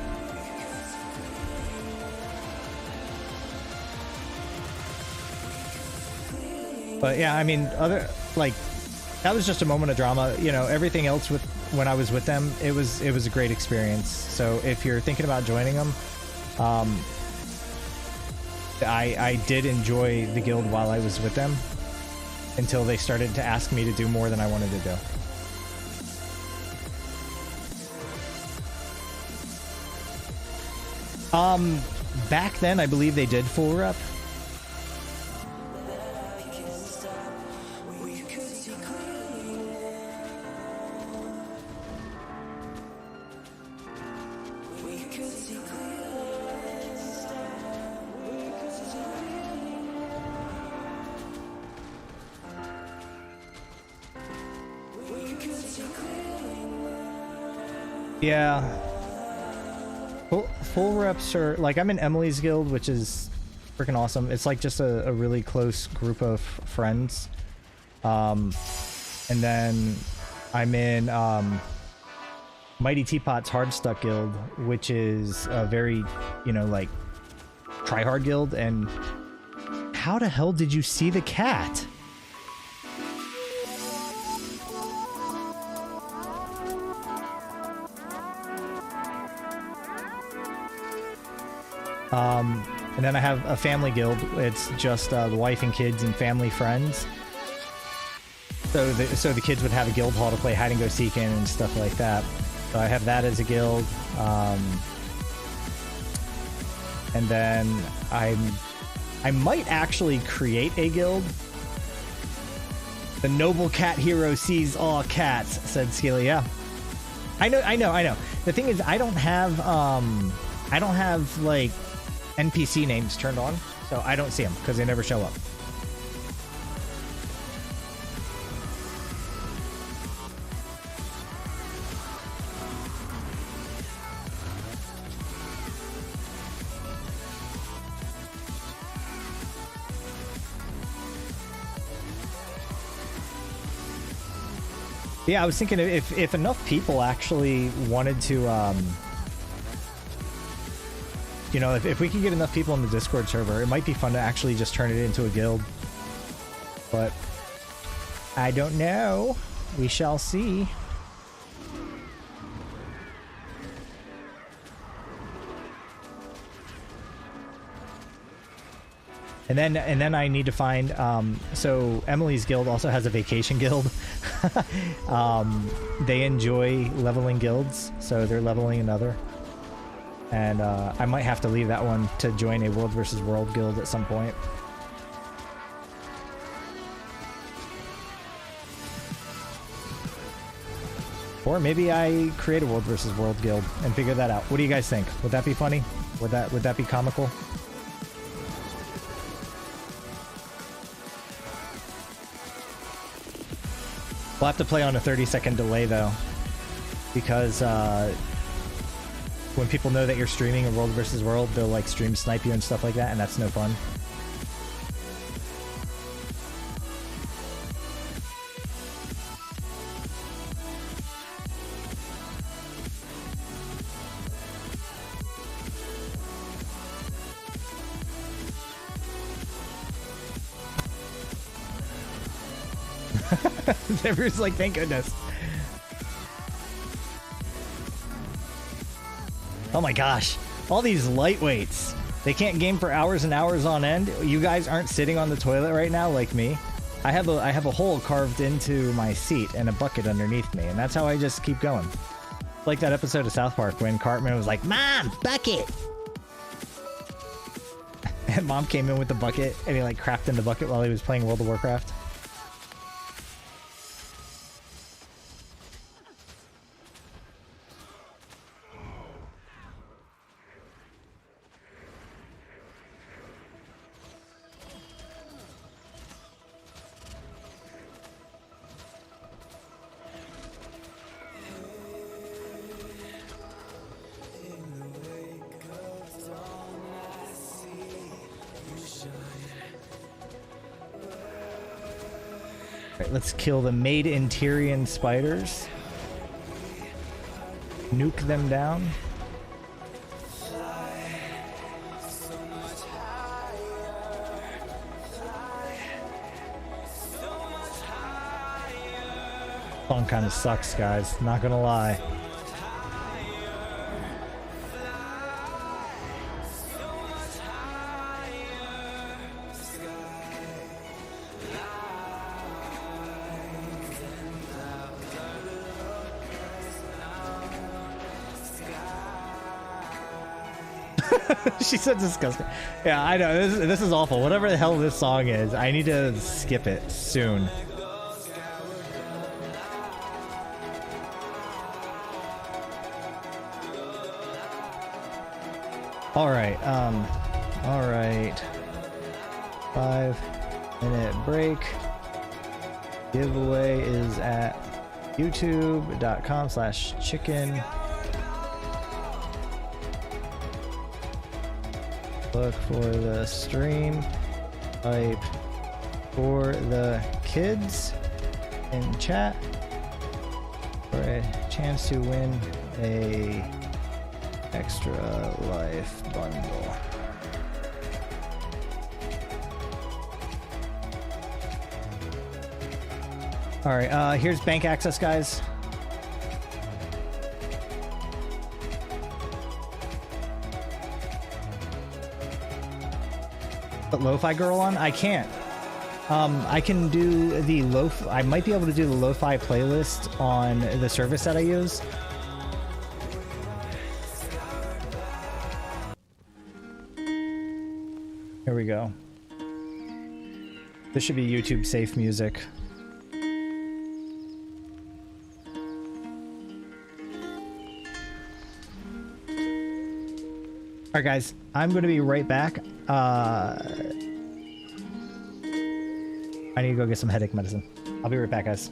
B: But yeah, I mean, that was just a moment of drama. Everything else with when I was with them, it was a great experience. So if you're thinking about joining them, I did enjoy the guild while I was with them until they started to ask me to do more than I wanted to do. Back then, I believe they did full rep. Yeah. Full reps are like, I'm in Emily's guild, which is freaking awesome. It's like just a really close group of friends. And then I'm in Mighty Teapot's Hardstuck guild, which is a very, like try-hard guild. And how the hell did you see the cat? And then I have a family guild. It's just the wife and kids and family friends. So the kids would have a guild hall to play hide and go seek in and stuff like that. So I have that as a guild. And then I might actually create a guild. The noble cat hero sees all cats, said Skilly. Yeah. I know. The thing is, I don't have
A: I don't have like NPC names turned on, so I don't see them because they never show up. Yeah, I was thinking if enough people actually wanted to, you know, if we could get enough people in the Discord server, it might be fun to actually just turn it into a guild. But I don't know. We shall see. And then I need to find, so Emily's guild also has a vacation guild. They enjoy leveling guilds, so they're leveling another. And I might have to leave that one to join a World versus World guild at some point. Or maybe I create a World versus World guild and figure that out. What do you guys think? Would that be funny? Would that be comical? We'll have to play on a 30-second delay though, because when people know that you're streaming a World versus World, they'll like stream snipe you and stuff like that, and that's no fun. Everyone's like, thank goodness. Oh my gosh, all these lightweights. They can't game for hours and hours on end. You guys aren't sitting on the toilet right now like me. I have a hole carved into my seat and a bucket underneath me, and that's how I just keep going. Like that episode of South Park when Cartman was like, "Mom, bucket!" And Mom came in with the bucket, and he like crapped in the bucket while he was playing World of Warcraft. Let's kill the Maid in Tyrian spiders. Nuke them down. Song kind of sucks, guys. Not gonna lie. She said disgusting. Yeah, I know. This is awful. Whatever the hell this song is, I need to skip it soon. Alright, alright. 5-minute break. Giveaway is at youtube.com/chicken. Look for the stream. Type for the kids in chat for a chance to win a extra life bundle. All right, here's bank access, guys. Put Lo-Fi Girl on? I can't. I can do the I might be able to do the Lo-Fi playlist on the service that I use. Here we go. This should be YouTube safe music.
B: All right, guys, I'm going to be right back. I need to go get some headache medicine. I'll be right back, guys.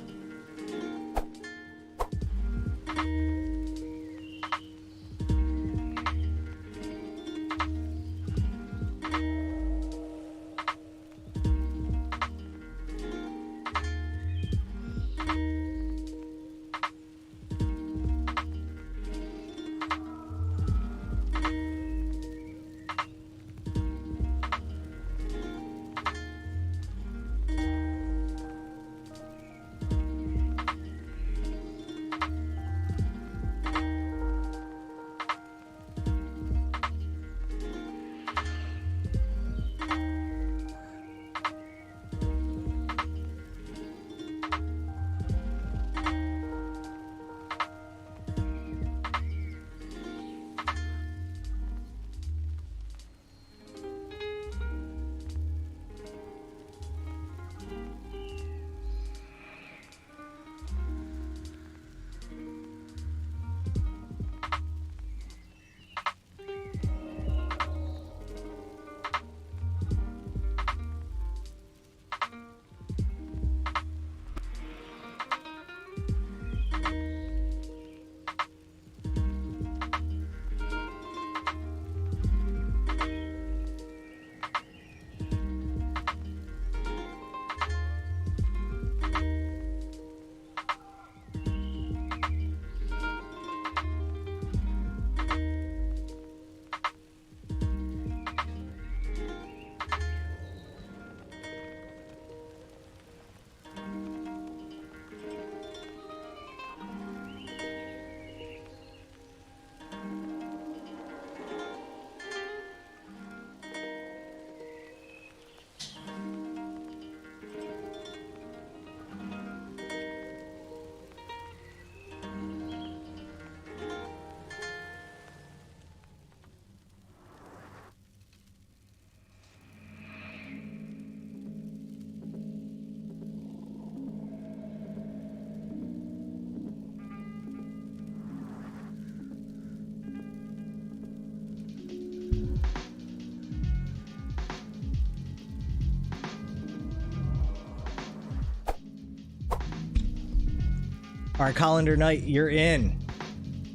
B: All right, Colander Knight, you're in.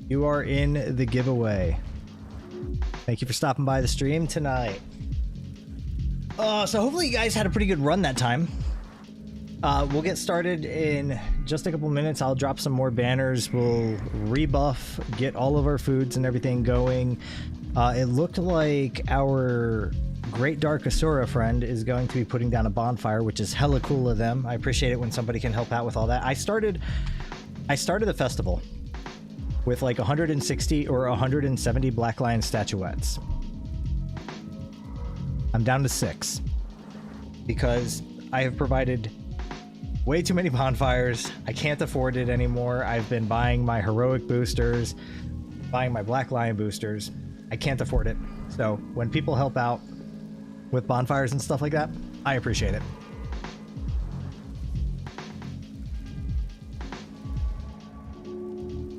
B: You are in the giveaway. Thank you for stopping by the stream tonight. So hopefully you guys had a pretty good run that time. We'll get started in just a couple minutes. I'll drop some more banners. We'll rebuff, get all of our foods and everything going. It looked like our Great Dark Asura friend is going to be putting down a bonfire, which is hella cool of them. I appreciate it when somebody can help out with all that. I started the festival with like 160 or 170 Black Lion statuettes. I'm down to 6 because I have provided way too many bonfires. I can't afford it anymore. I've been buying my heroic boosters, buying my Black Lion boosters. I can't afford it. So when people help out with bonfires and stuff like that, I appreciate it.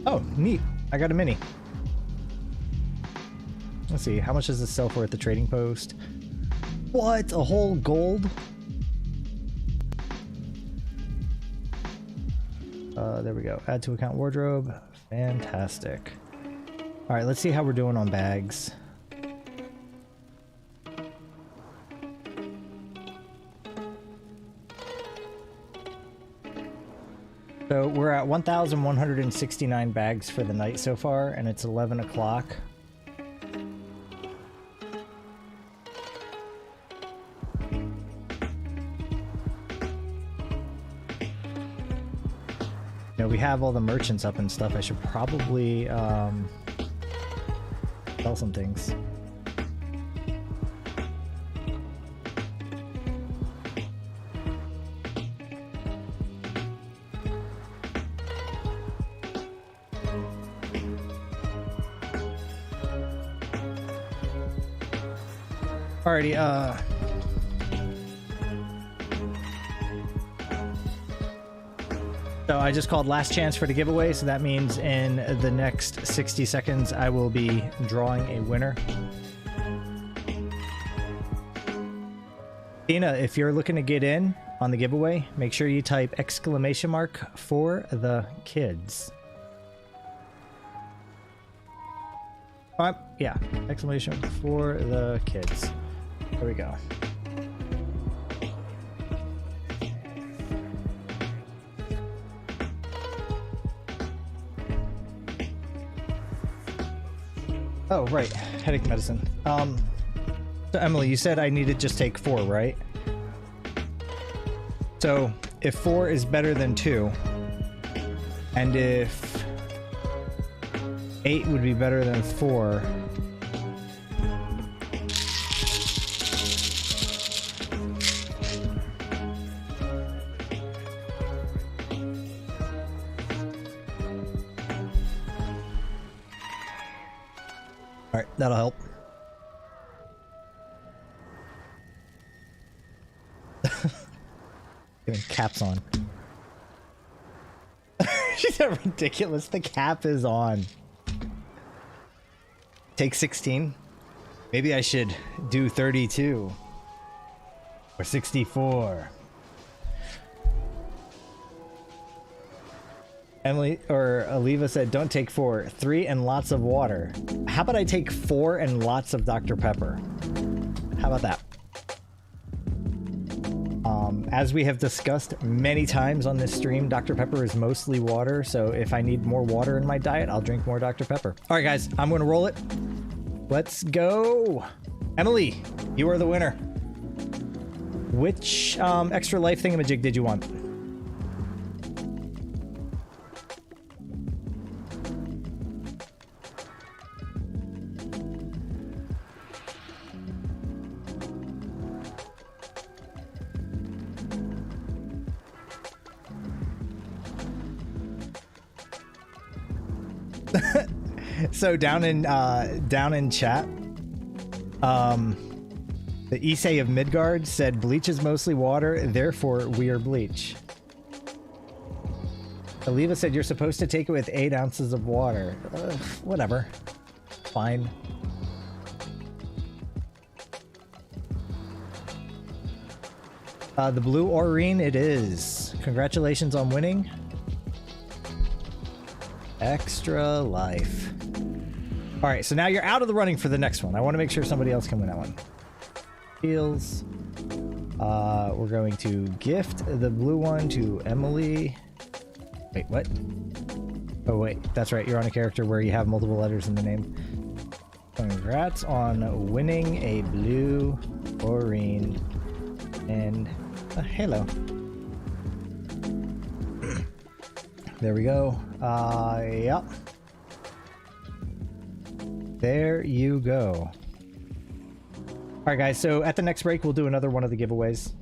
B: Oh, neat. I got a mini. Let's see. How much does this sell for at the trading post? What? A whole gold? There we go. Add to account wardrobe. Fantastic. All right, let's see how we're doing on bags. So we're at 1,169 bags for the night so far, and it's 11 o'clock. You know, we have all the merchants up and stuff. I should probably sell some things. Alrighty, so I just called last chance for the giveaway, so that means in the next 60 seconds I will be drawing a winner. Tina, if you're looking to get in on the giveaway, make sure you type !" for the kids. Yeah, ! for the kids. There we go. Oh, right. Headache medicine. So Emily, you said I need to just take 4, right? So if 4 is better than 2, and if 8 would be better than 4, all right, that'll help. Getting caps on. She said ridiculous. The cap is on. Take 16. Maybe I should do 32 or 64. Emily or Aliva said, don't take 4, 3 and lots of water. How about I take 4 and lots of Dr. Pepper? How about that? As we have discussed many times on this stream, Dr. Pepper is mostly water, so if I need more water in my diet, I'll drink more Dr. Pepper. All right, guys, I'm going to roll it. Let's go. Emily, you are the winner. Which extra life thingamajig did you want? So down in chat, the Issei of Midgard said bleach is mostly water, therefore we are bleach. Aliva said you're supposed to take it with 8 ounces of water. Whatever. Fine. The blue Aurene it is. Congratulations on winning. Extra life. All right, so now you're out of the running for the next one. I want to make sure somebody else can win that one. Heals. We're going to gift the blue one to Emily. Wait, what? Oh, wait. That's right. You're on a character where you have multiple letters in the name. Congrats on winning a blue Aurene and a halo. There we go. Yep. There you go. All right, guys. So at the next break, we'll do another one of the giveaways.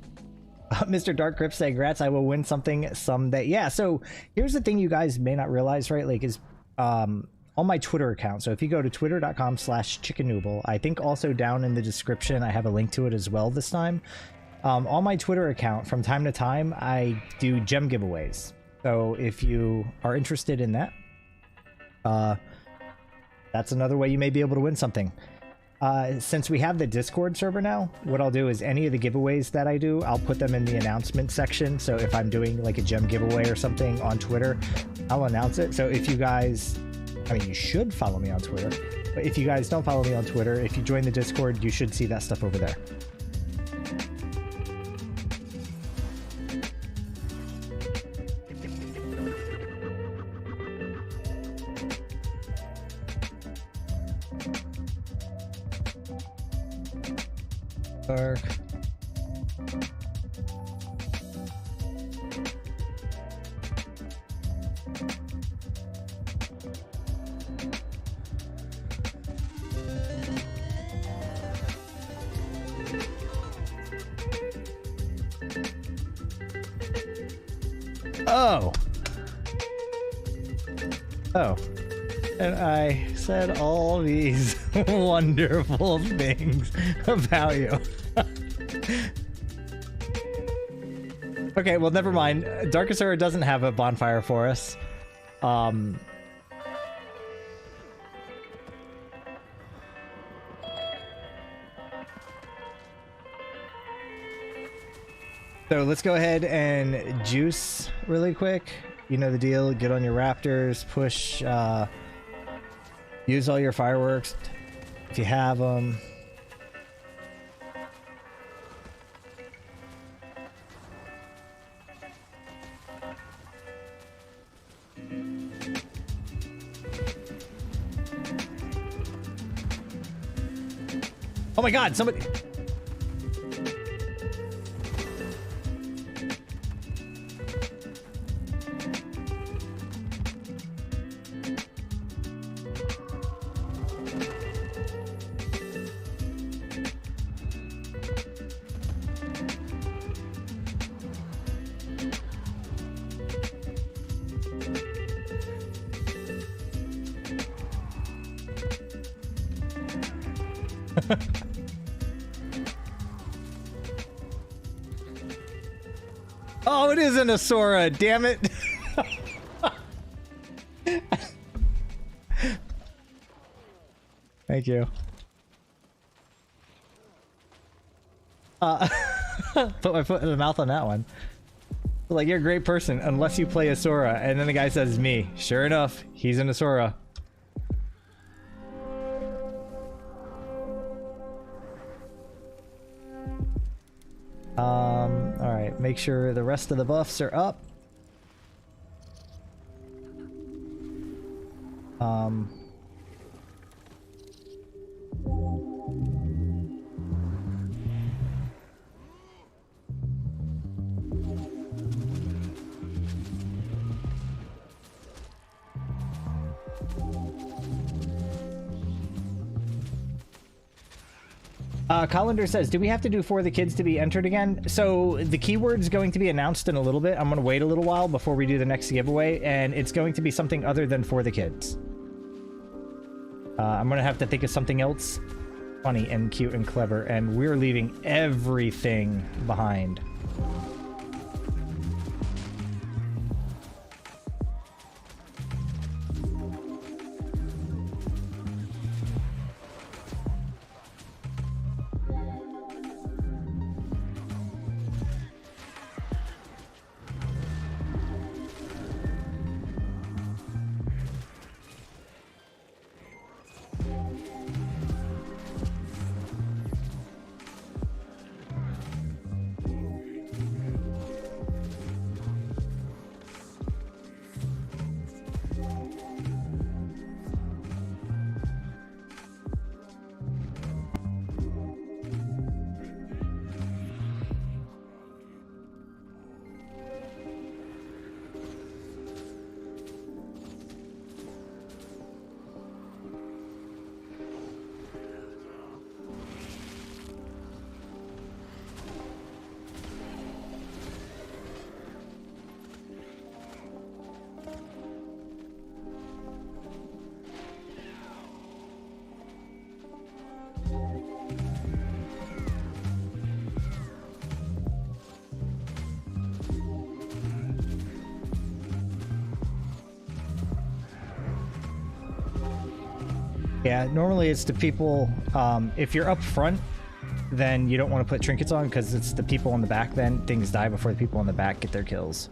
B: Mr. Dark Crypt say, "Grats, I will win something someday." Yeah. So here's the thing you guys may not realize, right? Like, is on my Twitter account. So if you go to twitter.com/chickennooble, I think also down in the description I have a link to it as well this time. On my Twitter account, from time to time, I do gem giveaways. So if you are interested in that, that's another way you may be able to win something. Since we have the Discord server now, what I'll do is any of the giveaways that I do, I'll put them in the announcement section. So if I'm doing like a gem giveaway or something on Twitter, I'll announce it. So if you guys, I mean, you should follow me on Twitter, but if you guys don't follow me on Twitter, if you join the Discord, you should see that stuff over there. Dark. Oh. Oh. And I said all these wonderful things about you. Okay, well, never mind. Darkasura doesn't have a bonfire for us.
A: So let's go ahead and juice really quick. You know the deal. Get on your raptors, push, use all your fireworks if you have them. Oh my god, somebody... Oh, it is an Asura, damn it. Thank you. Put my foot in the mouth on that one. Like, you're a great person unless you play Asura. And then the guy says me. Sure enough, he's an Asura. Alright, make sure the rest of the buffs are up. Collender says, do we have to do for the kids to be entered again? So the keyword's going to be announced in a little bit. I'm going to wait a little while before we do the next giveaway, and it's going to be something other than for the kids. I'm going to have to think of something else funny and cute and clever, and we're leaving everything behind. Yeah, normally it's the people, if you're up front, then you don't want to put trinkets on because it's the people on the back then. Things die before the people on the back get their kills.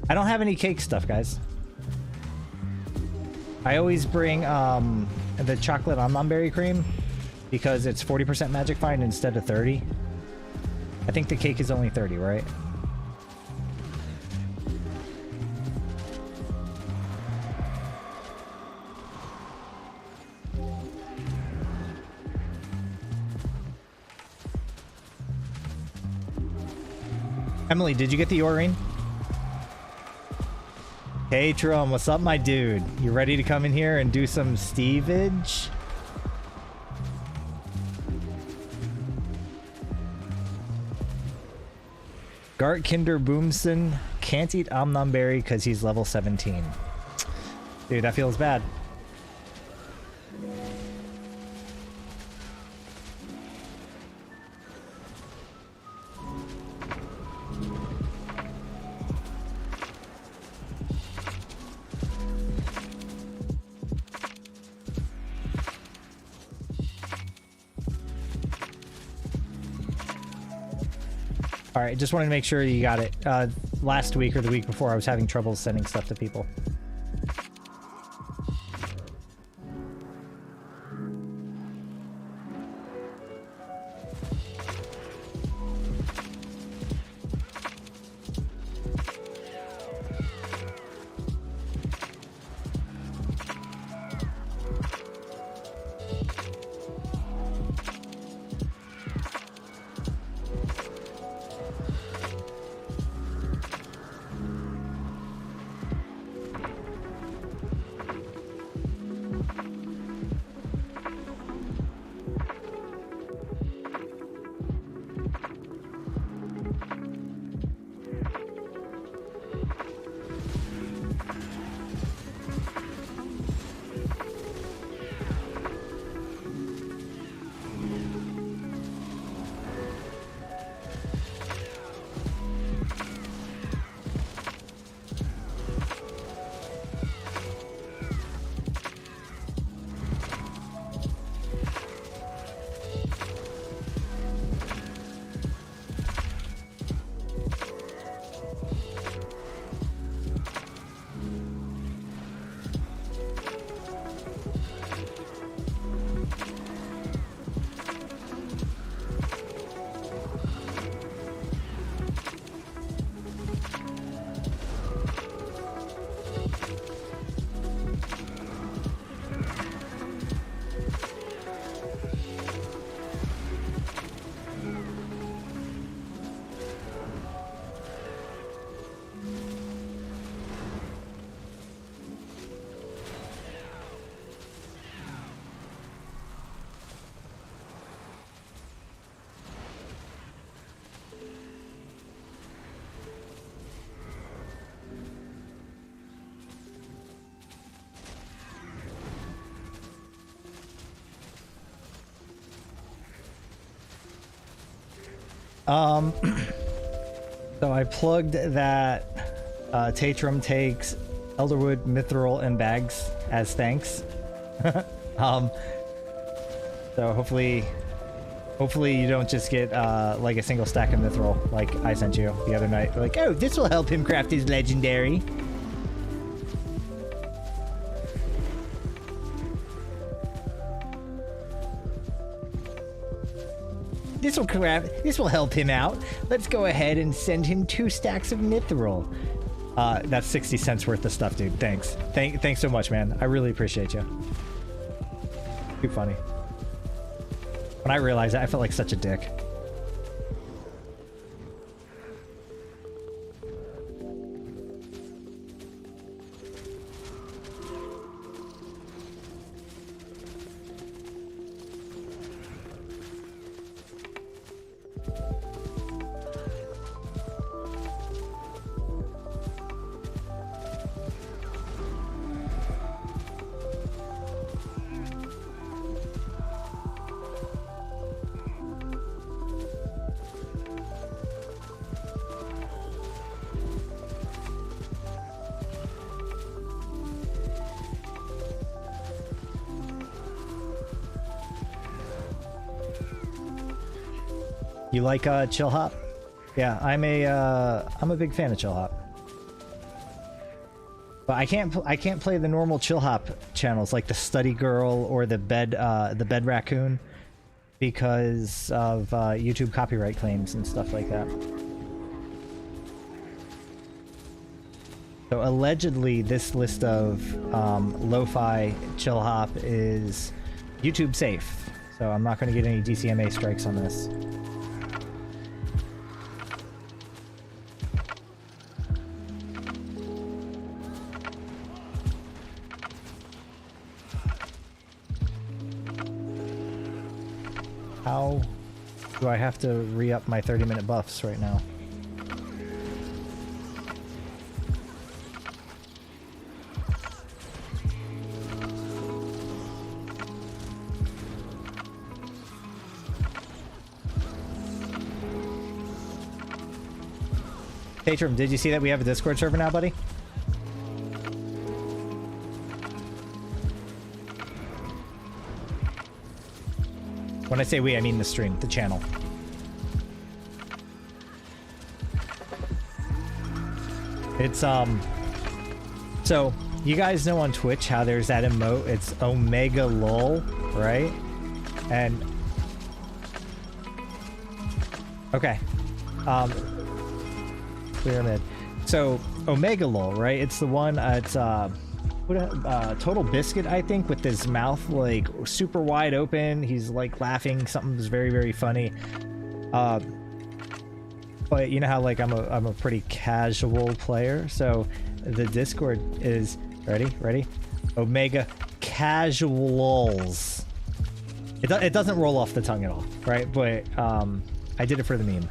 A: I don't have any cake stuff, guys. I always bring the chocolate almond cream because it's 40% magic find instead of 30. I think the cake is only 30, right? Emily, did you get the Orine? Hey, Trum, what's up, my dude? You ready to come in here and do some Stevage? Gart Kinder Boomson can't eat Omnumberry because he's level 17. Dude, that feels bad.
B: All right, just wanted to make sure you got it. Last week or the week before, I was having trouble sending stuff to people. So I plugged that Tatrum takes Elderwood, Mithril, and bags as thanks. So hopefully you don't just get like a single stack of Mithril like I sent you the other night. Like, oh, this will help him craft his legendary. This will help him out. Let's go ahead and send him 2 stacks of Mithril. That's 60 cents worth of stuff, dude. Thanks. Thanks so much, man. I really appreciate you. Too funny. When I realized that, I felt like such a dick. You like chill hop? Yeah, I'm a big fan of chill hop. But I can't play the normal chill hop channels like the Study Girl or the Bed Raccoon because of YouTube copyright claims and stuff like that. So allegedly, this list of lo-fi chill hop is YouTube safe. So I'm not going to get any DCMA strikes on this. How do I have to re-up my 30-minute buffs right now? Tatrum, did you see that we have a Discord server now, buddy? When I say we, I mean the stream, the channel. It's so you guys know on Twitch how there's that emote, it's Omega Lol, right? And okay. Pyramid. So Omega Lol, right? It's the one it's Total Biscuit, I think, with his mouth like super wide open. He's like laughing, something's very, very funny. But you know how like I'm a pretty casual player, so the Discord is ready Omega Casuals. It doesn't roll off the tongue at all, right? But I did it for the meme.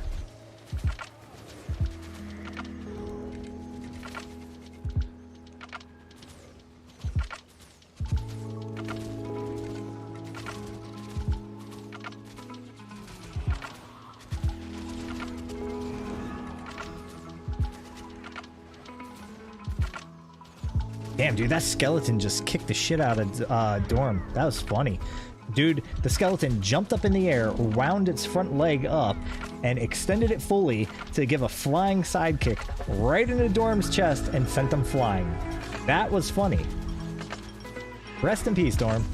B: Damn, dude, that skeleton just kicked the shit out of Dorm. That was funny. Dude, the skeleton jumped up in the air, wound its front leg up, and extended it fully to give a flying sidekick right into Dorm's chest and sent him flying. That was funny. Rest in peace, Dorm.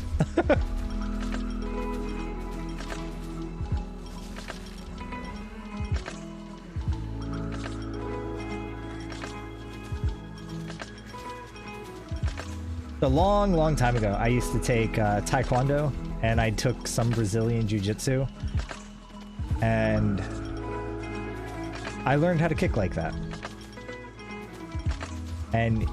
B: A long time ago, I used to take Taekwondo, and I took some Brazilian Jiu-Jitsu, and I learned how to kick like that. And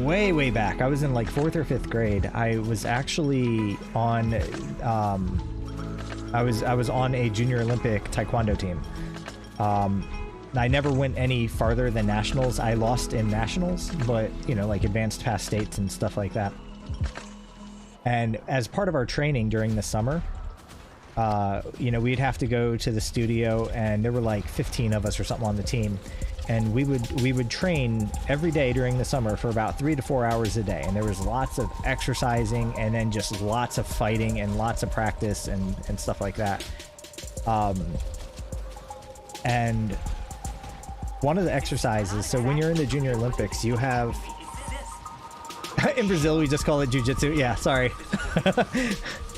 B: way back, I was in like 4th or 5th grade. I was actually on, I was on a Junior Olympic Taekwondo team. I never went any farther than nationals. I lost in nationals, but you know, like advanced past states and stuff like that. And as part of our training during the summer, you know, we'd have to go to the studio, and there were like 15 of us or something on the team, and we would train every day during the summer for about 3 to 4 hours a day. And there was lots of exercising, and then just lots of fighting and lots of practice and stuff like that. And one of the exercises, so when you're in the Junior Olympics, you have in Brazil we just call it jiu-jitsu. Yeah, sorry.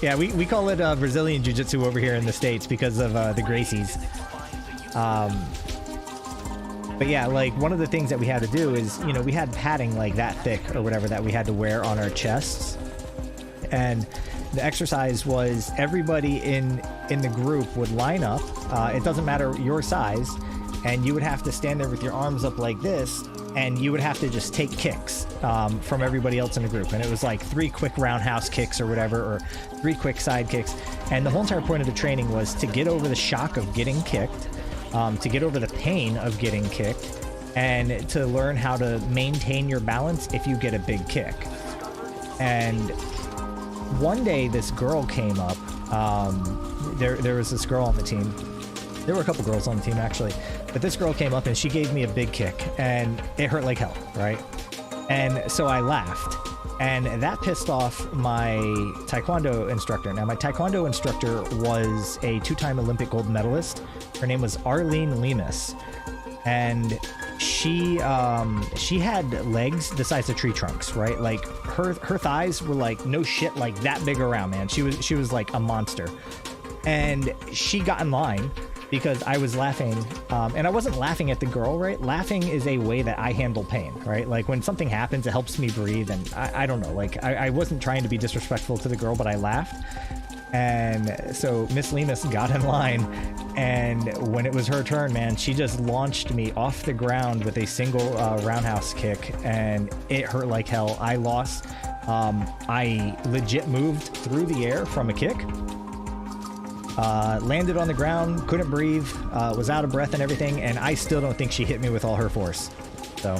B: Yeah, we call it Brazilian jiu-jitsu over here in the States because of the Gracies. But yeah, like one of the things that we had to do is, you know, we had padding like that thick or whatever that we had to wear on our chests. And the exercise was everybody in the group would line up. It doesn't matter your size. And you would have to stand there with your arms up like this, and you would have to just take kicks from everybody else in the group. And it was like 3 quick roundhouse kicks or whatever, or 3 quick side kicks. And the whole entire point of the training was to get over the shock of getting kicked, to get over the pain of getting kicked, and to learn how to maintain your balance if you get a big kick. And one day this girl came up. There was this girl on the team. There were a couple girls on the team, actually. But this girl came up and she gave me a big kick, and it hurt like hell, right? And so I laughed. And that pissed off my Taekwondo instructor. Now, my Taekwondo instructor was a 2-time Olympic gold medalist. Her name was Arlene Lemus. And she had legs the size of tree trunks, right? Like her thighs were like no shit, like that big around, man. She was like a monster. And she got in line because I was laughing, and I wasn't laughing at the girl, right? Laughing is a way that I handle pain, right? Like when something happens, it helps me breathe, and I don't know, like I wasn't trying to be disrespectful to the girl, but I laughed. And so Miss Lemus got in line, and when it was her turn, man, she just launched me off the ground with a single roundhouse kick, and it hurt like hell. I lost. I legit moved through the air from a kick. Landed on the ground, couldn't breathe, was out of breath and everything, and I still don't think she hit me with all her force. So,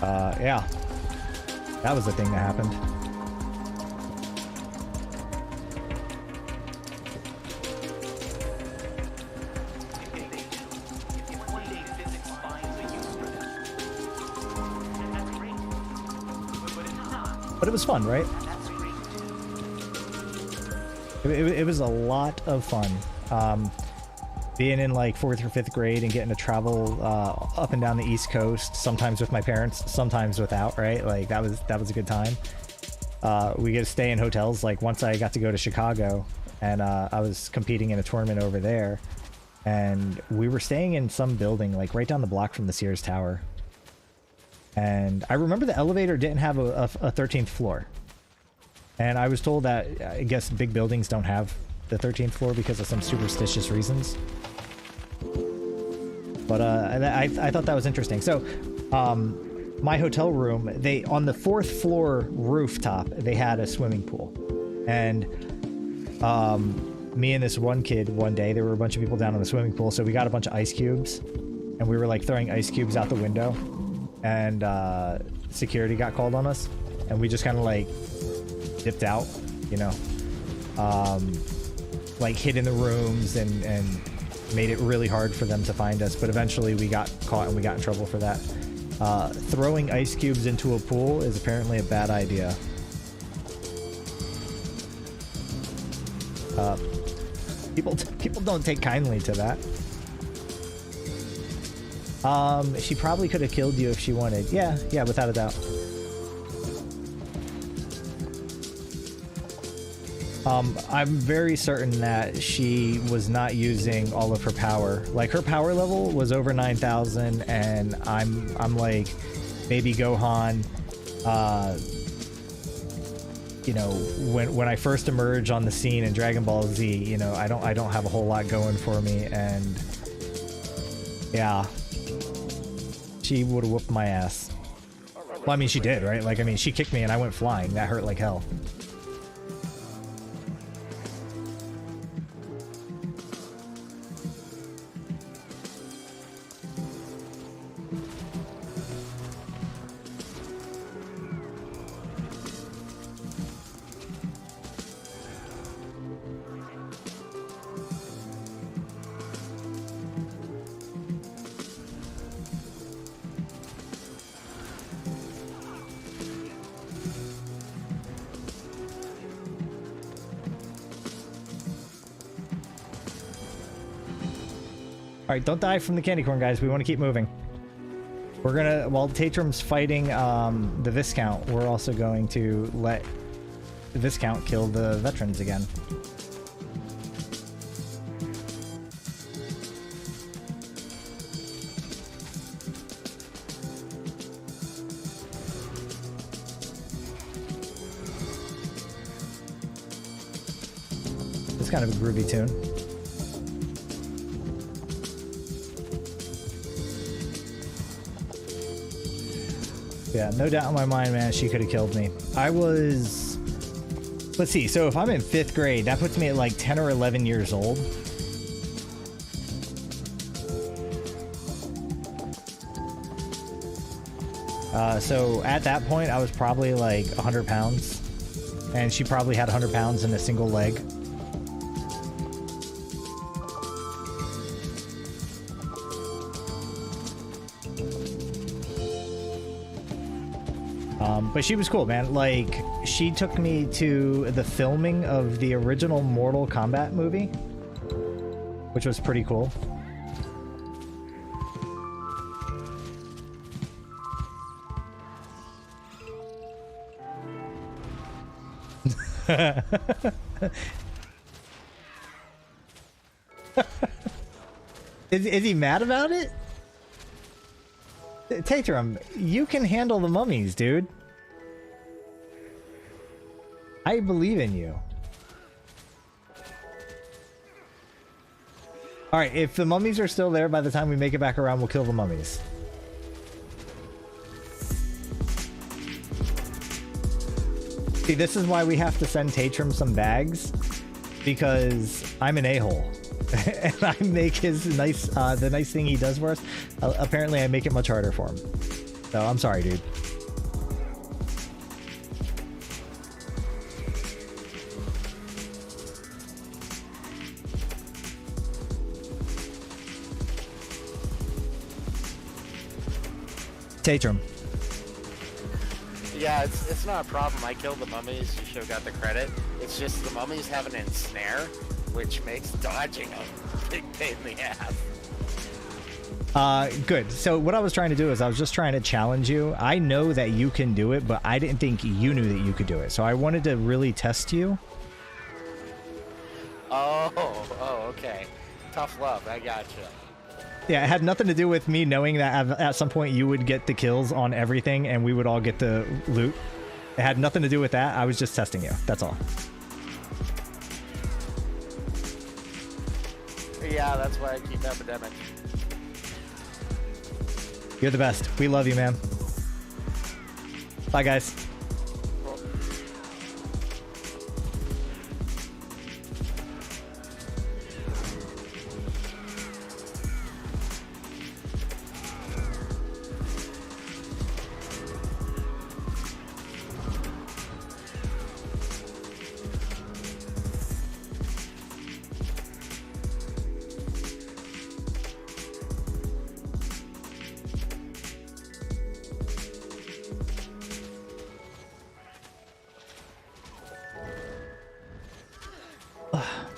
B: yeah, that was the thing that happened. But it was fun, right? It was a lot of fun. being in like 4th or 5th grade and getting to travel up and down the East Coast, sometimes with my parents, sometimes without, right? Like that was a good time. We get to stay in hotels. Like once I got to go to Chicago, and I was competing in a tournament over there, and we were staying in some building like right down the block from the Sears Tower. And I remember the elevator didn't have a 13th floor. And I was told that I guess big buildings don't have the 13th floor because of some superstitious reasons. But I thought that was interesting. So my hotel room, they on the 4th floor rooftop, they had a swimming pool. And me and this one kid, one day, there were a bunch of people down in the swimming pool, so we got a bunch of ice cubes. And we were like throwing ice cubes out the window. And security got called on us. And we just kind of like dipped out, you know. Like hid in the rooms and made it really hard for them to find us. But eventually we got caught and we got in trouble for that. Throwing ice cubes into a pool is apparently a bad idea. People don't take kindly to that. She probably could have killed you if she wanted. Yeah, without a doubt. I'm very certain that she was not using all of her power. Like her power level was over 9,000, and I'm like baby Gohan. You know, when I first emerge on the scene in Dragon Ball Z, you know, I don't have a whole lot going for me, and yeah, she would have whooped my ass. Well, I mean, she did, right? Like, I mean, she kicked me and I went flying. That hurt like hell. Alright, don't die from the candy corn, guys. We want to keep moving. We're gonna, while Tatrum's fighting the Viscount, we're also going to let the Viscount kill the veterans again. It's kind of a groovy tune. Yeah, no doubt in my mind, man, she could have killed me. I was... Let's see, so if I'm in 5th grade, that puts me at like 10 or 11 years old. So at that point, I was probably like 100 pounds. And she probably had 100 pounds in a single leg. But she was cool, man. Like, she took me to the filming of the original Mortal Kombat movie, which was pretty cool. Is he mad about it? Tatrum, you can handle the mummies, dude. I believe in you. Alright, if the mummies are still there by the time we make it back around, we'll kill the mummies. See, this is why we have to send Tatrum some bags. Because I'm an a-hole. And I make his nice, the nice thing he does for us, apparently I make it much harder for him. So, I'm sorry, dude. Tatrum.
C: Yeah, it's not a problem. I killed the mummies. You should have got the credit. It's just the mummies have an ensnare, which makes dodging a big pain in the ass.
B: Good. So what I was trying to do is I was just trying to challenge you. I know that you can do it, but I didn't think you knew that you could do it. So I wanted to really test you.
C: Oh, okay. Tough love, I gotcha.
B: Yeah, it had nothing to do with me knowing that at some point you would get the kills on everything and we would all get the loot. It had nothing to do with that. I was just testing you. That's all.
C: Yeah, that's why I keep Epidemic.
B: You're the best. We love you, man. Bye, guys.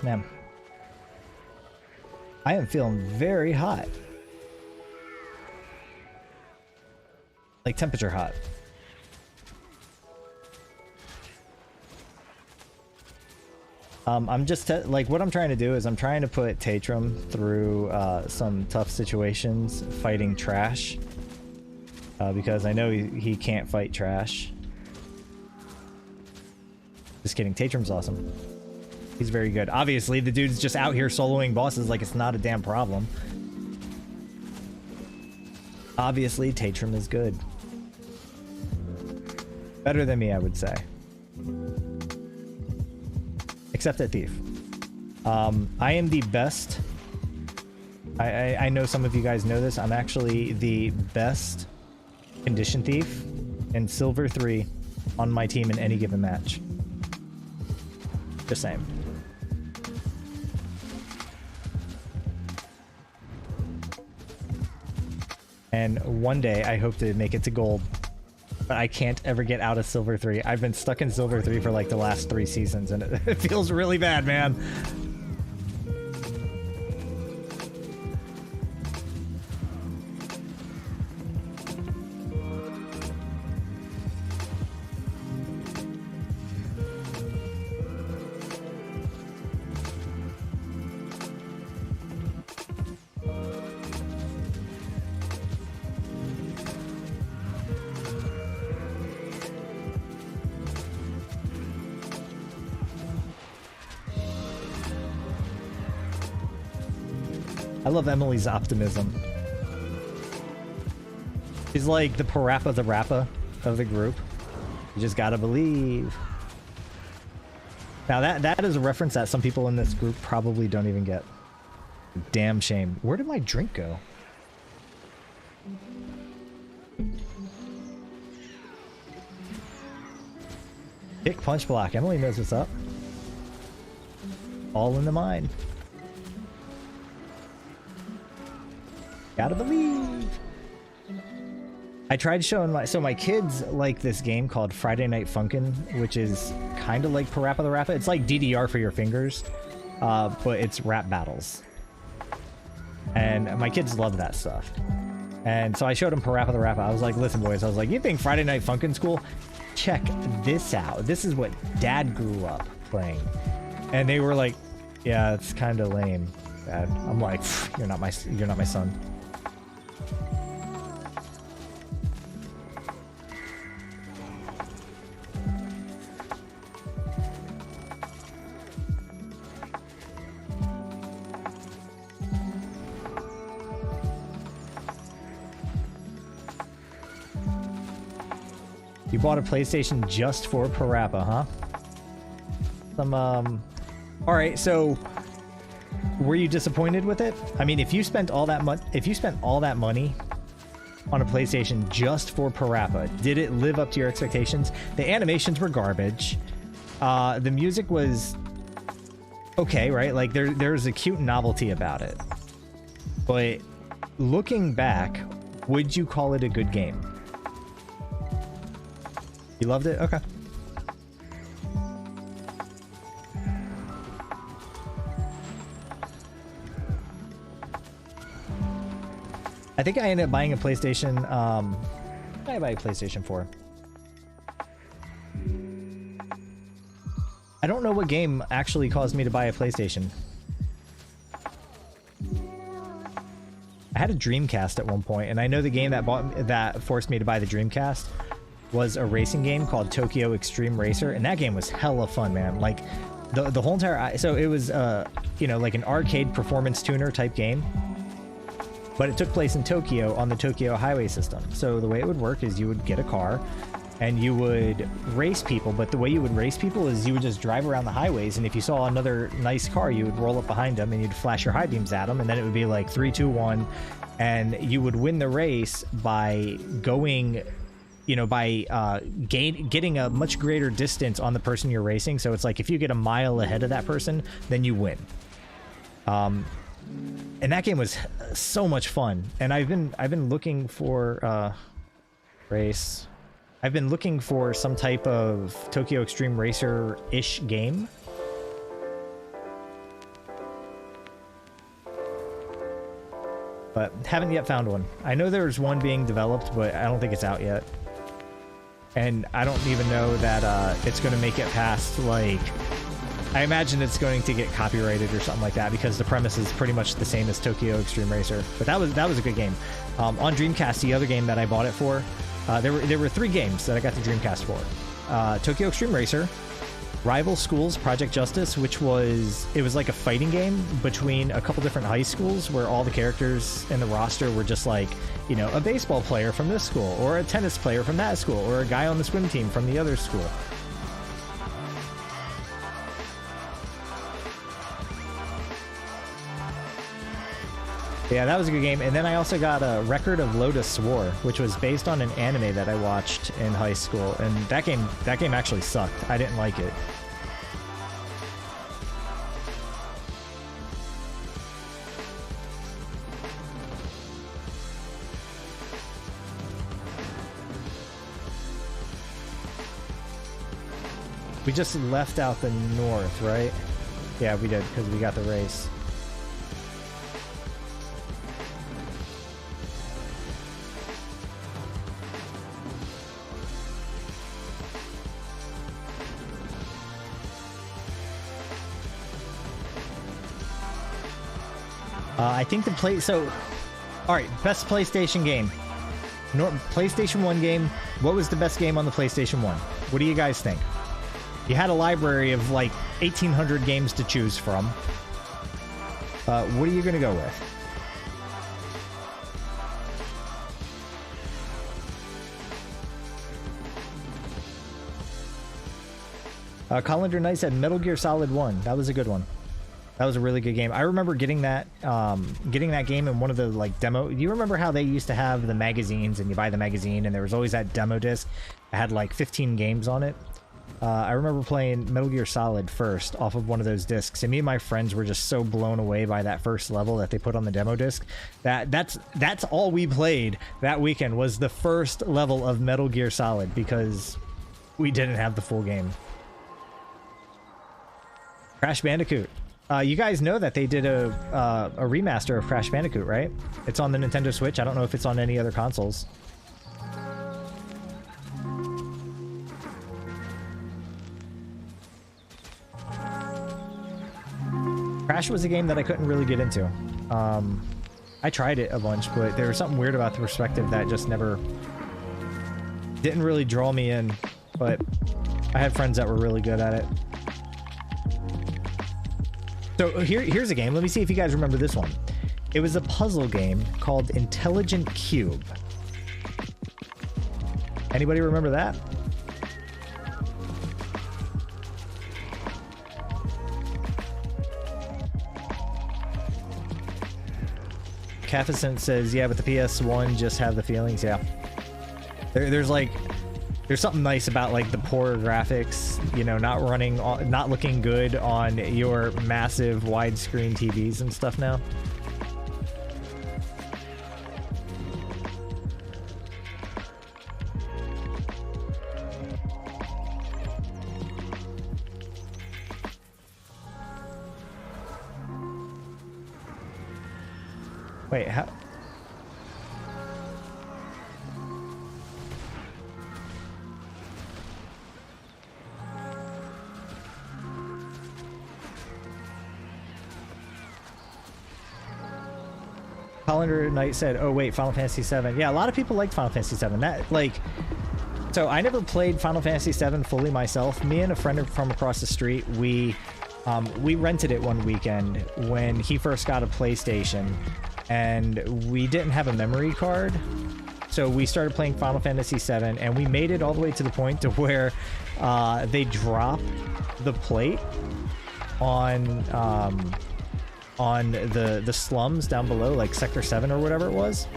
B: Man, I am feeling very hot. Like temperature hot. I'm just like what I'm trying to do is I'm trying to put Tatrum through some tough situations fighting trash because I know he can't fight trash. Just kidding. Tatrum's awesome. He's very good. Obviously, the dude's just out here soloing bosses like it's not a damn problem. Obviously, Tatrum is good. Better than me, I would say. Except at Thief. I am the best. I know some of you guys know this. I'm actually the best Condition Thief and Silver 3 on my team in any given match. Just saying. And one day I hope to make it to gold, but I can't ever get out of Silver 3. I've been stuck in Silver 3 for like the last 3 seasons and it feels really bad, man. I love Emily's optimism. She's like the Parappa the Rappa of the group. You just gotta believe. Now that is a reference that some people in this group probably don't even get. Damn shame. Where did my drink go? Kick, punch, block. Emily knows what's up. All in the mind. Gotta believe. I tried showing my kids like this game called Friday Night Funkin', which is kind of like Parappa the Rappa. It's like DDR for your fingers, but it's rap battles. And my kids love that stuff. And so I showed them Parappa the Rappa. I was like, listen, boys. I was like, you think Friday Night Funkin's cool? Check this out. This is what Dad grew up playing. And they were like, yeah, it's kind of lame, Dad. I'm like, you're not my son. You bought a PlayStation just for Parappa, huh? All right, so were you disappointed with it? I mean, if you spent all that money on a PlayStation just for Parappa, did it live up to your expectations? The animations were garbage. The music was okay, right? Like there's a cute novelty about it. But looking back, would you call it a good game? You loved it? Okay. I think I ended up buying a PlayStation. What did I buy a PlayStation 4? I don't know what game actually caused me to buy a PlayStation. I had a Dreamcast at one point, and I know the game that forced me to buy the Dreamcast was a racing game called Tokyo Extreme Racer, and that game was hella fun, man. Like the whole entire, so it was you know, like an arcade performance tuner type game, but it took place in Tokyo on the Tokyo highway system. So the way it would work is you would get a car and you would race people, but the way you would race people is you would just drive around the highways, and if you saw another nice car, you would roll up behind them and you'd flash your high beams at them, and then it would be like 3, 2, 1, and you would win the race by going, you know, by getting a much greater distance on the person you're racing. So it's like if you get a mile ahead of that person, then you win. And that game was so much fun. And I've been looking for race. I've been looking for some type of Tokyo Extreme Racer-ish game. But haven't yet found one. I know there's one being developed, but I don't think it's out yet. And I don't even know that it's going to make it past, like... I imagine it's going to get copyrighted or something like that, because the premise is pretty much the same as Tokyo Extreme Racer. But that was a good game. On Dreamcast, the other game that I bought it for, there were 3 games that I got the Dreamcast for. Tokyo Extreme Racer, Rival Schools Project Justice, which was like a fighting game between a couple different high schools where all the characters in the roster were just like, you know, a baseball player from this school, or a tennis player from that school, or a guy on the swim team from the other school. Yeah, that was a good game. And then I also got a Record of Lotus War, which was based on an anime that I watched in high school. And that game actually sucked. I didn't like it. We just left out the north, right? Yeah, we did, because we got the race. I think alright, best PlayStation game. PlayStation 1 game. What was the best game on the PlayStation 1? What do you guys think? You had a library of like 1,800 games to choose from. What are you going to go with? Collender Knight said Metal Gear Solid 1. That was a good one. That was a really good game. I remember getting that game in one of the like demo. Do you remember how they used to have the magazines, and you buy the magazine and there was always that demo disc that had like 15 games on it? I remember playing Metal Gear Solid first off of one of those discs, and me and my friends were just so blown away by that first level that they put on the demo disc that's all we played that weekend, was the first level of Metal Gear Solid, because we didn't have the full game. Crash Bandicoot. You guys know that they did a remaster of Crash Bandicoot, right? It's on the Nintendo Switch. I don't know if it's on any other consoles. Crash was a game that I couldn't really get into. I tried it a bunch, but there was something weird about the perspective that just didn't really draw me in. But I had friends that were really good at it. So here's a game. Let me see if you guys remember this one. It was a puzzle game called Intelligent Cube. Anybody remember that? Caficent says, yeah, but the PS1 just have the feelings. Yeah. There's something nice about like the poor graphics, you know, not looking good on your massive widescreen TVs and stuff now. Wait, how? Hollander Knight said, "Oh wait, Final Fantasy 7." Yeah, a lot of people liked Final Fantasy 7. That like, so I never played Final Fantasy 7 fully myself. Me and a friend from across the street, we rented it one weekend when he first got a PlayStation, and we didn't have a memory card, so we started playing Final Fantasy 7, and we made it all the way to the point to where they drop the plate on the slums down below, like Sector 7 or whatever it was,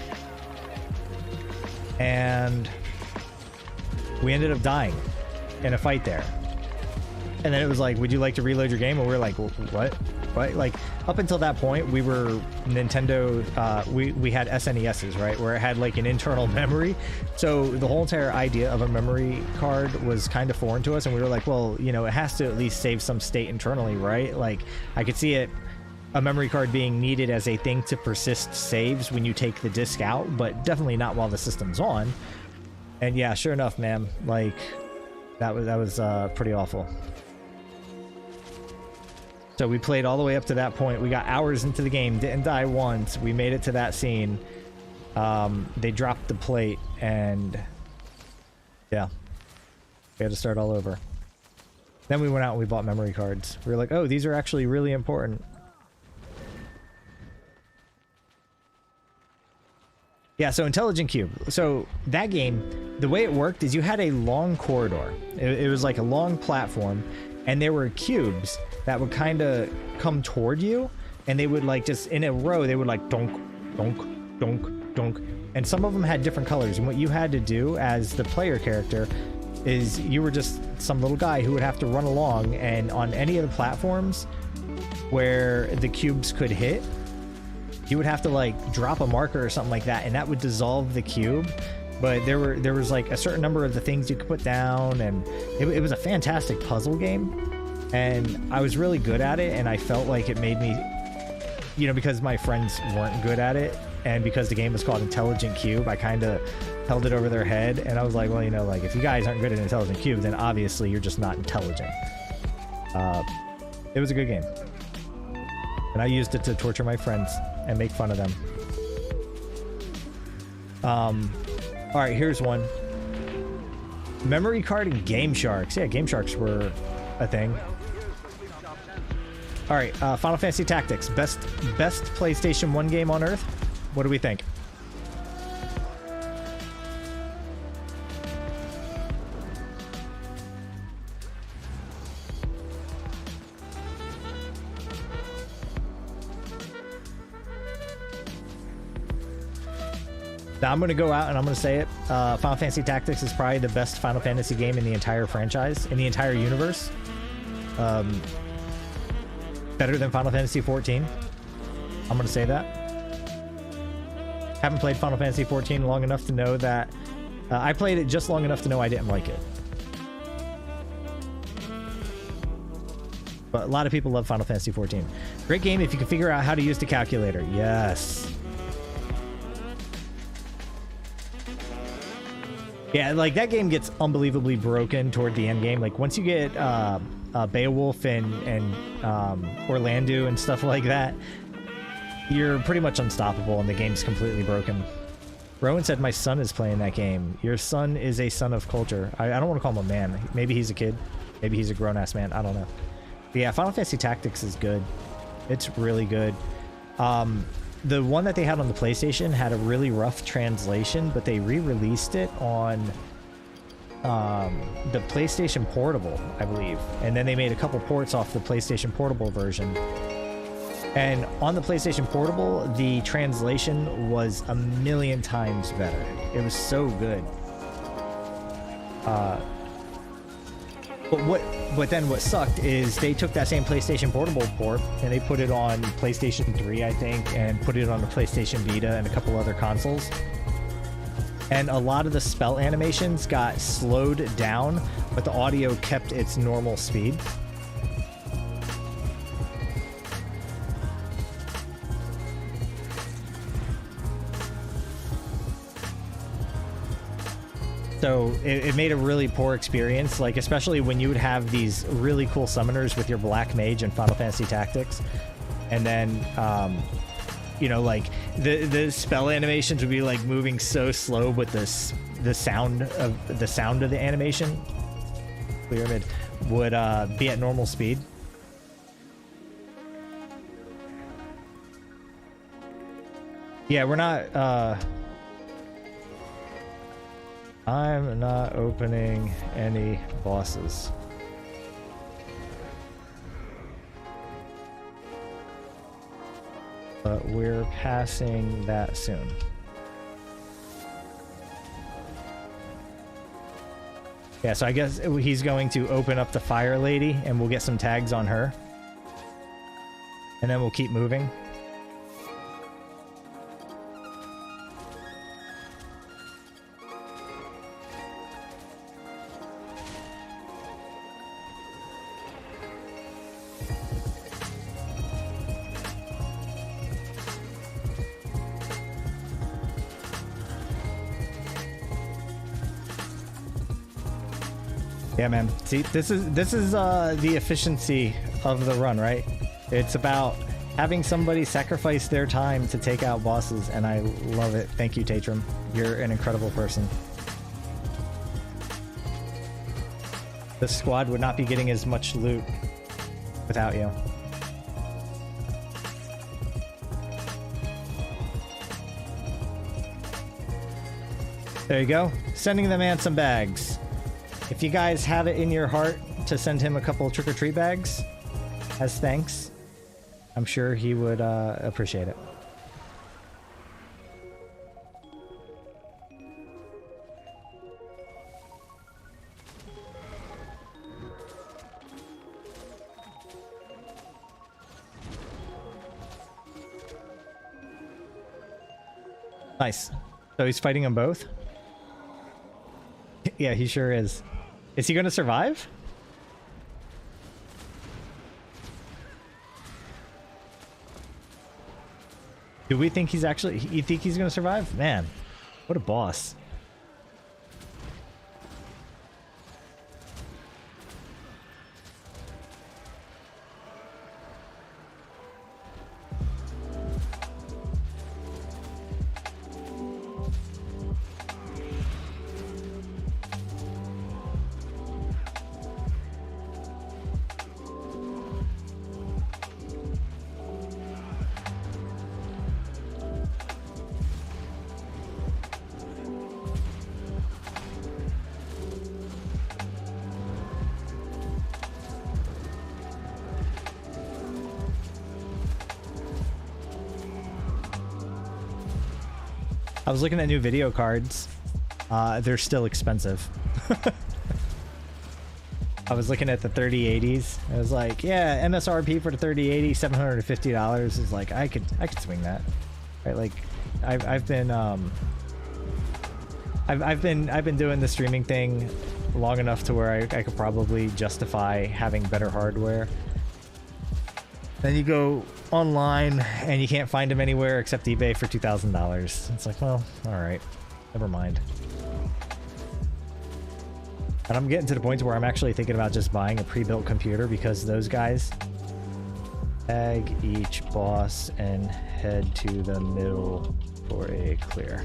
B: and we ended up dying in a fight there. And then it was like, would you like to reload your game? And we were like, what? Like, up until that point, we were Nintendo, we had SNESs, right? Where it had like an internal memory. So the whole entire idea of a memory card was kind of foreign to us. And we were like, well, you know, it has to at least save some state internally, right? Like, I could see it, a memory card being needed as a thing to persist saves when you take the disc out, but definitely not while the system's on. And yeah, sure enough, man, like, that was pretty awful. So we played all the way up to that point. We got hours into the game, didn't die once. We made it to that scene. They dropped the plate, and yeah, we had to start all over. Then we went out and we bought memory cards. We were like, oh, these are actually really important. Yeah, so Intelligent Cube. So that game, the way it worked is you had a long corridor. It was like a long platform, and there were cubes that would kind of come toward you, and they would like just in a row, they would like donk, donk, donk, donk. And some of them had different colors. And what you had to do as the player character is you were just some little guy who would have to run along, and on any of the platforms where the cubes could hit, you would have to like drop a marker or something like that, and that would dissolve the cube. But there was like a certain number of the things you could put down, and it was a fantastic puzzle game. And I was really good at it, and I felt like it made me, you know, because my friends weren't good at it, and because the game was called Intelligent Cube, I kind of held it over their head, and I was like, well, you know, like, if you guys aren't good at Intelligent Cube, then obviously you're just not intelligent. It was a good game. And I used it to torture my friends and make fun of them. Alright, here's one. Memory card and Game Sharks. Yeah, Game Sharks were a thing. Alright, Final Fantasy Tactics. Best PlayStation 1 game on Earth? What do we think? Now I'm going to go out and I'm going to say it. Final Fantasy Tactics is probably the best Final Fantasy game in the entire franchise, in the entire universe. Better than Final Fantasy 14. I'm going to say that. Haven't played Final Fantasy 14 long enough to know that... I played it just long enough to know I didn't like it. But a lot of people love Final Fantasy 14. Great game if you can figure out how to use the calculator. Yes. Yeah, like that game gets unbelievably broken toward the end game. Like once you get Beowulf and Orlando and stuff like that, you're pretty much unstoppable, and the game's completely broken. Rowan said, my son is playing that game. Your son is a son of culture. I don't want to call him a man. Maybe he's a kid. Maybe he's a grown-ass man. I don't know. But yeah, Final Fantasy Tactics is good. It's really good. The one that they had on the PlayStation had a really rough translation, but they re-released it on the PlayStation Portable, I believe. And then they made a couple ports off the PlayStation Portable version. And on the PlayStation Portable, the translation was a million times better. It was so good. But then what sucked is they took that same PlayStation Portable port and they put it on PlayStation 3, I think, and put it on the PlayStation Vita and a couple other consoles. And a lot of the spell animations got slowed down, but the audio kept its normal speed. So it made a really poor experience, like especially when you would have these really cool summoners with your Black Mage in Final Fantasy Tactics, and then
A: you know, like the spell animations would be like moving so slow, but the sound of the animation, clear mid, would be at normal speed. Yeah, we're not. I'm not opening any bosses. But we're passing that soon. Yeah, so I guess he's going to open up the Fire Lady and we'll get some tags on her. And then we'll keep moving. Yeah, man. See, this is the efficiency of the run, right? It's about having somebody sacrifice their time to take out bosses, and I love it. Thank you, Tatrum. You're an incredible person. The squad would not be getting as much loot without you. There you go. Sending the man some bags. If you guys have it in your heart to send him a couple trick-or-treat bags as thanks, I'm sure he would appreciate it. Nice. So he's fighting them both? Yeah, he sure is. Is he going to survive? Do we think he's actually... You think he's going to survive? Man, what a boss. I was looking at new video cards. They're still expensive. I was looking at the 3080s. I was like, yeah, MSRP for the 3080, $750 is like, I could swing that. Right? Like, I've been doing the streaming thing long enough to where I could probably justify having better hardware. Then you go online and you can't find them anywhere except eBay for $2,000. It's like, well, all right, never mind. And I'm getting to the point where I'm actually thinking about just buying a pre-built computer because those guys tag each boss and head to the middle for a clear.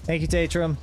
A: Thank you, Tatrum.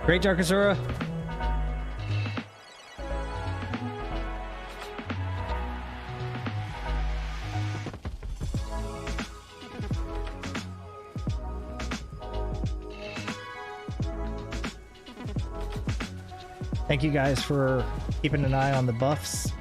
B: Great, Jarkasura. Thank you guys for keeping an eye on the buffs.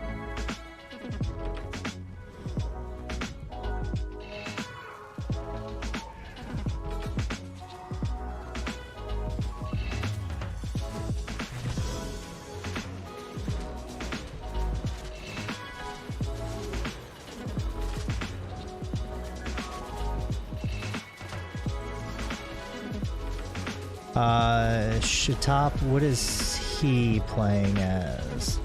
B: Shatop, what is he playing as?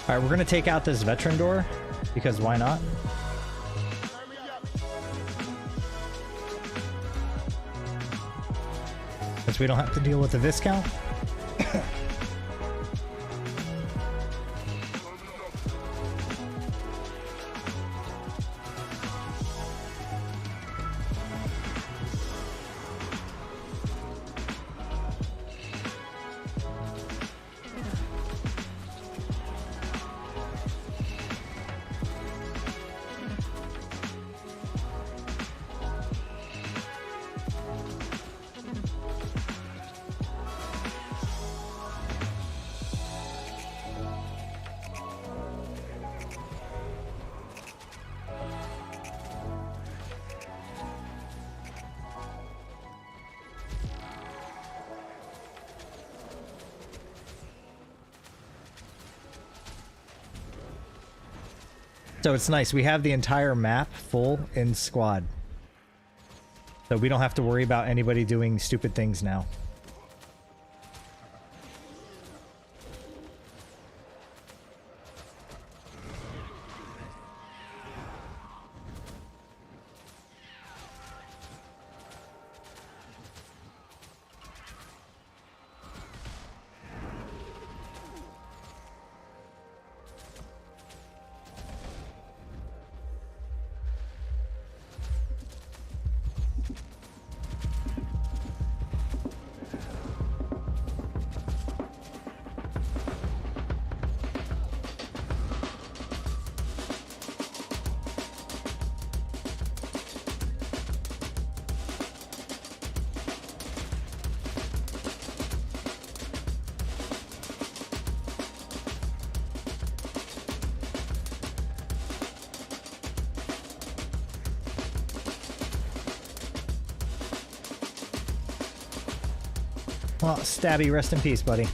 B: All right, we're going to take out this veteran door because why not? Since we don't have to deal with the viscount. So it's nice. We have the entire map full in squad. So we don't have to worry about anybody doing stupid things now. Well, Stabby, rest in peace, buddy.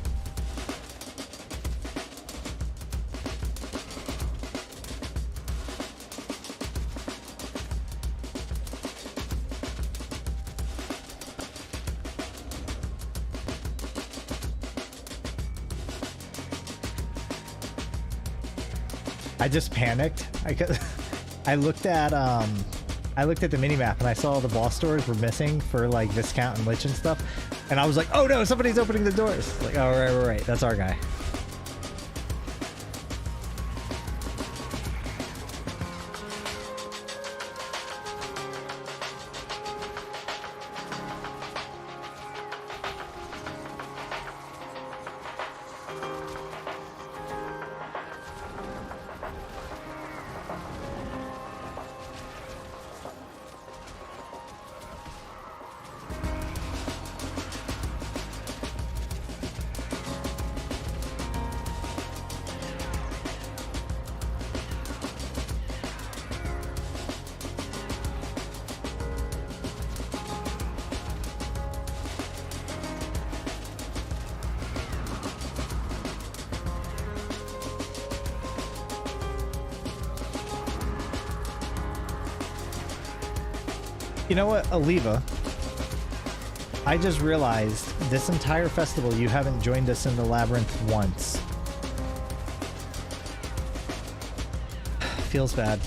B: I just panicked. I looked at the mini-map and I saw the boss doors were missing for like Viscount and Lich and stuff. And I was like, oh no, somebody's opening the doors. Like, oh, right, that's our guy. You know what, Aliva? I just realized this entire festival you haven't joined us in the labyrinth once. Feels bad.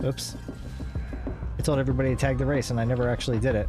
B: Oops. I told everybody to tag the race and I never actually did it.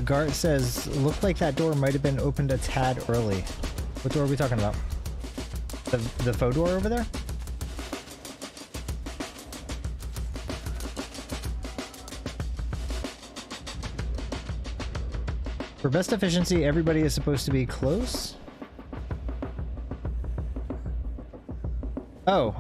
B: Gart says, looked like that door might have been opened a tad early. What door are we talking about? The faux door over there? For best efficiency, everybody is supposed to be close? Oh,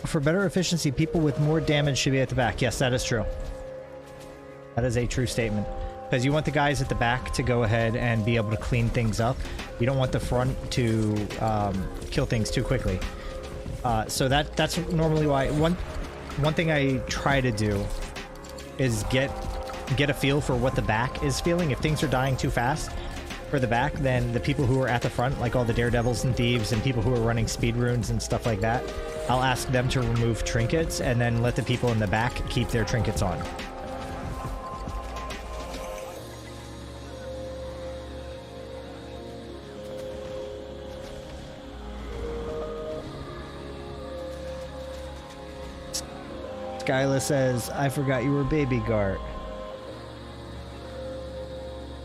B: for better efficiency, people with more damage should be at the back. Yes, that is true. That is a true statement. Because you want the guys at the back to go ahead and be able to clean things up. You don't want the front to kill things too quickly. So that's normally why... One thing I try to do is get a feel for what the back is feeling. If things are dying too fast for the back, then the people who are at the front, like all the daredevils and thieves and people who are running speed runes and stuff like that, I'll ask them to remove trinkets and then let the people in the back keep their trinkets on. Skyla says, I forgot you were Baby Gart.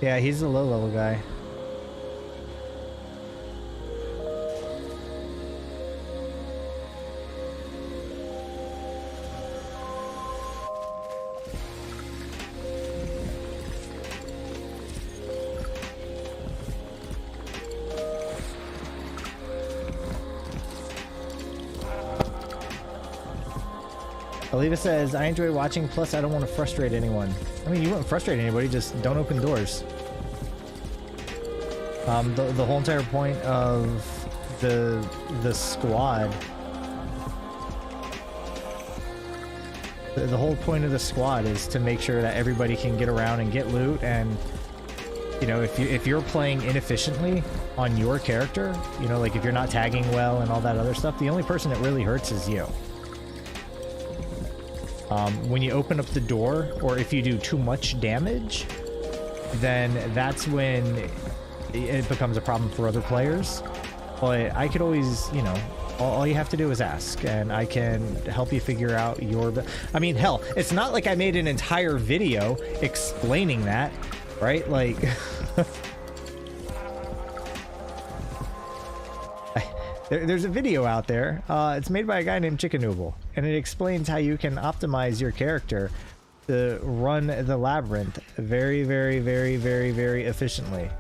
B: Yeah, he's a low-level guy. Aliva says, I enjoy watching, plus I don't want to frustrate anyone. I mean, you wouldn't frustrate anybody, just don't open doors. The whole entire point of the squad, the whole point of the squad is to make sure that everybody can get around and get loot, and you know, if you're playing inefficiently on your character, you know, like if you're not tagging well and all that other stuff, the only person it really hurts is you. When you open up the door, or if you do too much damage, then that's when it becomes a problem for other players. But I could always, you know, all you have to do is ask, and I can help you figure out your... I mean, hell, it's not like I made an entire video explaining that, right? Like... There's a video out there. It's made by a guy named Chicken Noodle, and it explains how you can optimize your character to run the labyrinth very, very, very, very, very efficiently.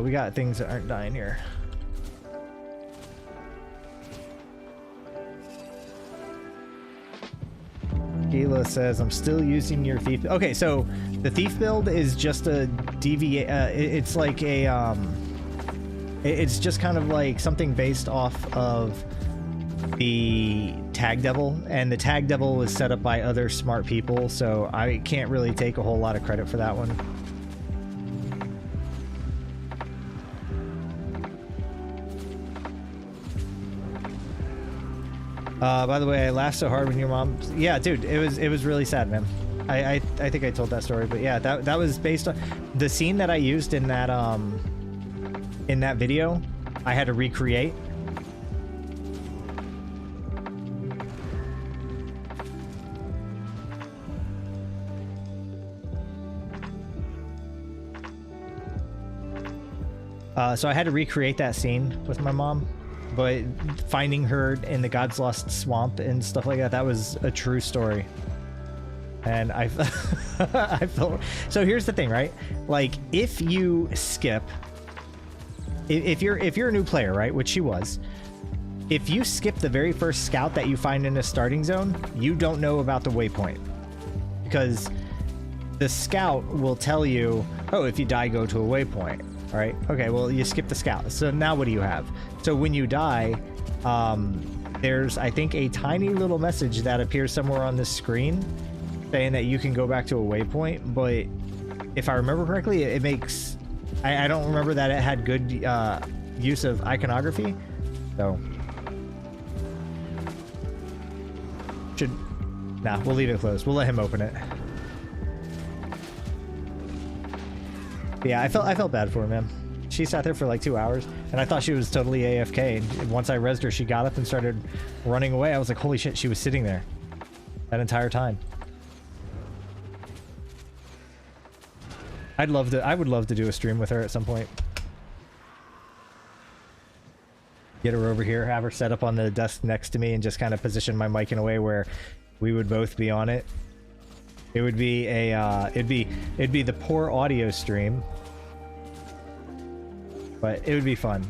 B: We got things that aren't dying here. Gila says, I'm still using your thief. Okay, so the thief build is just a deviate. It's like a, it's just kind of like something based off of the Tag Devil, and the Tag Devil was set up by other smart people, so I can't really take a whole lot of credit for that one. By the way, I laughed so hard when your mom... Yeah, dude, it was really sad, man. I think I told that story, but yeah, that was based on... The scene that I used in that video, I had to recreate. So I had to recreate that scene with my mom. But finding her in the God's Lost Swamp and stuff like that, that was a true story. And I felt... So here's the thing, right? Like, if you skip... If you're a new player, right? Which she was. If you skip the very first scout that you find in a starting zone, you don't know about the waypoint. Because the scout will tell you, oh, if you die, go to a waypoint. All right. Okay, well, you skip the scout. So now what do you have? So when you die, there's, I think, a tiny little message that appears somewhere on the screen saying that you can go back to a waypoint. But if I remember correctly, it makes... I don't remember that it had good use of iconography. So... Nah, we'll leave it closed. We'll let him open it. Yeah, I felt bad for her, man. She sat there for like 2 hours, and I thought she was totally AFK. And once I rezzed her, she got up and started running away. I was like, holy shit, she was sitting there that entire time. I would love to do a stream with her at some point. Get her over here, have her set up on the desk next to me, and just kind of position my mic in a way where we would both be on it. It would be a, it'd be the poor audio stream, but it would be fun.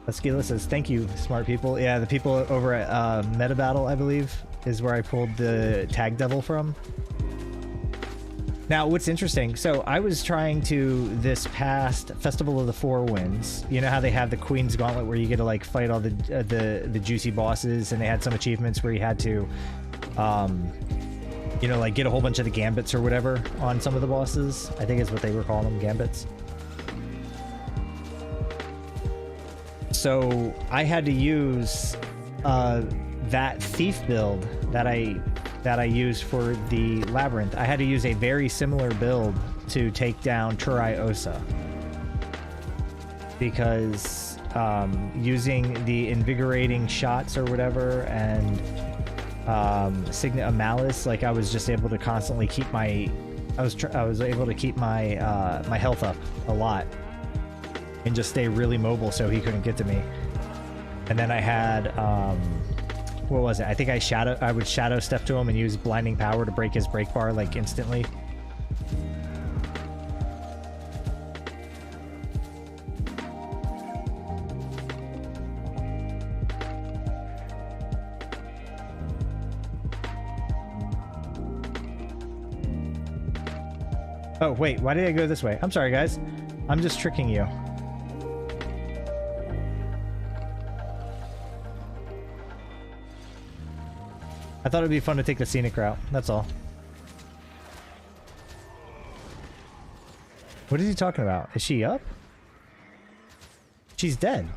B: Esquila says, thank you, smart people. Yeah, the people over at Meta Battle, I believe, is where I pulled the Tag Devil from. Now, what's interesting, so I was trying to, this past Festival of the Four Winds, you know how they have the Queen's Gauntlet where you get to like fight all the juicy bosses, and they had some achievements where you had to, you know, like get a whole bunch of the gambits or whatever on some of the bosses. I think is what they were calling them, gambits. So I had to use that thief build that I used for the labyrinth. I had to use a very similar build to take down Turai Osa, because using the invigorating shots or whatever and Signet of Malice, like I was just able to constantly keep my I was able to keep my my health up a lot and just stay really mobile so he couldn't get to me. And then I had what was it? I think I would shadow step to him and use blinding power to break his break bar like instantly. Oh, wait, why did I go this way? I'm sorry, guys. I'm just tricking you. I thought it'd be fun to take the scenic route, that's all. What is he talking about? Is she up? She's dead.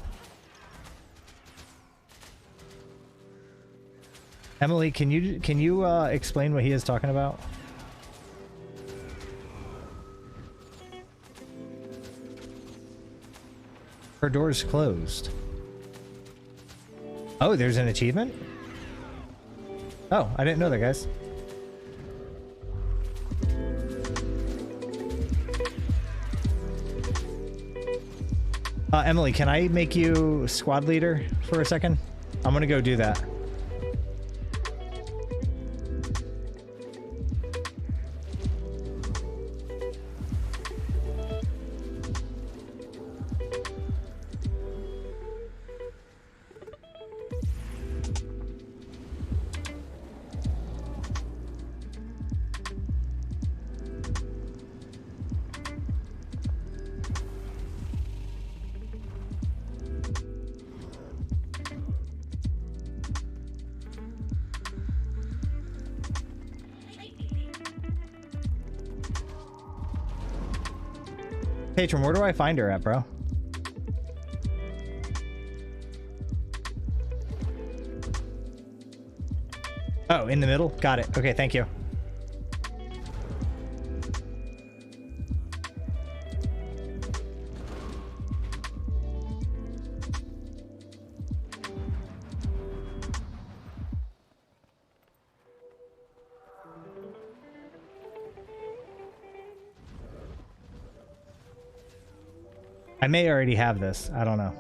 B: Emily, can you explain what he is talking about? Her door's closed. Oh, there's an achievement? Oh, I didn't know that, guys. Emily, can I make you squad leader for a second? I'm gonna go do that. Patron, where do I find her at, bro? Oh, in the middle? Got it. Okay, thank you. I may already have this. I don't know.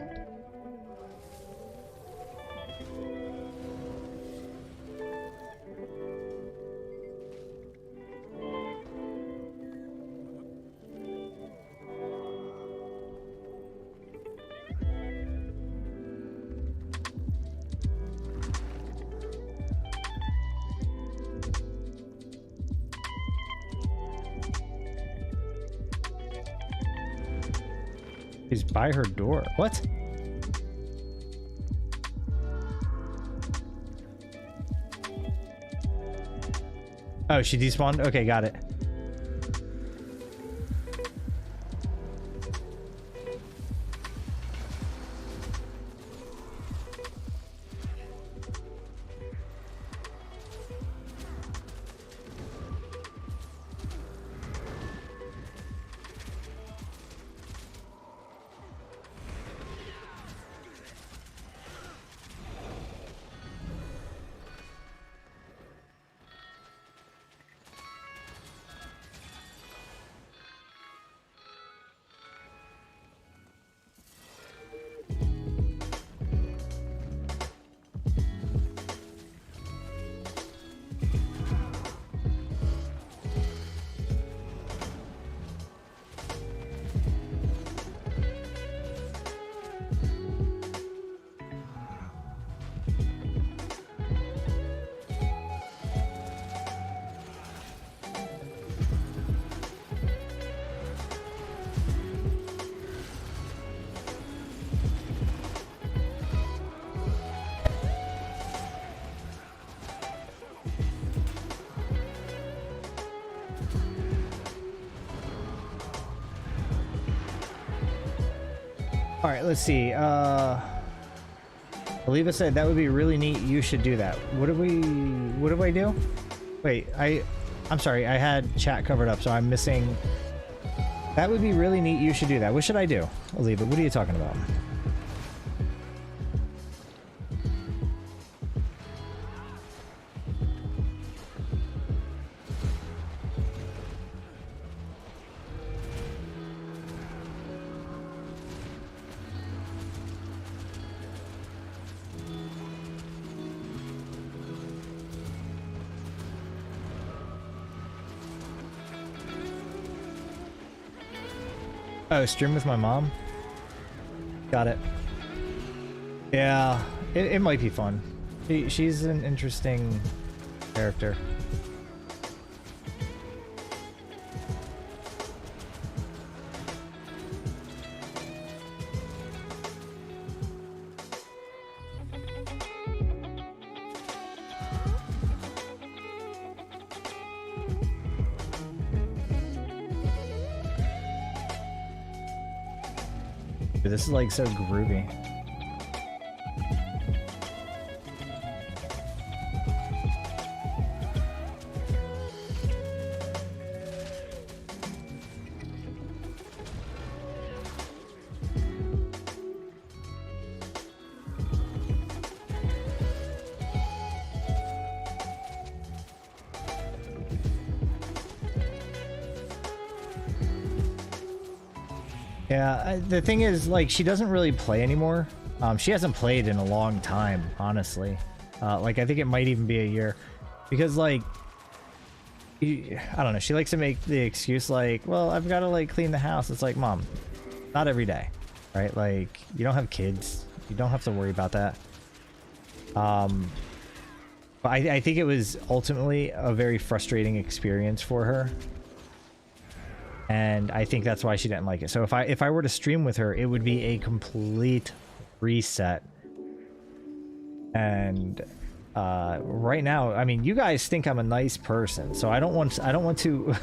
B: He's by her door. What? Oh, she despawned? Okay, got it. All right, let's see. Oliva said that would be really neat. You should do that. What do I do? Wait, I'm sorry. I had chat covered up, so I'm missing. That would be really neat. You should do that. What should I do? Oliva, what are you talking about? Oh, stream with my mom? Got it. Yeah, it might be fun. She's an interesting character. Dude, this is like so groovy. Yeah, the thing is, like, she doesn't really play anymore. She hasn't played in a long time, honestly. Like, I think it might even be a year. Because, like, I don't know, she likes to make the excuse, like, well, I've got to, like, clean the house. It's like, Mom, not every day, right? Like, you don't have kids. You don't have to worry about that. But I think it was ultimately a very frustrating experience for her. And I think that's why she didn't like it. So if I were to stream with her, it would be a complete reset. And right now, I mean, you guys think I'm a nice person, so I don't want to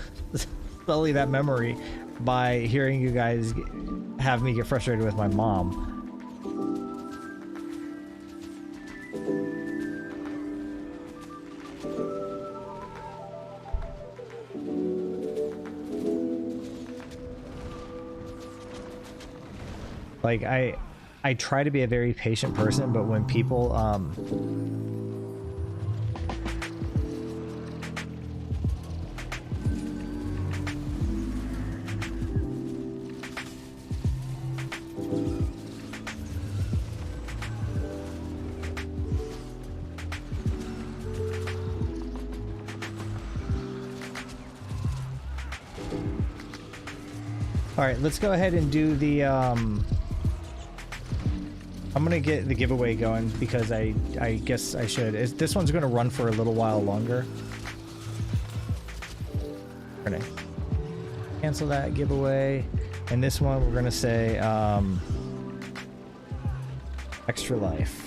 B: sully that memory by hearing you guys have me get frustrated with my mom. Like, I try to be a very patient person, but when people, all right, let's go ahead and do the, I'm gonna get the giveaway going because I guess I should. This one's gonna run for a little while longer. We're gonna cancel that giveaway, and this one we're gonna say extra life.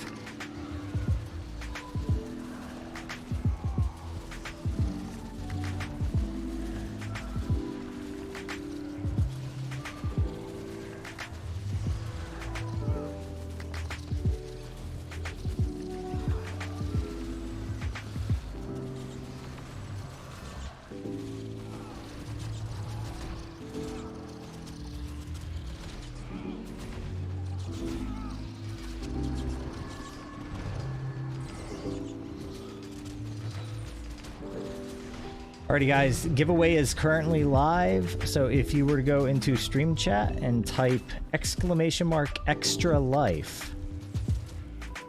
B: Alrighty guys, giveaway is currently live, so if you were to go into stream chat and type !extra life,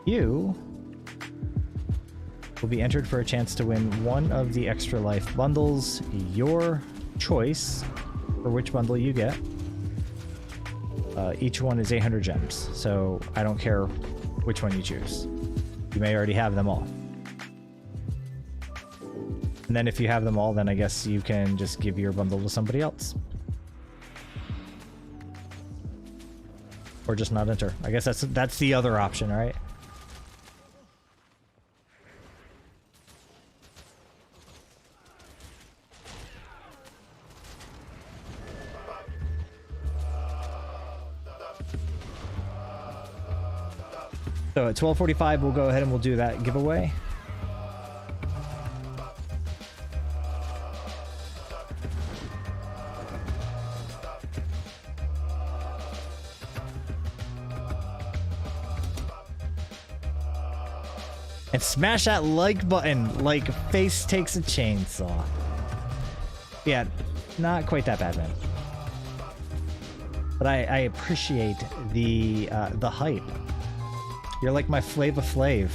B: you will be entered for a chance to win one of the extra life bundles, your choice for which bundle you get. Each one is 800 gems, so I don't care which one you choose. You may already have them all. And then if you have them all, then I guess you can just give your bundle to somebody else. Or just not enter. I guess that's the other option, right? So at 12:45, we'll go ahead and we'll do that giveaway. And smash that like button like Face takes a chainsaw. Yeah, not quite that bad, man. But I appreciate the hype. You're like my Flava Flav.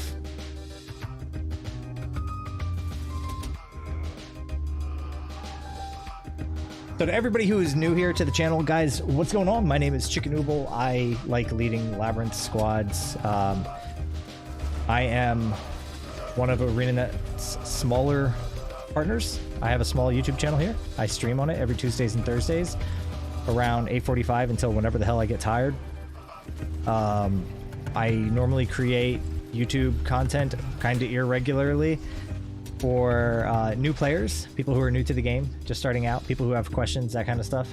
B: So to everybody who is new here to the channel, guys, what's going on? My name is Chicken Ooble. I like leading Labyrinth squads. I am one of ArenaNet's smaller partners. I have a small YouTube channel here. I stream on it every Tuesdays and Thursdays around 8:45 until whenever the hell I get tired. I normally create YouTube content kind of irregularly for new players, people who are new to the game, just starting out, people who have questions, that kind of stuff.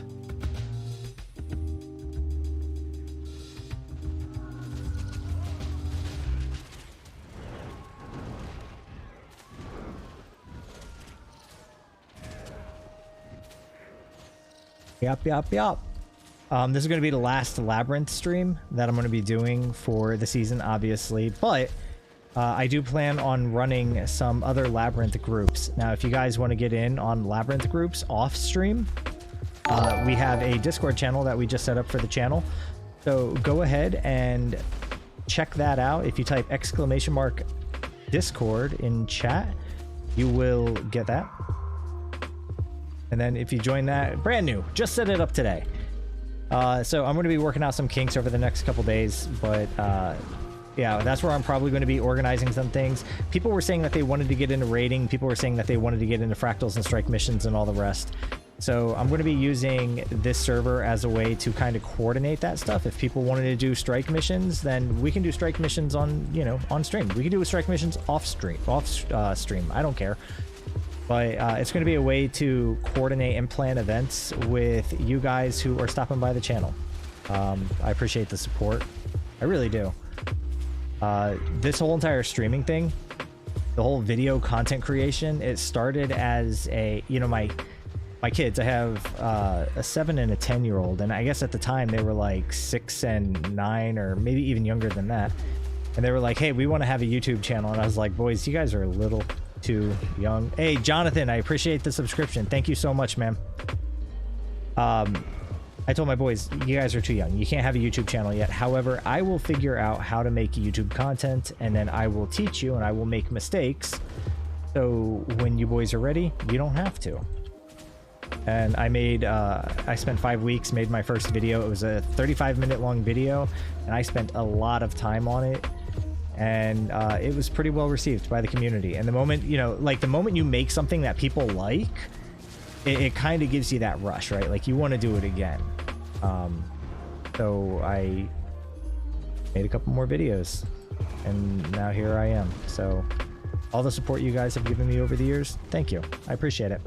B: Yup. This is going to be the last Labyrinth stream that I'm going to be doing for the season, obviously, but I do plan on running some other Labyrinth groups. Now, if you guys want to get in on Labyrinth groups off stream, we have a Discord channel that we just set up for the channel. So go ahead and check that out. If you type !Discord in chat, you will get that. And then if you join that, brand new, just set it up today. So I'm going to be working out some kinks over the next couple days, but yeah, that's where I'm probably going to be organizing some things. People were saying that they wanted to get into raiding. People were saying that they wanted to get into fractals and strike missions and all the rest. So I'm going to be using this server as a way to kind of coordinate that stuff. If people wanted to do strike missions, then we can do strike missions on, you know, on stream. We can do strike missions off stream. I don't care. But it's going to be a way to coordinate and plan events with you guys who are stopping by the channel. I appreciate the support. I really do. This whole entire streaming thing, the whole video content creation, it started as a, you know, my kids, I have a 7 and a 10-year-old, and I guess at the time they were like 6 and 9 or maybe even younger than that. And they were like, hey, we want to have a YouTube channel. And I was like, boys, you guys are a little too young. Hey, Jonathan, I appreciate the subscription. Thank you so much, man. I told my boys, you guys are too young. You can't have a YouTube channel yet. However, I will figure out how to make YouTube content, and then I will teach you, and I will make mistakes. So when you boys are ready, you don't have to. And I spent 5 weeks, made my first video. It was a 35-minute long video, and I spent a lot of time on it. And it was pretty well received by the community. And the moment, you know, like the moment you make something that people like, it kind of gives you that rush, right? Like you want to do it again. So I made a couple more videos, and now here I am. So all the support you guys have given me over the years, thank you. I appreciate it.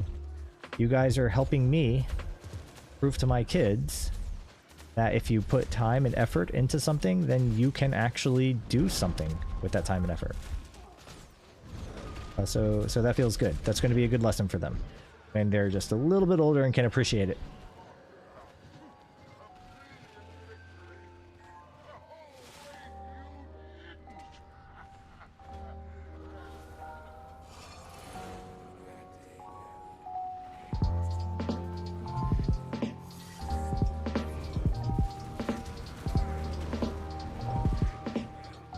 B: You guys are helping me prove to my kids that if you put time and effort into something, then you can actually do something with that time and effort. So that feels good. That's going to be a good lesson for them when they're just a little bit older and can appreciate it.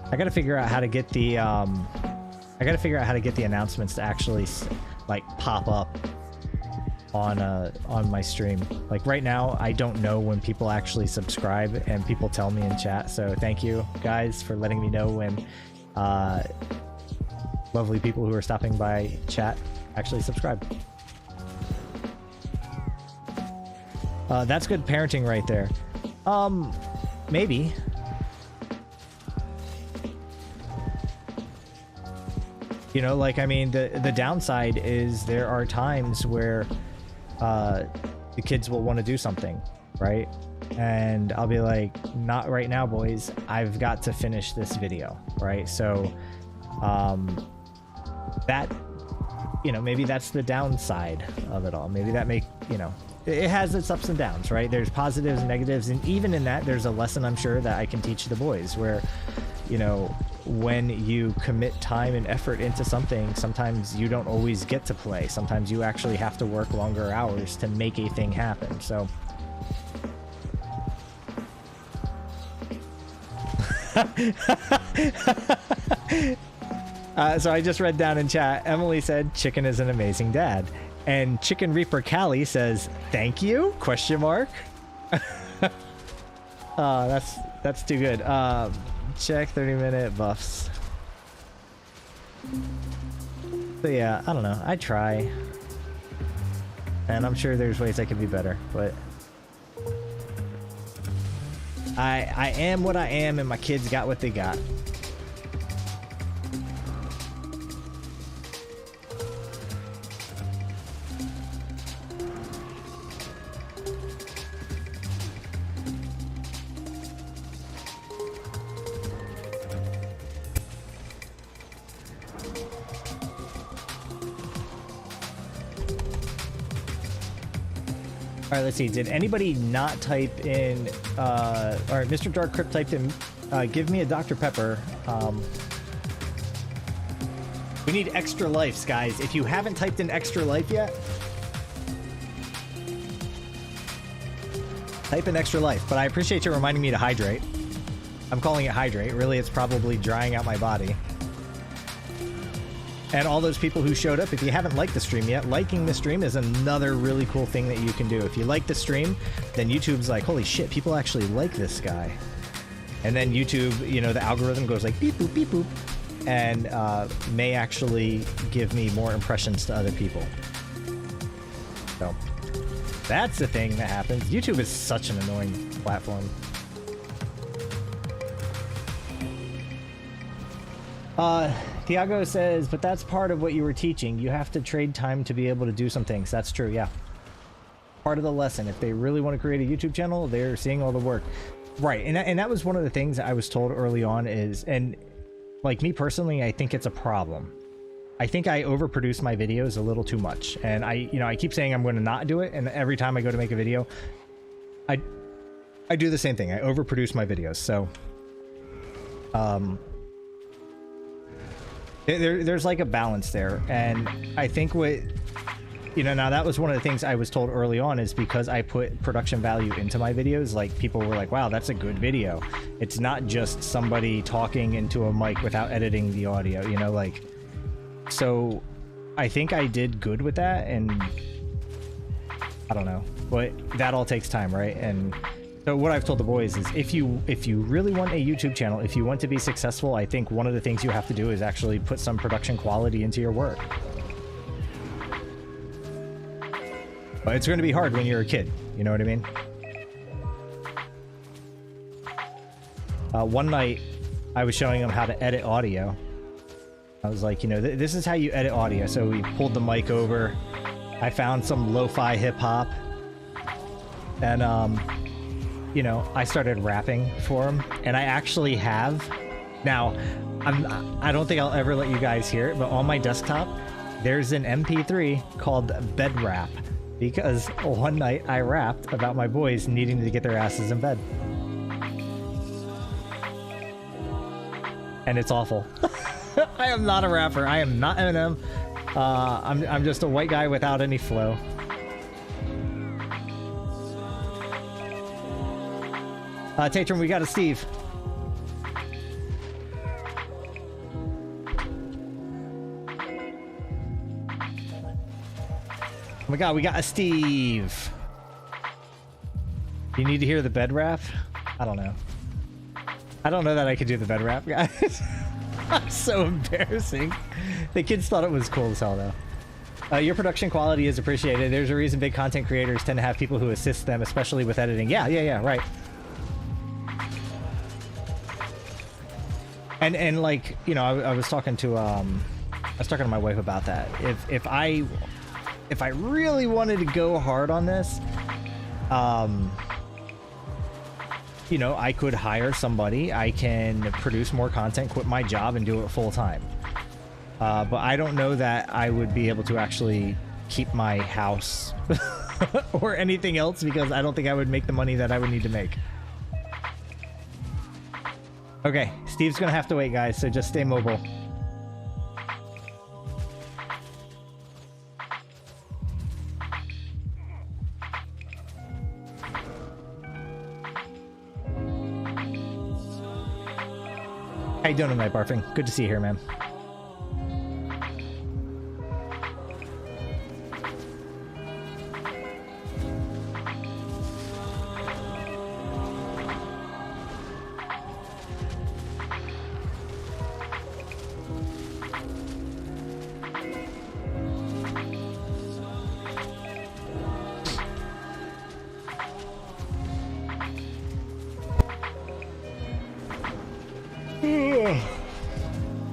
B: I gotta figure out how to get the announcements to actually like pop up on my stream. Like right now, I don't know when people actually subscribe, and people tell me in chat. So thank you guys for letting me know when lovely people who are stopping by chat actually subscribe. That's good parenting right there. Maybe. You know, like, I mean, the downside is there are times where the kids will want to do something, right? and I'll be like, not right now, boys. I've got to finish this video, right? So that, you know, maybe that's the downside of it all. Maybe that it has its ups and downs, right? There's positives and negatives, and even in that, there's a lesson I'm sure that I can teach the boys where, you know, when you commit time and effort into something, sometimes you don't always get to play. Sometimes you actually have to work longer hours to make a thing happen. So so I just read down in chat, Emily said Chicken is an amazing dad, and Chicken Reaper Callie says thank you question mark. That's too good. Check 30-minute buffs. So yeah, I don't know, I try, and I'm sure there's ways I could be better, but I am what I am, and my kids got what they got. All right, let's see. Did anybody not type in, or Mr. Dark Crypt typed in, give me a Dr. Pepper. We need extra lives, guys. If you haven't typed in extra life yet, type in extra life. But I appreciate you reminding me to hydrate. I'm calling it hydrate. Really, it's probably drying out my body. And all those people who showed up, if you haven't liked the stream yet, liking the stream is another really cool thing that you can do. If you like the stream, then YouTube's like, holy shit, people actually like this guy. And then YouTube, you know, the algorithm goes like beep boop, beep boop, and may actually give me more impressions to other people. So that's the thing that happens. YouTube is such an annoying platform. Tiago says, but that's part of what you were teaching. You have to trade time to be able to do some things. That's true, yeah. Part of the lesson. If they really want to create a YouTube channel, they're seeing all the work. Right, and that was one of the things I was told early on is, and like me personally, I think it's a problem. I think I overproduce my videos a little too much. And I keep saying I'm going to not do it, and every time I go to make a video, I do the same thing. I overproduce my videos. So, there's like a balance there, and I think what, now that was one of the things I was told early on, is because I put production value into my videos, like people were like, wow, that's a good video. It's not just somebody talking into a mic without editing the audio, so I think I did good with that, and I don't know, but that all takes time, right? And so what I've told the boys is, if you really want a YouTube channel, if you want to be successful, I think one of the things you have to do is actually put some production quality into your work. But it's going to be hard when you're a kid, you know what I mean? One night, I was showing them how to edit audio. I was like, this is how you edit audio. So we pulled the mic over. I found some lo-fi hip-hop. And, I started rapping for him, and I actually have. Now, I don't think I'll ever let you guys hear it, but on my desktop, there's an MP3 called Bed Rap, because one night I rapped about my boys needing to get their asses in bed. And it's awful. I am not a rapper. I am not Eminem. I'm just a white guy without any flow. Tatron, we got a Steve. Oh my god, we got a Steve. You need to hear the bed rap? I don't know. I don't know that I could do the bed rap, guys. That's so embarrassing. The kids thought it was cool as hell, though. Your production quality is appreciated. There's a reason big content creators tend to have people who assist them, especially with editing. Yeah, right. And like, I was talking to my wife about that. If I really wanted to go hard on this, you know, I could hire somebody, I can produce more content, quit my job, and do it full time. But I don't know that I would be able to actually keep my house or anything else, because I don't think I would make the money that I would need to make. Okay, Steve's gonna have to wait, guys, so just stay mobile. How you doing tonight, Barfing? Good to see you here, man.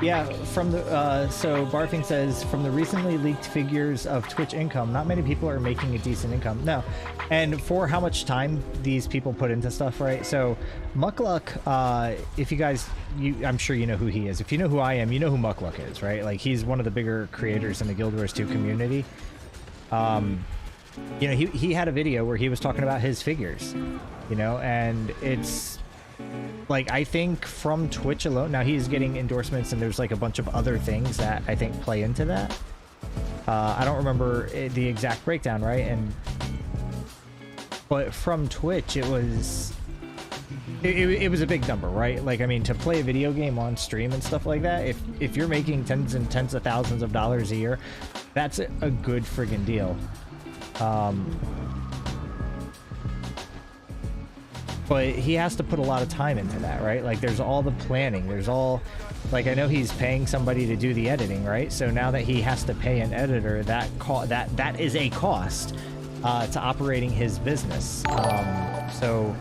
B: Yeah, from the so Barfing says, from the recently leaked figures of Twitch income, not many people are making a decent income. No, and for how much time these people put into stuff, right? So Muckluck, if you guys, I'm sure you know who he is. If you know who I am, you know who Muckluck is, right? Like, he's one of the bigger creators in the Guild Wars 2 community. You know, he had a video where he was talking about his figures, you know, and it's like, I think from Twitch alone, now he's getting endorsements and there's like a bunch of other things that I think play into that. I don't remember the exact breakdown, right? But from Twitch, it was a big number, right? Like, I mean, to play a video game on stream and stuff like that, if you're making tens and tens of thousands of dollars a year, that's a good friggin' deal. But he has to put a lot of time into that, right? Like, there's all the planning, there's all, like, I know he's paying somebody to do the editing, right? So now that he has to pay an editor, that is a cost to operating his business. So,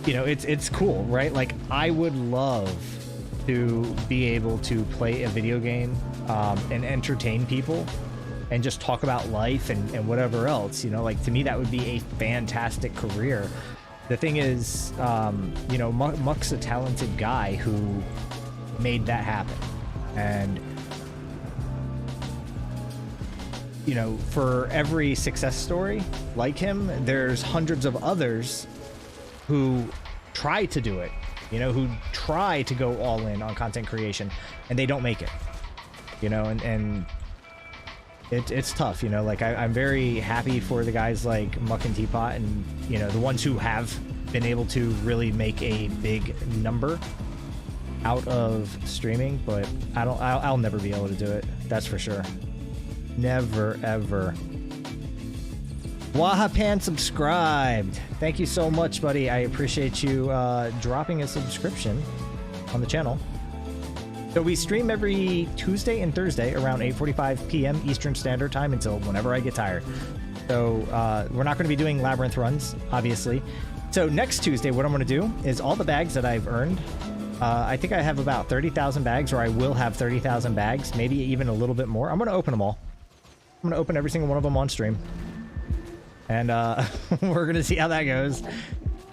B: you know, it's cool, right? Like, I would love to be able to play a video game and entertain people and just talk about life and whatever else, you know. Like, to me, that would be a fantastic career. The thing is, you know, Muck's a talented guy who made that happen. And, you know, for every success story like him, there's hundreds of others who try to do it, you know, who try to go all in on content creation and they don't make it, you know, and it's tough, you know. Like, I'm very happy for the guys like Muck and Teapot and, you know, the ones who have been able to really make a big number out of streaming, but I'll never be able to do it, that's for sure. Never, ever. Wahapan subscribed. Thank you so much, buddy. I appreciate you dropping a subscription on the channel. So we stream every Tuesday and Thursday around 8:45 p.m. Eastern Standard Time until whenever I get tired. So we're not going to be doing labyrinth runs, obviously. So next Tuesday, what I'm going to do is all the bags that I've earned. I think I have about 30,000 bags, or I will have 30,000 bags, maybe even a little bit more. I'm going to open them all. I'm going to open every single one of them on stream. And we're going to see how that goes.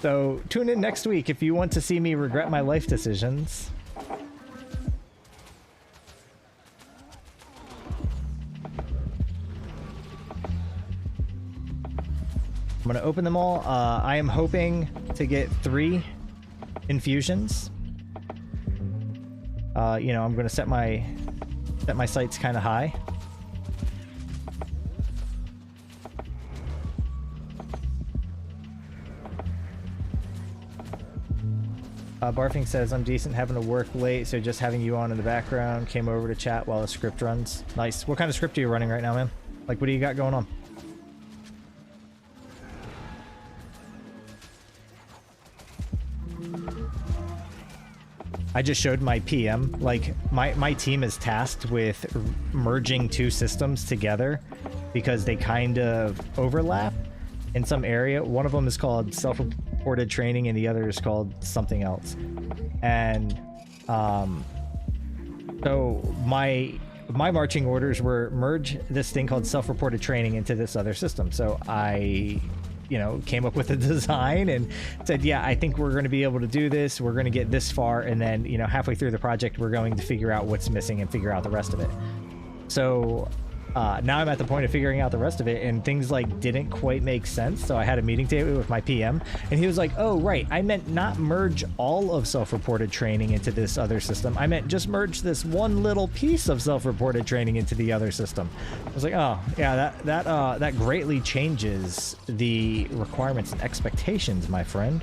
B: So tune in next week if you want to see me regret my life decisions. I'm going to open them all. I am hoping to get 3 infusions. You know, I'm going to set my sights kind of high. Barfing says, I'm decent, having to work late, so just having you on in the background. Came over to chat while the script runs. Nice. What kind of script are you running right now, man? Like, what do you got going on? I just showed my PM. Like, my team is tasked with merging 2 systems together because they kind of overlap in some area. One of them is called self-reported training and the other is called something else. And so my marching orders were merge this thing called self-reported training into this other system. So I you know, came up with a design and said, yeah, I think we're going to be able to do this. We're going to get this far. And then, you know, halfway through the project, we're going to figure out what's missing and figure out the rest of it. So now I'm at the point of figuring out the rest of it, and things like didn't quite make sense. So I had a meeting today with my PM, and he was like, oh, right, I meant not merge all of self-reported training into this other system. I meant just merge this one little piece of self-reported training into the other system. I was like, oh, yeah, that greatly changes the requirements and expectations, my friend.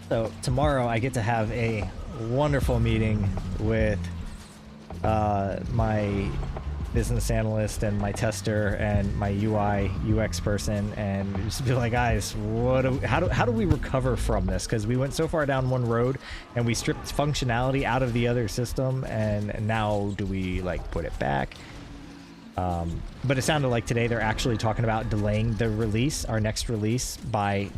B: So tomorrow I get to have a wonderful meeting with my business analyst and my tester and my UI UX person, and just be like, guys, how do we recover from this? Because we went so far down one road and we stripped functionality out of the other system, and now do we like put it back? But it sounded like today they're actually talking about delaying the release, our next release, by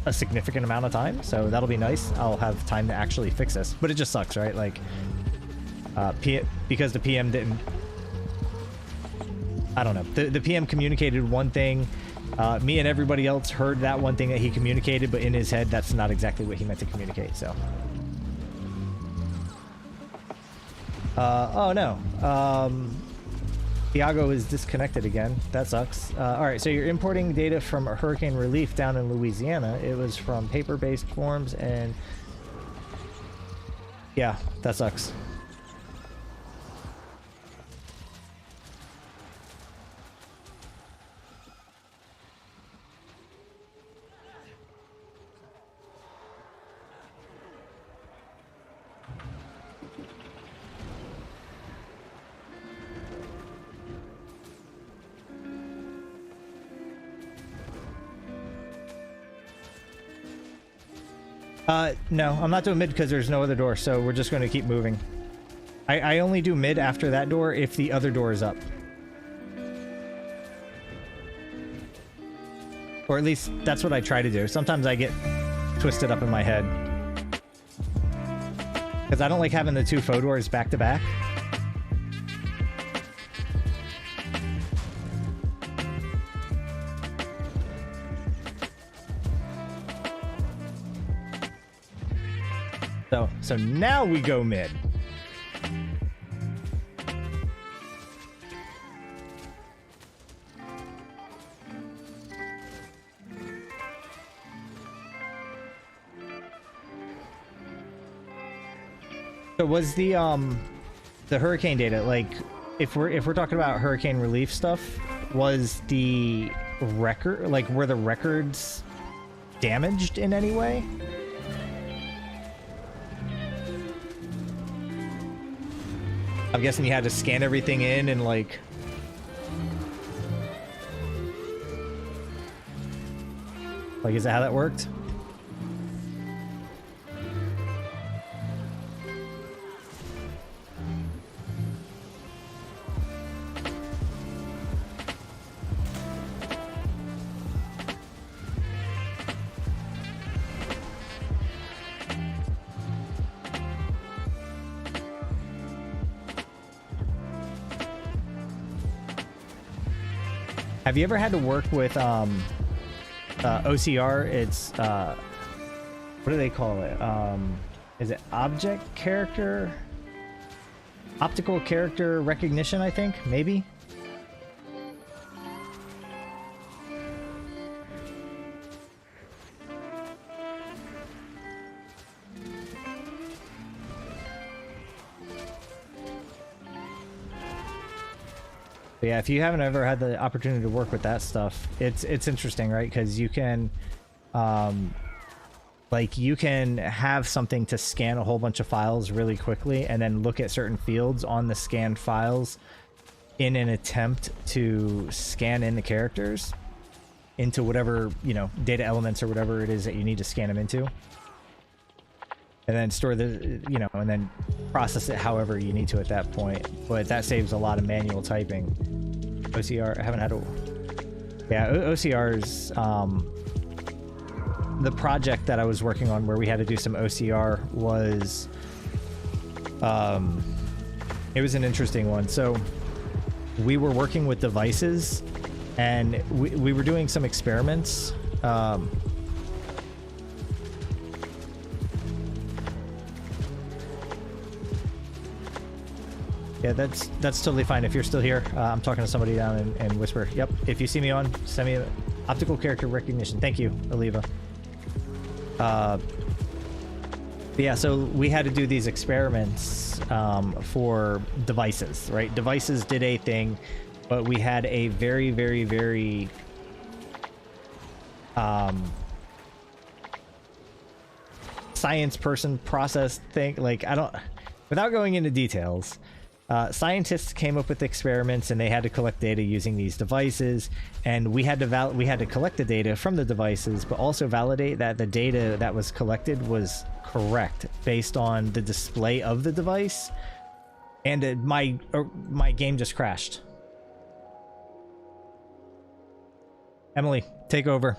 B: a significant amount of time, so that'll be nice. I'll have time to actually fix this, but it just sucks, right? Like because the PM didn't, I don't know. The PM communicated one thing. Me and everybody else heard that one thing that he communicated, but in his head, that's not exactly what he meant to communicate, so. Oh no. Thiago is disconnected again. That sucks. All right, so you're importing data from hurricane relief down in Louisiana. It was from paper-based forms, and yeah, that sucks. No, I'm not doing mid because there's no other door, so we're just going to keep moving. I only do mid after that door if the other door is up. Or at least that's what I try to do. Sometimes I get twisted up in my head, because I don't like having the two faux doors back to back. So now we go mid. So was the hurricane data, like if we're talking about hurricane relief stuff, was the record, like, were the records damaged in any way? I'm guessing you had to scan everything in and like... Like, is that how that worked? Have you ever had to work with OCR? It's what do they call it? Is it object character? Optical character recognition, I think, maybe? But yeah, if you haven't ever had the opportunity to work with that stuff, it's interesting, right? Because you can, like, you can have something to scan a whole bunch of files really quickly and then look at certain fields on the scanned files in an attempt to scan in the characters into whatever, you know, data elements or whatever it is that you need to scan them into. And then store the, you know, and then process it however you need to at that point. But that saves a lot of manual typing. OCR, I haven't had to... Yeah, OCR's... the project that I was working on where we had to do some OCR was... it was an interesting one. So we were working with devices and we were doing some experiments. Yeah, that's totally fine. If you're still here, I'm talking to somebody down in Whisper. Yep. If you see me on, send me an optical character recognition. Thank you, Oliva. Yeah, so we had to do these experiments for devices, right? Devices did a thing, but we had a very, very, very science person process thing. Like, I don't, without going into details, scientists came up with experiments and they had to collect data using these devices, and we had to collect the data from the devices, but also validate that the data that was collected was correct based on the display of the device. And my game just crashed. Emily, take over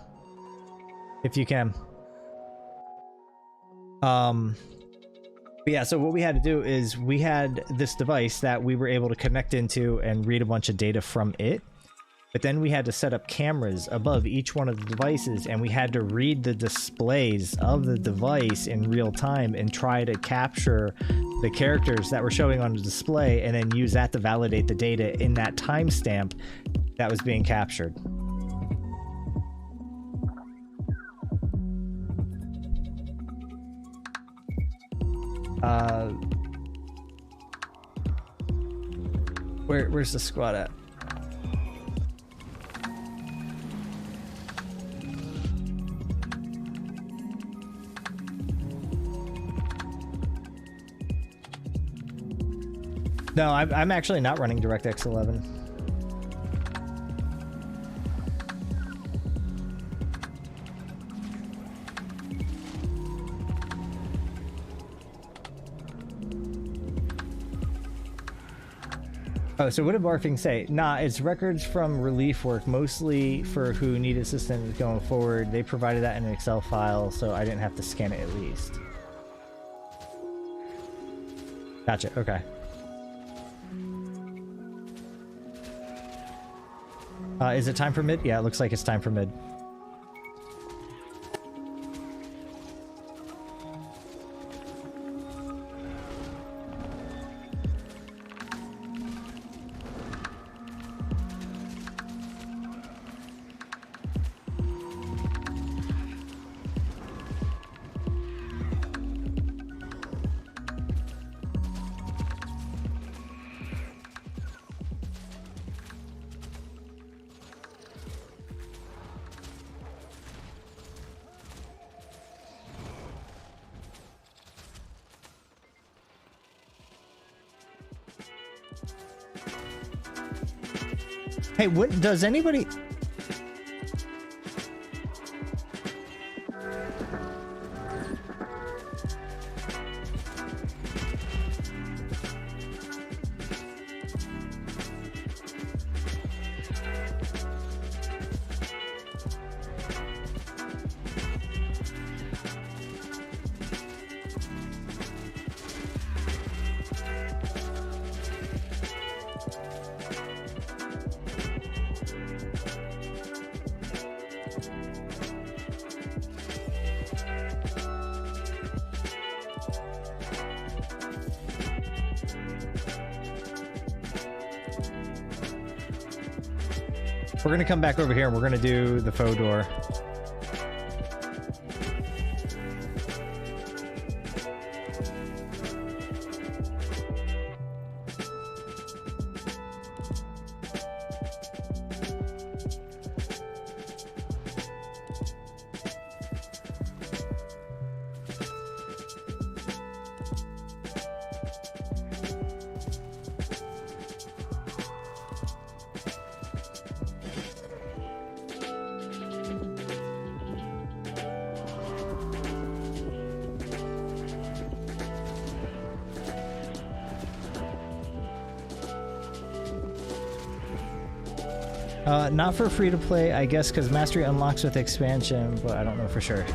B: if you can. But yeah, so what we had to do is we had this device that we were able to connect into and read a bunch of data from it. But then we had to set up cameras above each one of the devices, and we had to read the displays of the device in real time and try to capture the characters that were showing on the display, and then use that to validate the data in that timestamp that was being captured. Where's the squad at? No, I'm actually not running DirectX 11. Oh, so what did Barfing say? Nah, it's records from relief work, mostly for who need assistance going forward. They provided that in an Excel file, so I didn't have to scan it at least. Gotcha, okay. Is it time for mid? Yeah, it looks like it's time for mid. Hey, what does anybody... We're gonna come back over here and we're gonna do the faux door. Not for free to play, I guess, because Mastery unlocks with expansion, but I don't know for sure.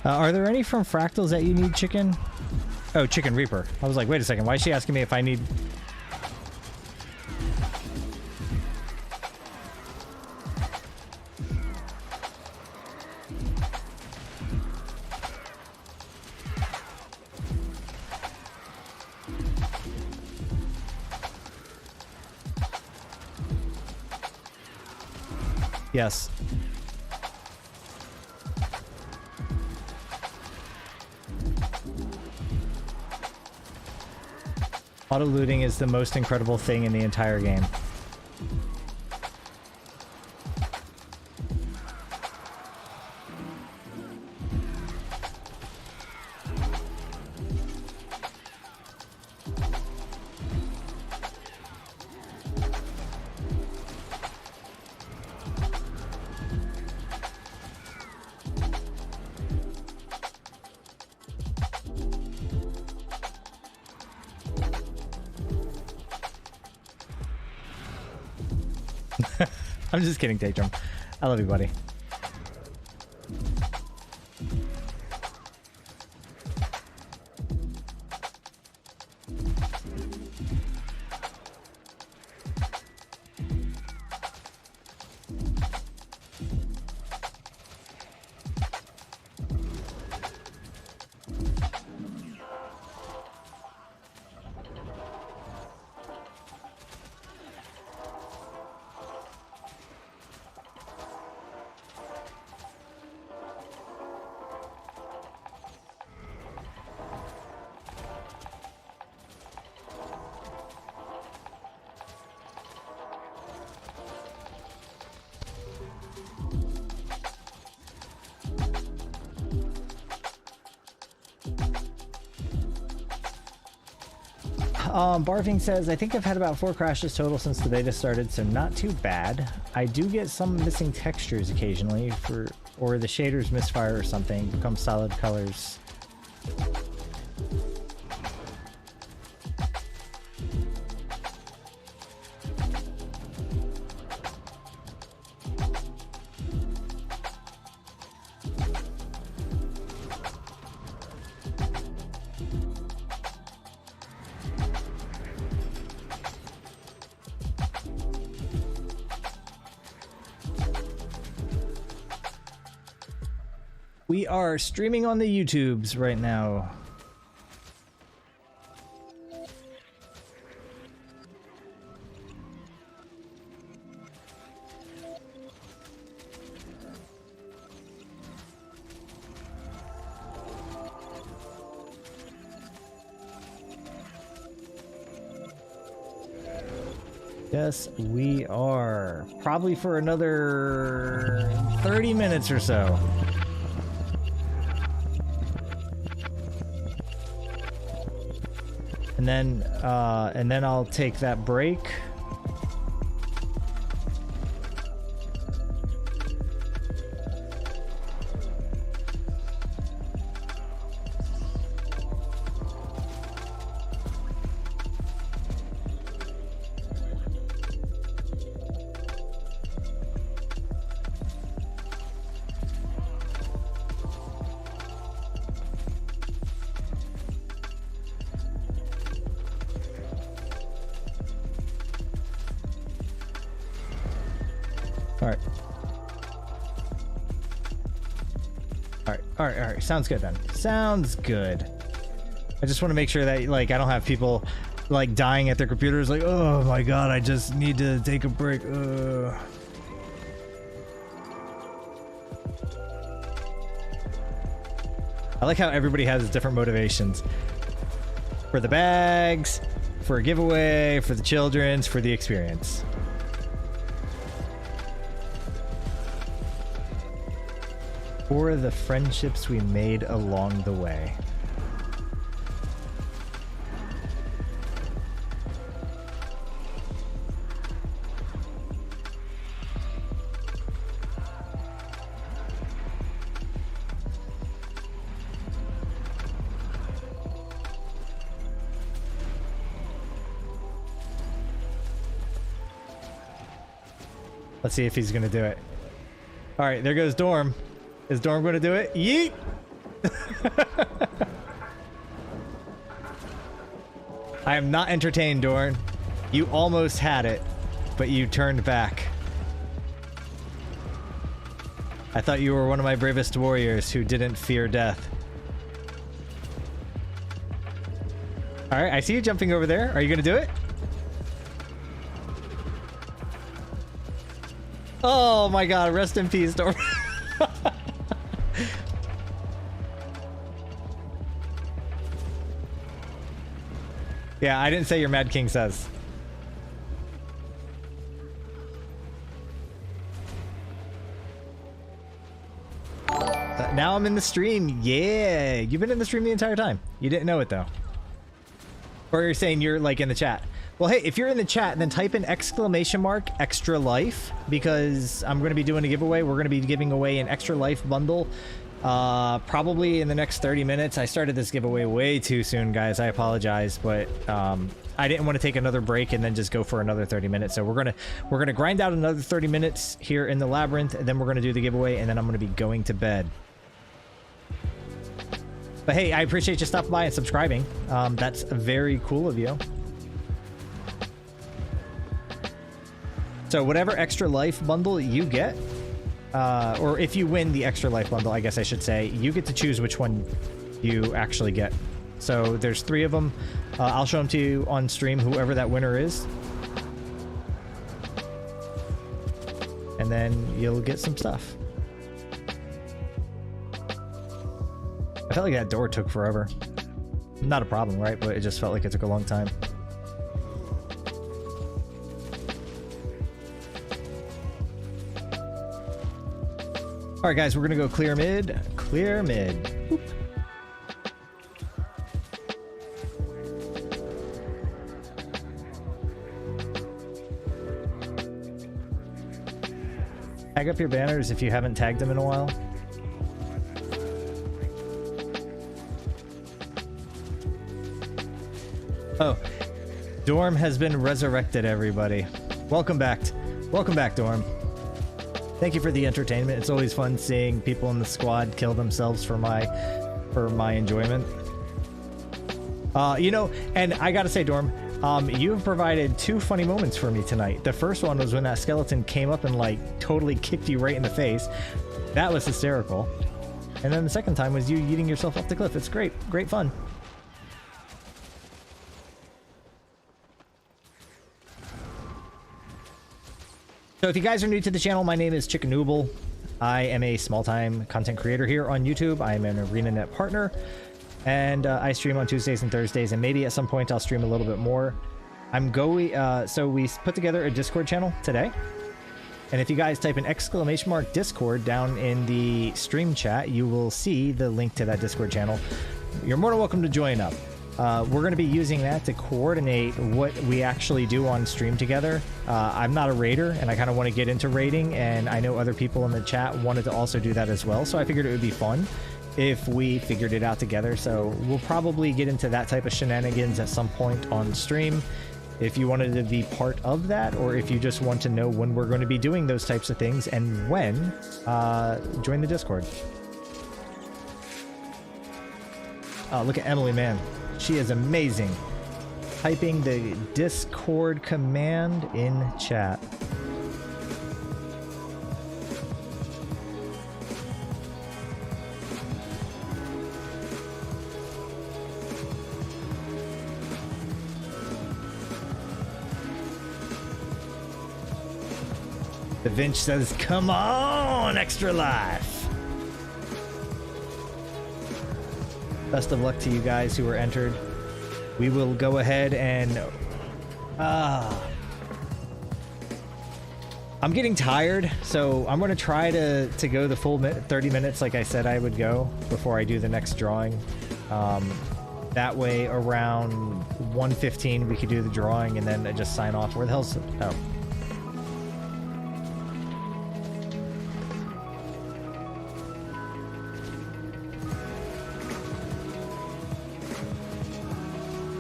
B: Are there any from Fractals that you need, Chicken? Oh, Chicken Reaper. I was like, wait a second. Why is she asking me if I need... Yes. Auto looting is the most incredible thing in the entire game. I'm just kidding, Tatrum. I love you, buddy. Barving says, I think I've had about 4 crashes total since the beta started, so not too bad. I do get some missing textures occasionally, or the shaders misfire or something, become solid colors. We are streaming on the YouTubes right now. Yes, we are. Probably for another 30 minutes or so. And then I'll take that break. Alright, sounds good then. Sounds good. I just want to make sure that, like, I don't have people, like, dying at their computers, like, oh my god, I just need to take a break. I like how everybody has different motivations. For the bags, for a giveaway, for the children's, for the experience. For the friendships we made along the way. Let's see if he's gonna do it. All right, there goes Dorm. Is Dorm going to do it? Yeet! I am not entertained, Dorn. You almost had it, but you turned back. I thought you were one of my bravest warriors who didn't fear death. Alright, I see you jumping over there. Are you gonna do it? Oh my god, rest in peace, Dorn. Yeah, I didn't say your Mad King says. Now I'm in the stream. Yeah, you've been in the stream the entire time. You didn't know it though. Or you're saying you're like in the chat. Well, hey, if you're in the chat, then type in ! extra life, because I'm going to be doing a giveaway. We're going to be giving away an extra life bundle probably in the next 30 minutes. I started this giveaway way too soon, guys. I apologize, but I didn't want to take another break and then just go for another 30 minutes. So we're gonna grind out another 30 minutes here in the labyrinth, and then we're gonna do the giveaway, and then I'm gonna be going to bed. But hey, I appreciate you stopping by and subscribing. That's very cool of you. So whatever extra life bundle you get, or if you win the extra life bundle, I guess I should say, you get to choose which one you actually get. So there's 3 of them. I'll show them to you on stream, whoever that winner is. And then you'll get some stuff. I felt like that door took forever. Not a problem, right? But it just felt like it took a long time. Alright guys, we're gonna go clear mid. Clear mid. Boop. Tag up your banners if you haven't tagged them in a while. Oh, Dorm has been resurrected, everybody. Welcome back. Welcome back, Dorm. Thank you for the entertainment. It's always fun seeing people in the squad kill themselves for my enjoyment. You know, and I gotta say, Dorm, you have provided 2 funny moments for me tonight. The first one was when that skeleton came up and like totally kicked you right in the face. That was hysterical. And then the second time was you yeeting yourself off the cliff. It's great. Great fun. So if you guys are new to the channel, my name is Chicken Nooble. I am a small-time content creator here on YouTube. I am an ArenaNet Partner, and I stream on Tuesdays and Thursdays, and maybe at some point I'll stream a little bit more. So we put together a Discord channel today, and if you guys type in !Discord down in the stream chat, you will see the link to that Discord channel. You're more than welcome to join up. We're going to be using that to coordinate what we actually do on stream together. I'm not a raider, and I kind of want to get into raiding, and I know other people in the chat wanted to also do that as well, so I figured it would be fun if we figured it out together. So we'll probably get into that type of shenanigans at some point on stream. If you wanted to be part of that, or if you just want to know when we're going to be doing those types of things and when, join the Discord. Oh, look at Emily, man. She is amazing. Typing the Discord command in chat. The Vinch says, come on, extra life. Best of luck to you guys who were entered. We will go ahead and... I'm getting tired, so I'm going to try to go the full 30 minutes like I said I would go before I do the next drawing. That way, around 1:15, we could do the drawing and then just sign off. Where the hell's... Oh.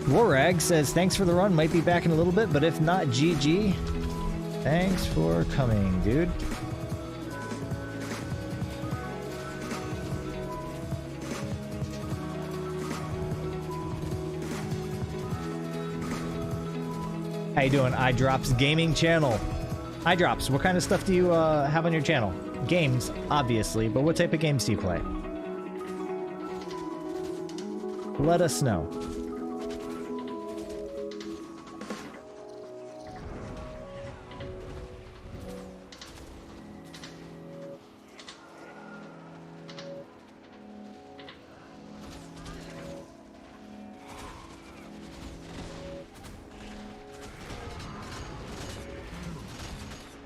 B: Warrag says, thanks for the run. Might be back in a little bit, but if not, GG. Thanks for coming, dude. How you doing? iDrops Gaming Channel. iDrops, what kind of stuff do you have on your channel? Games, obviously, but what type of games do you play? Let us know.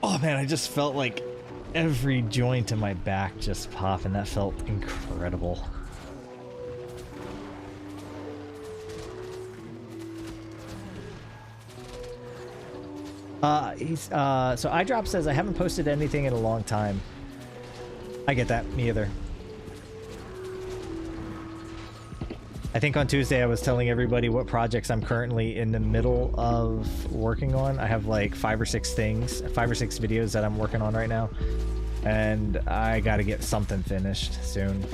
B: Oh man, I just felt like every joint in my back just pop, and that felt incredible. So iDrop says, I haven't posted anything in a long time. I get that, me either. I think on Tuesday I was telling everybody what projects I'm currently in the middle of working on. I have like 5 or 6 videos that I'm working on right now. And I gotta get something finished soon.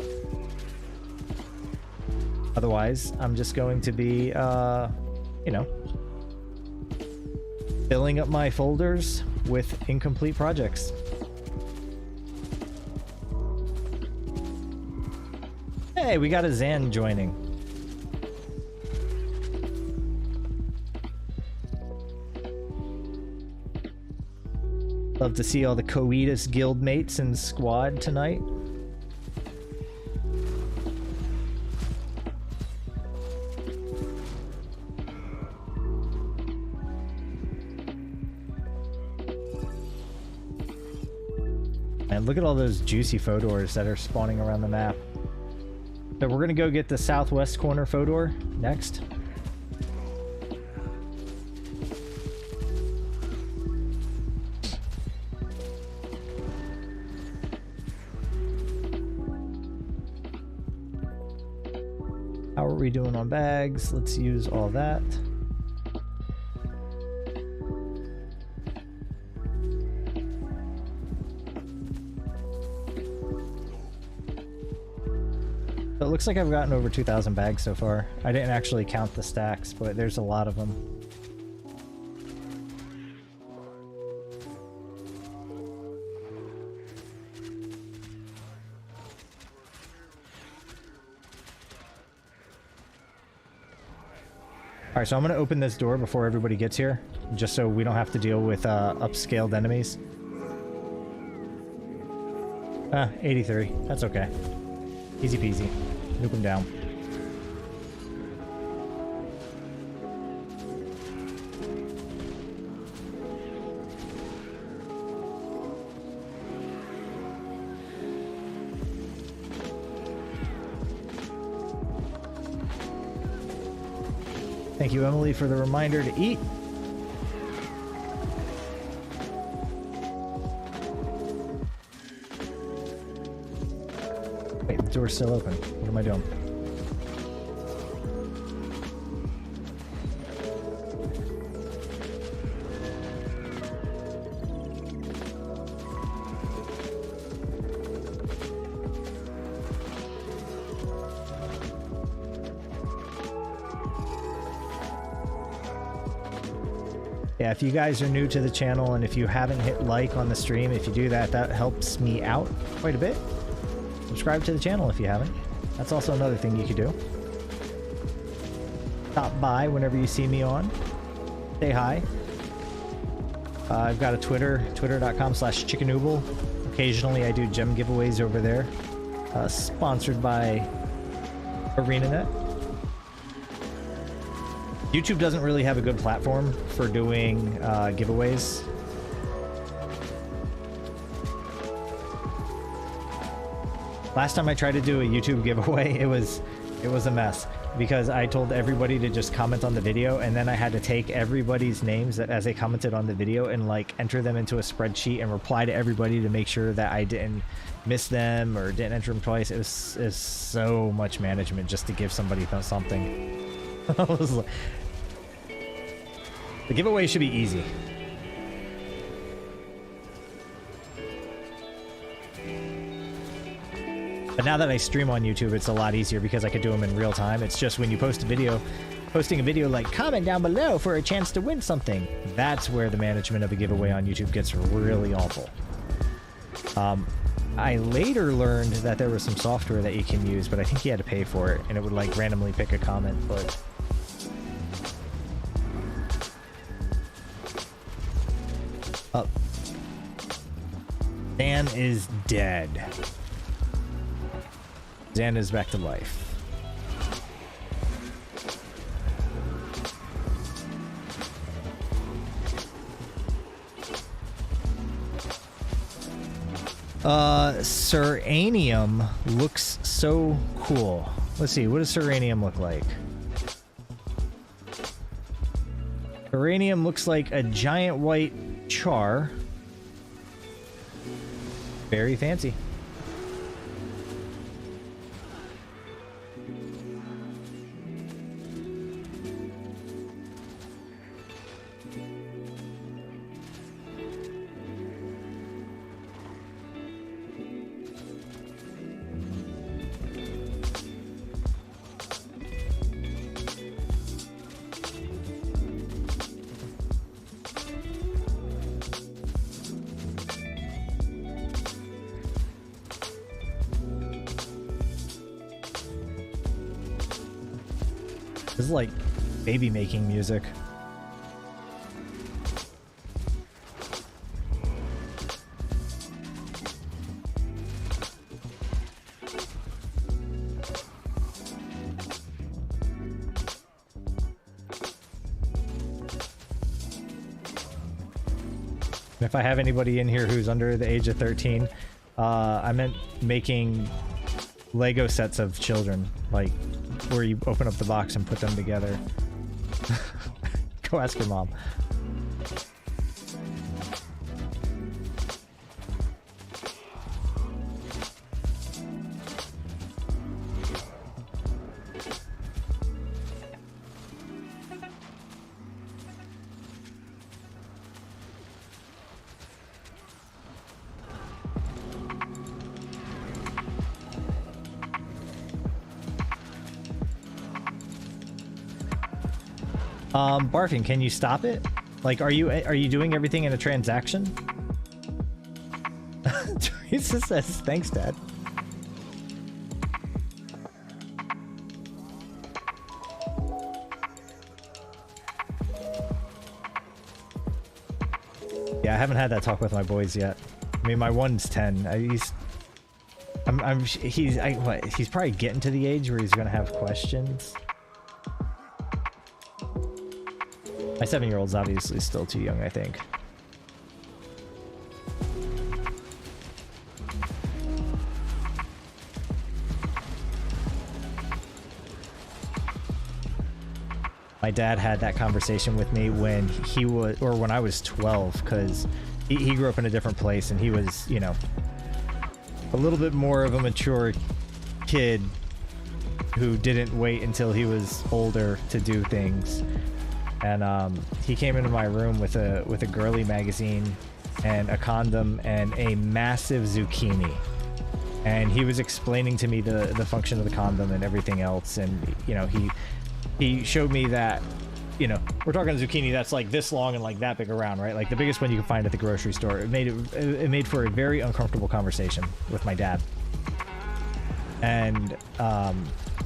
B: Otherwise, I'm just going to be, you know, filling up my folders with incomplete projects. Hey, we got a Zan joining. Love to see all the Coetus guild mates and squad tonight. And look at all those juicy Fodors that are spawning around the map. So we're gonna go get the southwest corner Fodor next. How are we doing on bags? Let's use all that. So it looks like I've gotten over 2,000 bags so far. I didn't actually count the stacks, but there's a lot of them. Alright, so I'm going to open this door before everybody gets here, just so we don't have to deal with upscaled enemies. 83. That's okay. Easy peasy. Nuke them down. Thank you, Emily, for the reminder to eat. Wait, the door's still open. What am I doing? Yeah, if you guys are new to the channel and if you haven't hit like on the stream, if you do that, that helps me out quite a bit. Subscribe to the channel if you haven't. That's also another thing you could do. Stop by whenever you see me on. Say hi. I've got a Twitter, twitter.com/chickenoodle. Occasionally I do gem giveaways over there. Sponsored by ArenaNet. YouTube doesn't really have a good platform for doing giveaways. Last time I tried to do a YouTube giveaway, it was a mess because I told everybody to just comment on the video, and then I had to take everybody's names that as they commented on the video and like enter them into a spreadsheet and reply to everybody to make sure that I didn't miss them or didn't enter them twice. It was so much management just to give somebody something. I was like, the giveaway should be easy. But now that I stream on YouTube, it's a lot easier because I could do them in real time. It's just when you post a video posting a video like, comment down below for a chance to win something. That's where the management of a giveaway on YouTube gets really awful. I later learned that there was some software that you can use, but I think you had to pay for it, and it would like randomly pick a comment, but... Oh. Zan is dead. Zan is back to life. Seranium looks so cool. Let's see, what does Seranium look like? Seranium looks like a giant white char. Very fancy. This is like baby making music. And if I have anybody in here who's under the age of 13, I meant making Lego sets of children, like where you open up the box and put them together. Go ask your mom. Barfing, can you stop it? Like, are you doing everything in a transaction? Teresa says, thanks, Dad. Yeah, I haven't had that talk with my boys yet. I mean, my one's 10. He's probably getting to the age where he's gonna have questions. My 7-year-old's obviously still too young, I think. My dad had that conversation with me when he was, or when I was 12, because he grew up in a different place and he was, you know, a little bit more of a mature kid who didn't wait until he was older to do things. And he came into my room with a girly magazine and a condom and a massive zucchini, and he was explaining to me the function of the condom and everything else. And you know, he showed me that, you know, we're talking a zucchini that's like this long and like that big around, right? Like the biggest one you can find at the grocery store. It made for a very uncomfortable conversation with my dad. And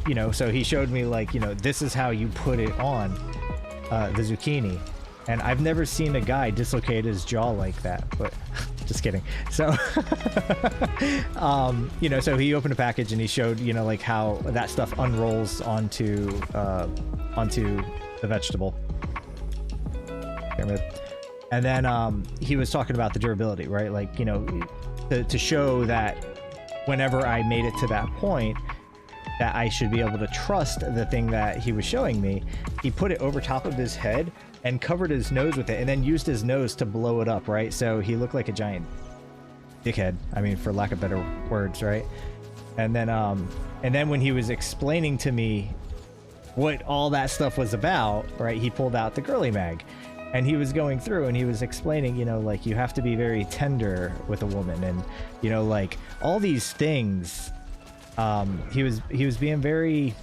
B: you know, so he showed me, like, you know, this is how you put it on the zucchini. And I've never seen a guy dislocate his jaw like that, but just kidding. So you know, so he opened a package and he showed, you know, like how that stuff unrolls onto the vegetable. And then he was talking about the durability, right? Like, you know, to show that whenever I made it to that point, that I should be able to trust the thing that he was showing me, he put it over top of his head and covered his nose with it, and then used his nose to blow it up, right? So he looked like a giant dickhead, I mean, for lack of better words, right? And then when he was explaining to me what all that stuff was about, right, he pulled out the girly mag, and he was going through and he was explaining, you know, like, you have to be very tender with a woman, and, you know, like, all these things. He was being very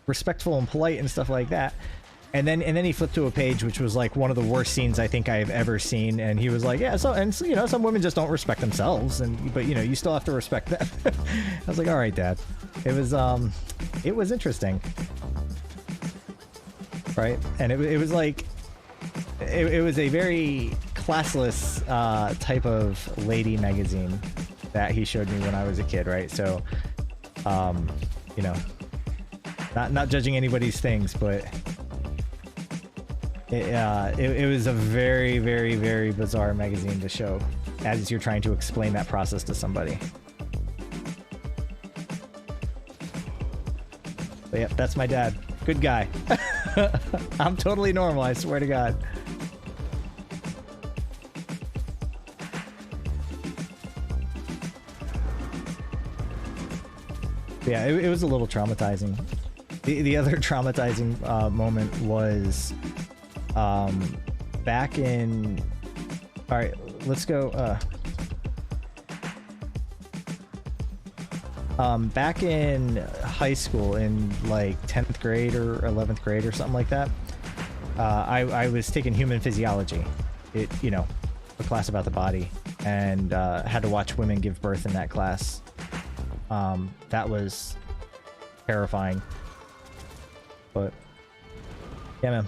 B: respectful and polite and stuff like that. And then he flipped to a page which was like one of the worst scenes I think I've ever seen, and he was like, yeah, so, and you know, some women just don't respect themselves, but you know, you still have to respect them. I was like, all right, Dad. It was interesting, right? And it was like it was a very classless type of lady magazine that he showed me when I was a kid, right? So you know, not judging anybody's things, but it was a very, very, very bizarre magazine to show as you're trying to explain that process to somebody. But yep, that's my dad. Good guy. I'm totally normal, I swear to God. Yeah, it was a little traumatizing. The other traumatizing moment was back in... Alright, let's go... back in high school, in like 10th grade or 11th grade or something like that, I was taking human physiology. You know, a class about the body, and had to watch women give birth in that class. That was terrifying. But yeah, man.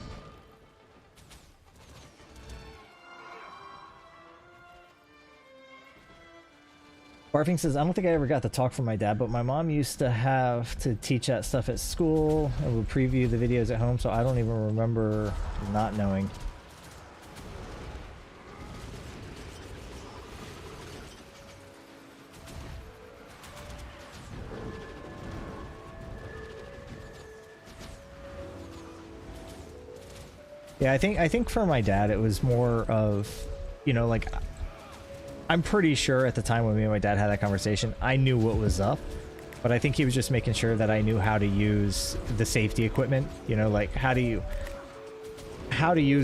B: Barfing says, I don't think I ever got to talk from my dad, but my mom used to have to teach that stuff at school and would preview the videos at home, so I don't even remember not knowing. Yeah, I think for my dad it was more of, you know, like, I'm pretty sure at the time when me and my dad had that conversation, I knew what was up, but I think he was just making sure that I knew how to use the safety equipment, you know, like how to use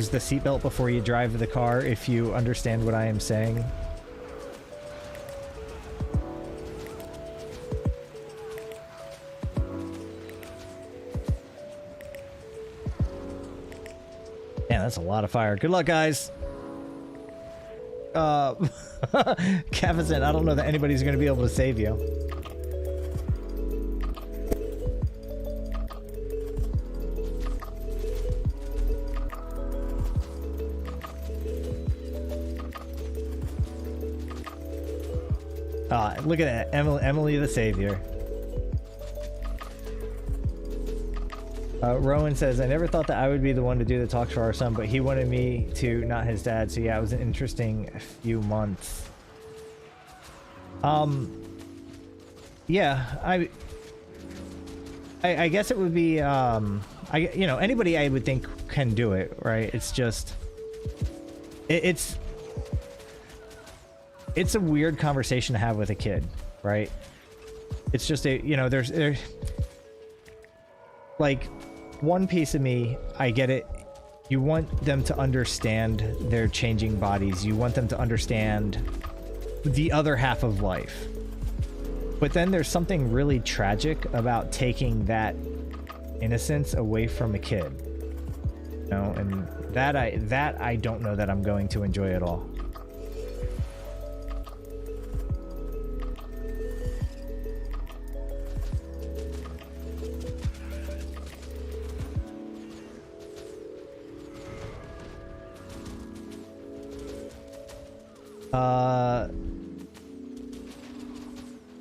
B: the seatbelt before you drive the car, if you understand what I am saying. Man, that's a lot of fire. Good luck, guys. Kevin, I don't know that anybody's going to be able to save you. Look at that. Emily the Savior. Rowan says, I never thought that I would be the one to do the talks for our son, but he wanted me to, not his dad. So yeah, it was an interesting few months. Yeah, I guess it would be, you know, anybody I would think can do it, right? It's just, it's a weird conversation to have with a kid, right? It's just a, you know, there's like, one piece of me, I get it. You want them to understand their changing bodies. You want them to understand the other half of life. But then there's something really tragic about taking that innocence away from a kid. You know, and that I don't know that I'm going to enjoy at all.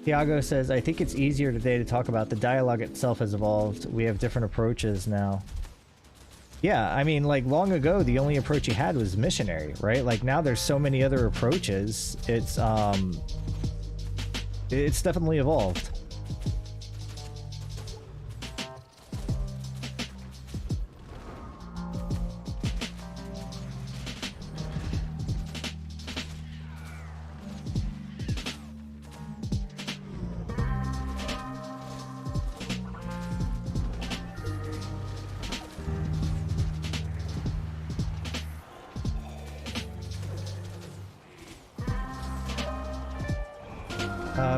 B: Tiago says, I think it's easier today to talk about the dialogue itself has evolved. We have different approaches now. Yeah, I mean, like, long ago, the only approach you had was missionary, right? Like, now there's so many other approaches. It's definitely evolved.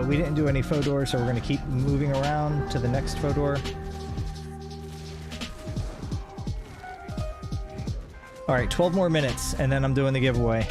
B: We didn't do any faux doors, so we're going to keep moving around to the next faux door. All right, 12 more minutes, and then I'm doing the giveaway.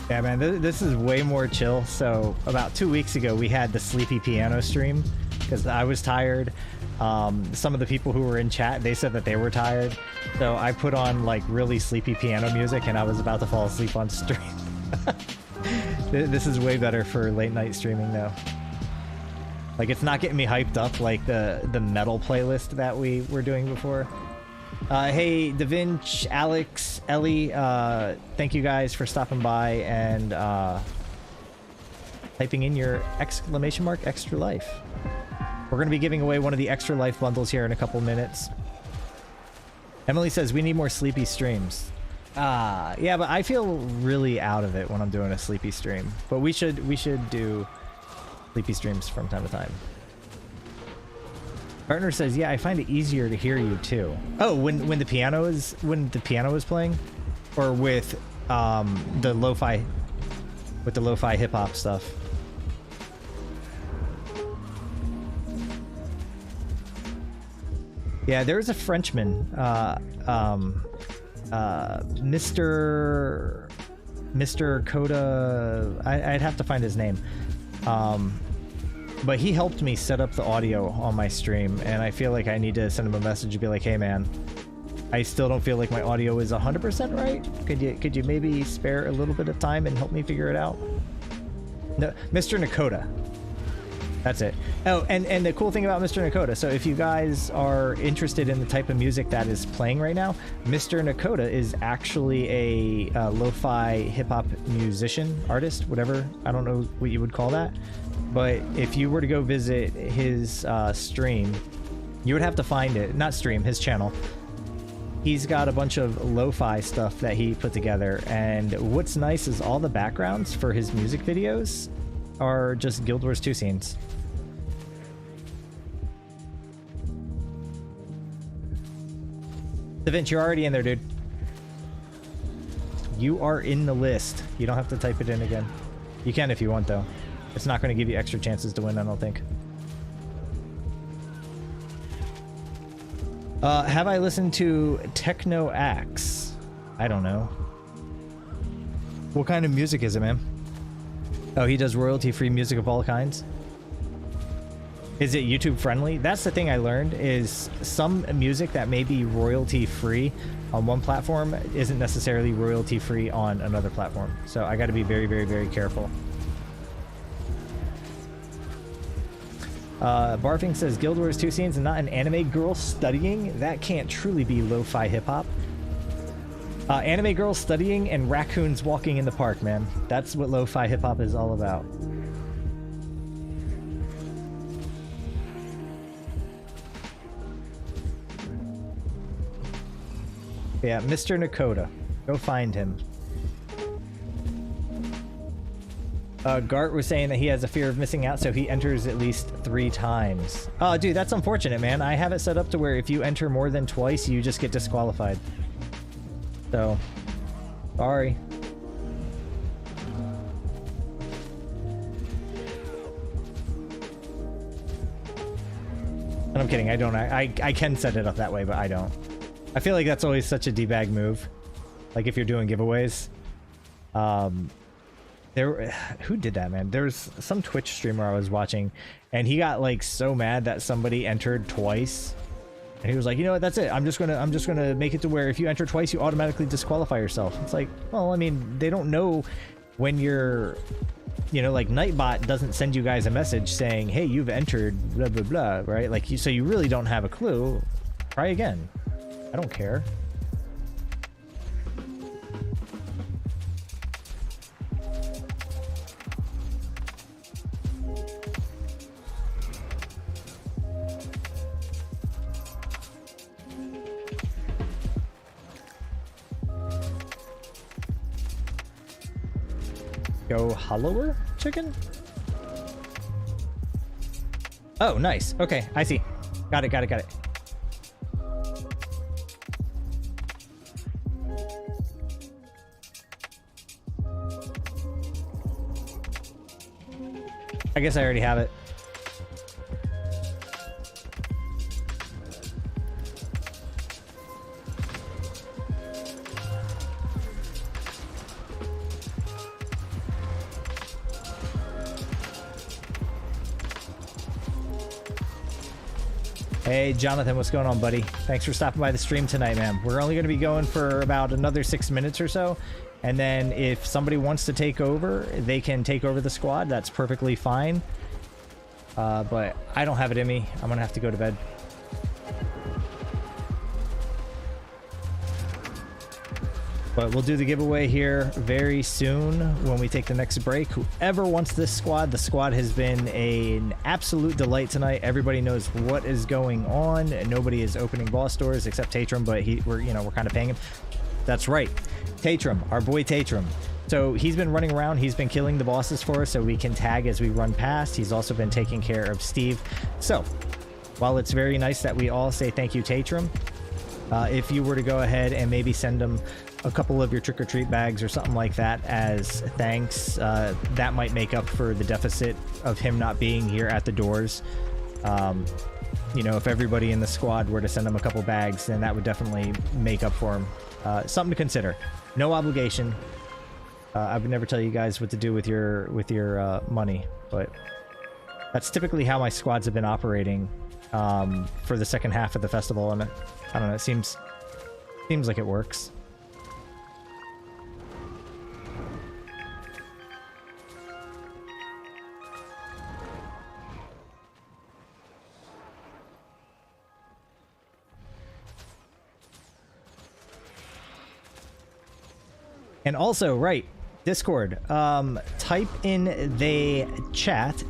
B: Yeah, man, this is way more chill. So about 2 weeks ago, we had the sleepy piano stream because I was tired. Some of the people who were in chat, they said that they were tired. So I put on like really sleepy piano music and I was about to fall asleep on stream. This is way better for late night streaming though. Like it's not getting me hyped up like the metal playlist that we were doing before. Hey, DaVinci, Alex, Ellie, thank you guys for stopping by and typing in your exclamation mark extra life. We're going to be giving away one of the extra life bundles here in a couple minutes. Emily says we need more sleepy streams. Yeah, but I feel really out of it when I'm doing a sleepy stream. But we should do sleepy streams from time to time. Partner says, "Yeah, I find it easier to hear you too." Oh, when the piano is playing, or with the lo-fi hip hop stuff. Yeah, there's a Frenchman, Mr. Coda. I'd have to find his name. But he helped me set up the audio on my stream, and I feel like I need to send him a message and be like, "Hey, man, I still don't feel like my audio is 100% right. Could you maybe spare a little bit of time and help me figure it out?" No, Mr. Nakota. That's it. Oh, and the cool thing about Mr. Nakota, so if you guys are interested in the type of music that is playing right now, Mr. Nakota is actually a lo-fi hip-hop musician, artist, whatever. I don't know what you would call that. But if you were to go visit his stream, you would have to find it. Not stream, his channel. He's got a bunch of lo-fi stuff that he put together. And what's nice is all the backgrounds for his music videos are just Guild Wars 2 scenes. DaVinci, you're already in there, dude. You are in the list. You don't have to type it in again. You can if you want, though. It's not going to give you extra chances to win, I don't think. Have I listened to Techno Axe? I don't know. What kind of music is it, man? Oh, he does royalty-free music of all kinds? Is it YouTube friendly? That's the thing I learned, is some music that may be royalty-free on one platform isn't necessarily royalty-free on another platform. So I got to be very, very, very careful. Barfing says Guild Wars 2 scenes and not an anime girl studying? That can't truly be lo-fi hip-hop. Anime girls studying and raccoons walking in the park, man. That's what lo-fi hip-hop is all about. Yeah, Mr. Nakota. Go find him. Gart was saying that he has a fear of missing out, so he enters at least 3 times. Oh, dude, that's unfortunate, man. I have it set up to where if you enter more than twice, you just get disqualified. So, sorry. And I'm kidding, I don't. I can set it up that way, but I don't. I feel like that's always such a D-bag move. Like if you're doing giveaways. There, who did that, man? There's some Twitch streamer I was watching, and he got like so mad that somebody entered twice, and he was like, you know what, that's it. I'm just gonna make it to where if you enter twice, you automatically disqualify yourself. It's like, well, I mean, they don't know when you're, you know, like Nightbot doesn't send you guys a message saying, hey, you've entered blah blah blah, right? Like, so you really don't have a clue. Try again. I don't care. Go hollower chicken? Oh, nice. Okay, I see. Got it. I guess I already have it. Hey, Jonathan, what's going on, buddy? Thanks for stopping by the stream tonight, man. We're only going to be going for about another 6 minutes or so. And then if somebody wants to take over, they can take over the squad. That's perfectly fine. But I don't have it in me. I'm going to have to go to bed. But we'll do the giveaway here very soon when we take the next break. Whoever wants this squad, the squad has been an absolute delight tonight. Everybody knows what is going on. Nobody is opening boss doors except Tatrum, but we're kind of paying him. That's right. Tatrum, our boy Tatrum. So he's been running around. He's been killing the bosses for us so we can tag as we run past. He's also been taking care of Steve. So while it's very nice that we all say thank you, Tatrum, if you were to go ahead and maybe send him a couple of your trick-or-treat bags or something like that as thanks, that might make up for the deficit of him not being here at the doors. You know, if everybody in the squad were to send him a couple bags, then that would definitely make up for him. Something to consider. No obligation. I would never tell you guys what to do with your money, but that's typically how my squads have been operating for the second half of the festival, and I don't know, it seems like it works. And also, right, Discord, type in the chat,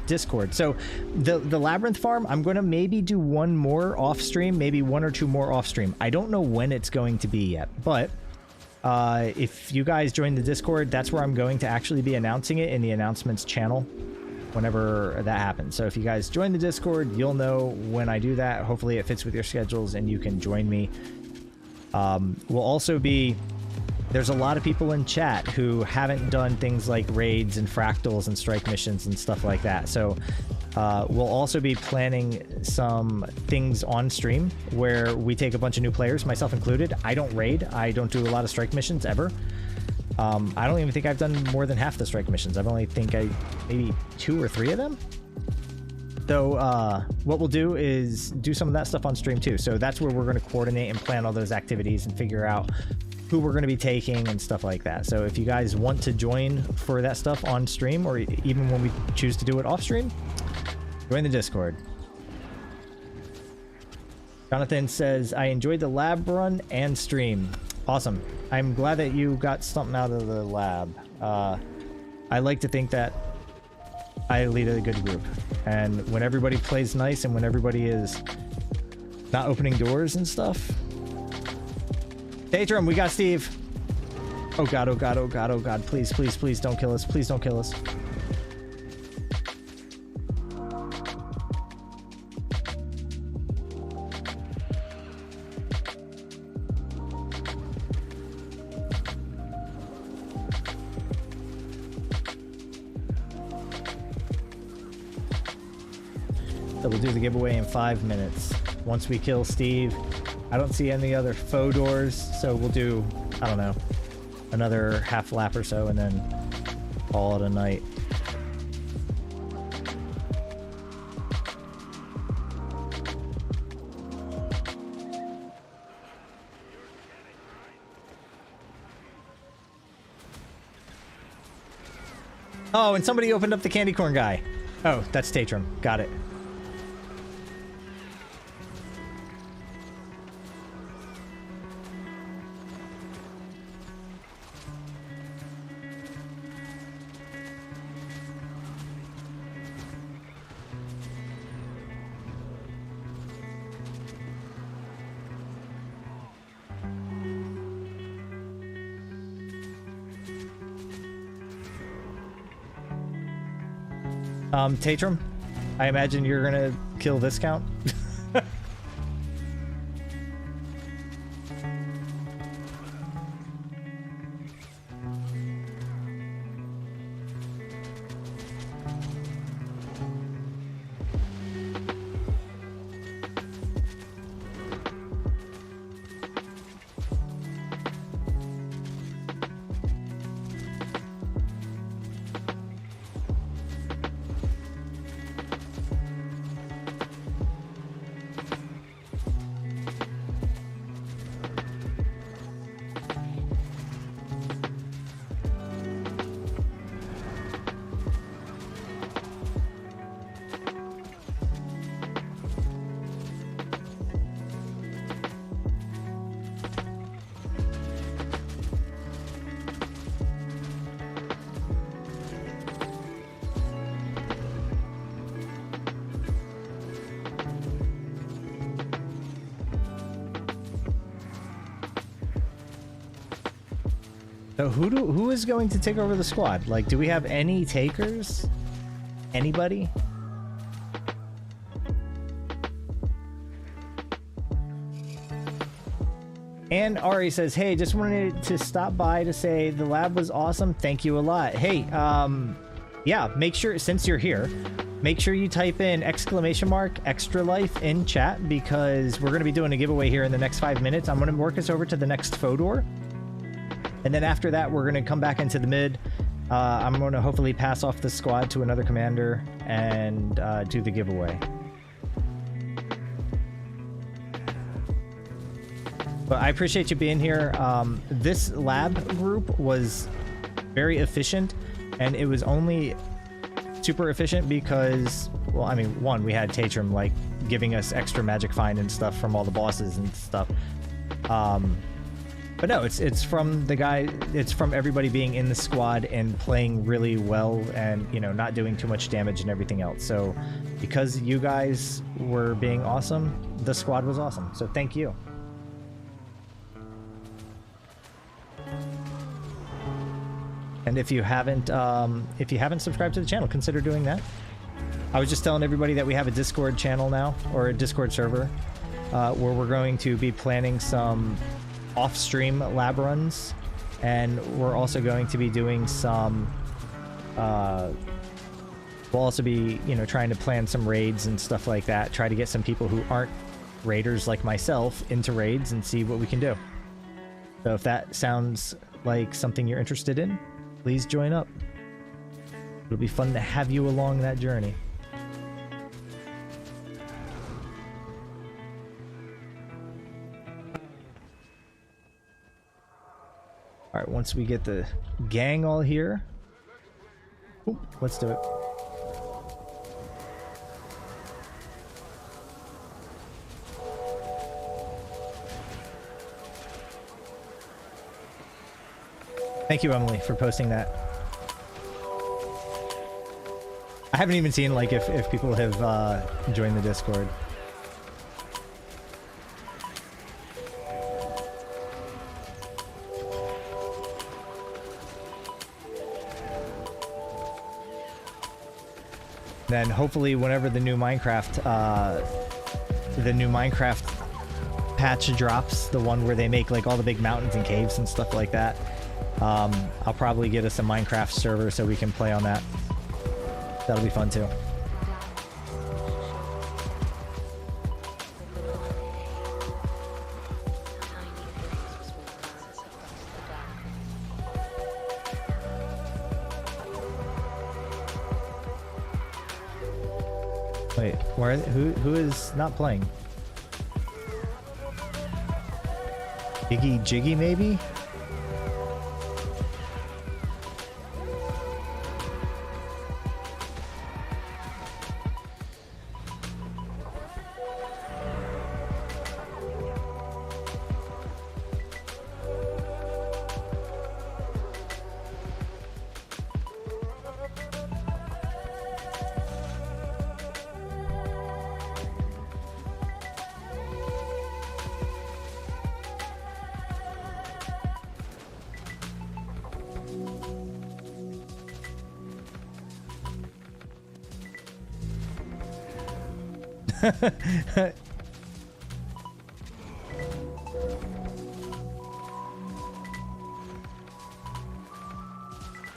B: !Discord. So the Labyrinth farm, I'm going to maybe do one more off stream, maybe one or two more off stream. I don't know when it's going to be yet, but if you guys join the Discord, that's where I'm going to actually be announcing it in the announcements channel whenever that happens. So if you guys join the Discord, you'll know when I do that. Hopefully it fits with your schedules and you can join me. We'll also be... There's a lot of people in chat who haven't done things like raids and fractals and strike missions and stuff like that. So we'll also be planning some things on stream where we take a bunch of new players, myself included. I don't raid. I don't do a lot of strike missions ever. I don't even think I've done more than half the strike missions. I've only maybe 2 or 3 of them. So what we'll do is do some of that stuff on stream too. So that's where we're going to coordinate and plan all those activities and figure out who we're going to be taking and stuff like that. So if you guys want to join for that stuff on stream, or even when we choose to do it off stream, join the Discord. Jonathan says, I enjoyed the lab run and stream. Awesome. I'm glad that you got something out of the lab. I like to think that I lead a good group, and when everybody plays nice and when everybody is not opening doors and stuff. Datrum, we got Steve. Oh god, oh god, oh god, oh god. Please, please, please don't kill us. Please don't kill us. So we'll do the giveaway in 5 minutes. Once we kill Steve, I don't see any other faux doors, so we'll do, I don't know, another half lap or so, and then call it a night. Oh, and somebody opened up the candy corn guy. Oh, that's Tatrum. Got it. Tatrum, I imagine you're gonna kill this count. So who is going to take over the squad? Like, do we have any takers? Anybody? And Ari says, hey, just wanted to stop by to say the lab was awesome. Thank you a lot. Hey, yeah, make sure, since you're here, make sure you type in !extra life in chat, because we're going to be doing a giveaway here in the next 5 minutes. I'm going to work us over to the next Fodor. And then after that, we're going to come back into the mid. I'm going to hopefully pass off the squad to another commander and do the giveaway. But I appreciate you being here. This lab group was very efficient, and it was only super efficient because, well, I mean, one, we had Tatrum like giving us extra magic find and stuff from all the bosses and stuff. But no, it's from the guy, it's from everybody being in the squad and playing really well and, you know, not doing too much damage and everything else. So because you guys were being awesome, the squad was awesome. So thank you. And if you haven't subscribed to the channel, consider doing that. I was just telling everybody that we have a Discord channel now, or a Discord server, where we're going to be planning some off-stream lab runs, and we're also going to be doing some we'll also be, you know, trying to plan some raids and stuff like that, try to get some people who aren't raiders like myself into raids and see what we can do. So if that sounds like something you're interested in, please join up. It'll be fun to have you along that journey. All right, once we get the gang all here, ooh, let's do it. Thank you, Emily, for posting that. I haven't even seen like if people have joined the Discord. Then hopefully whenever the new Minecraft patch drops, the one where they make like all the big mountains and caves and stuff like that, I'll probably get us a Minecraft server so we can play on that. That'll be fun too. Wait, where? Who is not playing? Jiggy, maybe?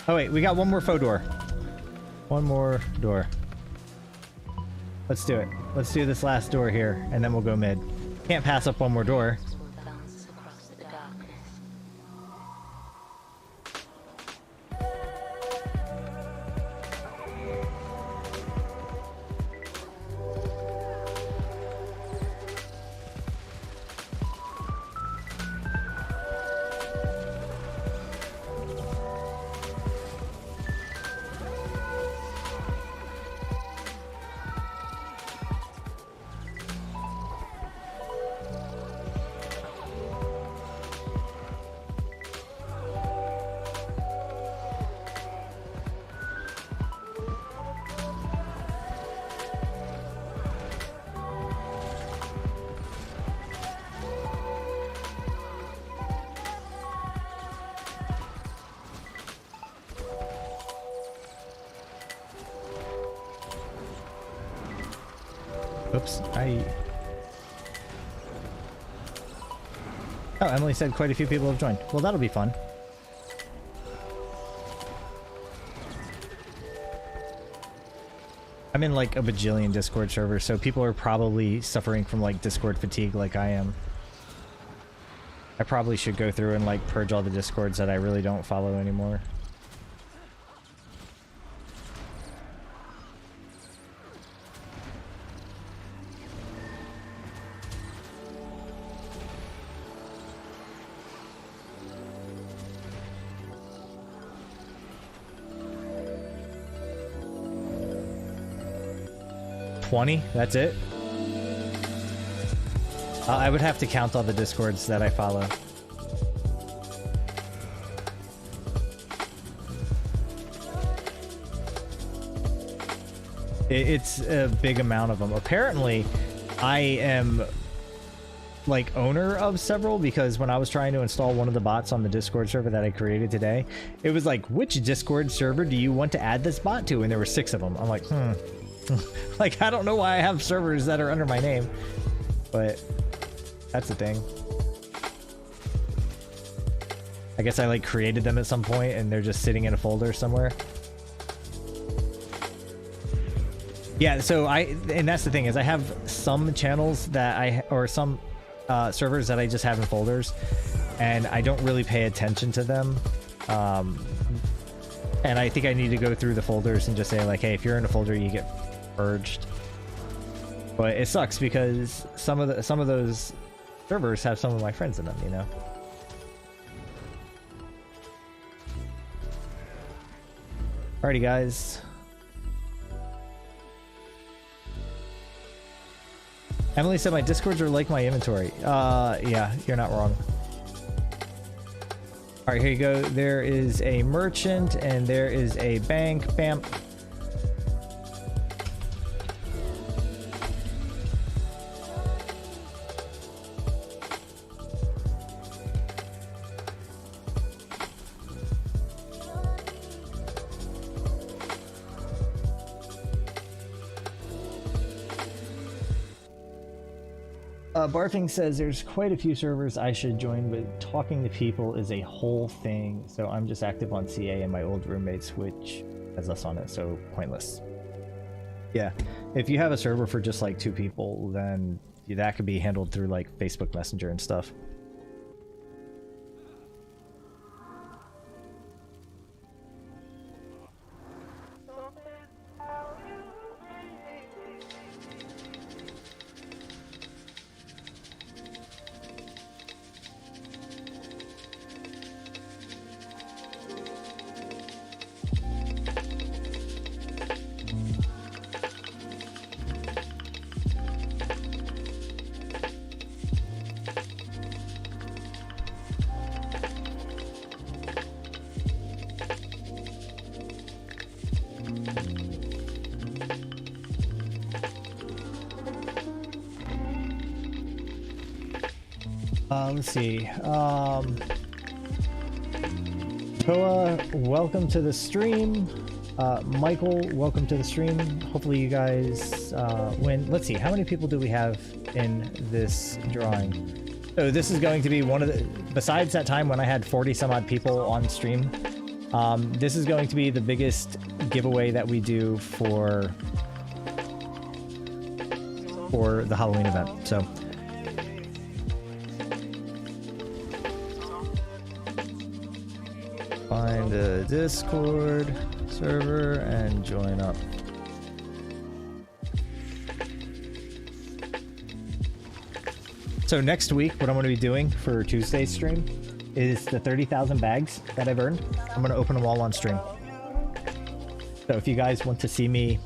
B: Oh wait, we got one more faux door. One more door. Let's do it. Let's do this last door here, and then we'll go mid. Can't pass up one more door. Oops, Oh, Emily said quite a few people have joined. Well, that'll be fun. I'm in like a bajillion Discord servers, so people are probably suffering from like Discord fatigue like I am. I probably should go through and like purge all the Discords that I really don't follow anymore. That's it? I would have to count all the Discords that I follow. It's a big amount of them. Apparently, I am like owner of several, because when I was trying to install one of the bots on the Discord server that I created today, it was like, which Discord server do you want to add this bot to? And there were 6 of them. I'm like, like, I don't know why I have servers that are under my name, but that's the thing. I guess I like created them at some point and they're just sitting in a folder somewhere. Yeah, so and that's the thing, is I have some channels that or some servers that I just have in folders, and I don't really pay attention to them. And I think I need to go through the folders and just say like, hey, if you're in a folder, you get purged. But it sucks because some of those servers have some of my friends in them, you know. Alrighty, guys. Emily said my Discords are like my inventory. Yeah, you're not wrong. Alright, here you go. There is a merchant and there is a bank. Bam. Barfing says there's quite a few servers I should join, but talking to people is a whole thing. So I'm just active on CA and my old roommate's Switch has us on it, so pointless. Yeah, if you have a server for just like 2 people, then that could be handled through like Facebook Messenger and stuff. Let's see. Toa, welcome to the stream. Michael, welcome to the stream. Hopefully you guys win. Let's see, how many people do we have in this drawing? So this is going to be one of the, besides that time when I had 40 some odd people on stream, this is going to be the biggest giveaway that we do for the Halloween event. So find a Discord server and join up. So next week, what I'm going to be doing for Tuesday's stream is the 30,000 bags that I've earned. I'm going to open them all on stream. So if you guys want to see me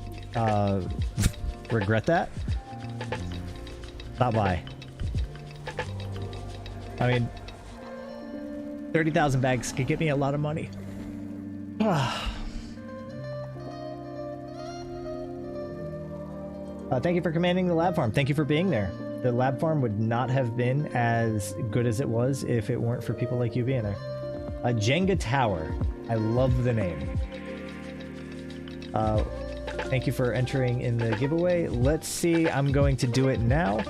B: regret that, stop by. I mean, 30,000 bags could get me a lot of money. Thank you for commanding the lab farm. Thank you for being there. The lab farm would not have been as good as it was if it weren't for people like you being there. Jenga Tower. I love the name. Thank you for entering in the giveaway. Let's see. I'm going to do it now.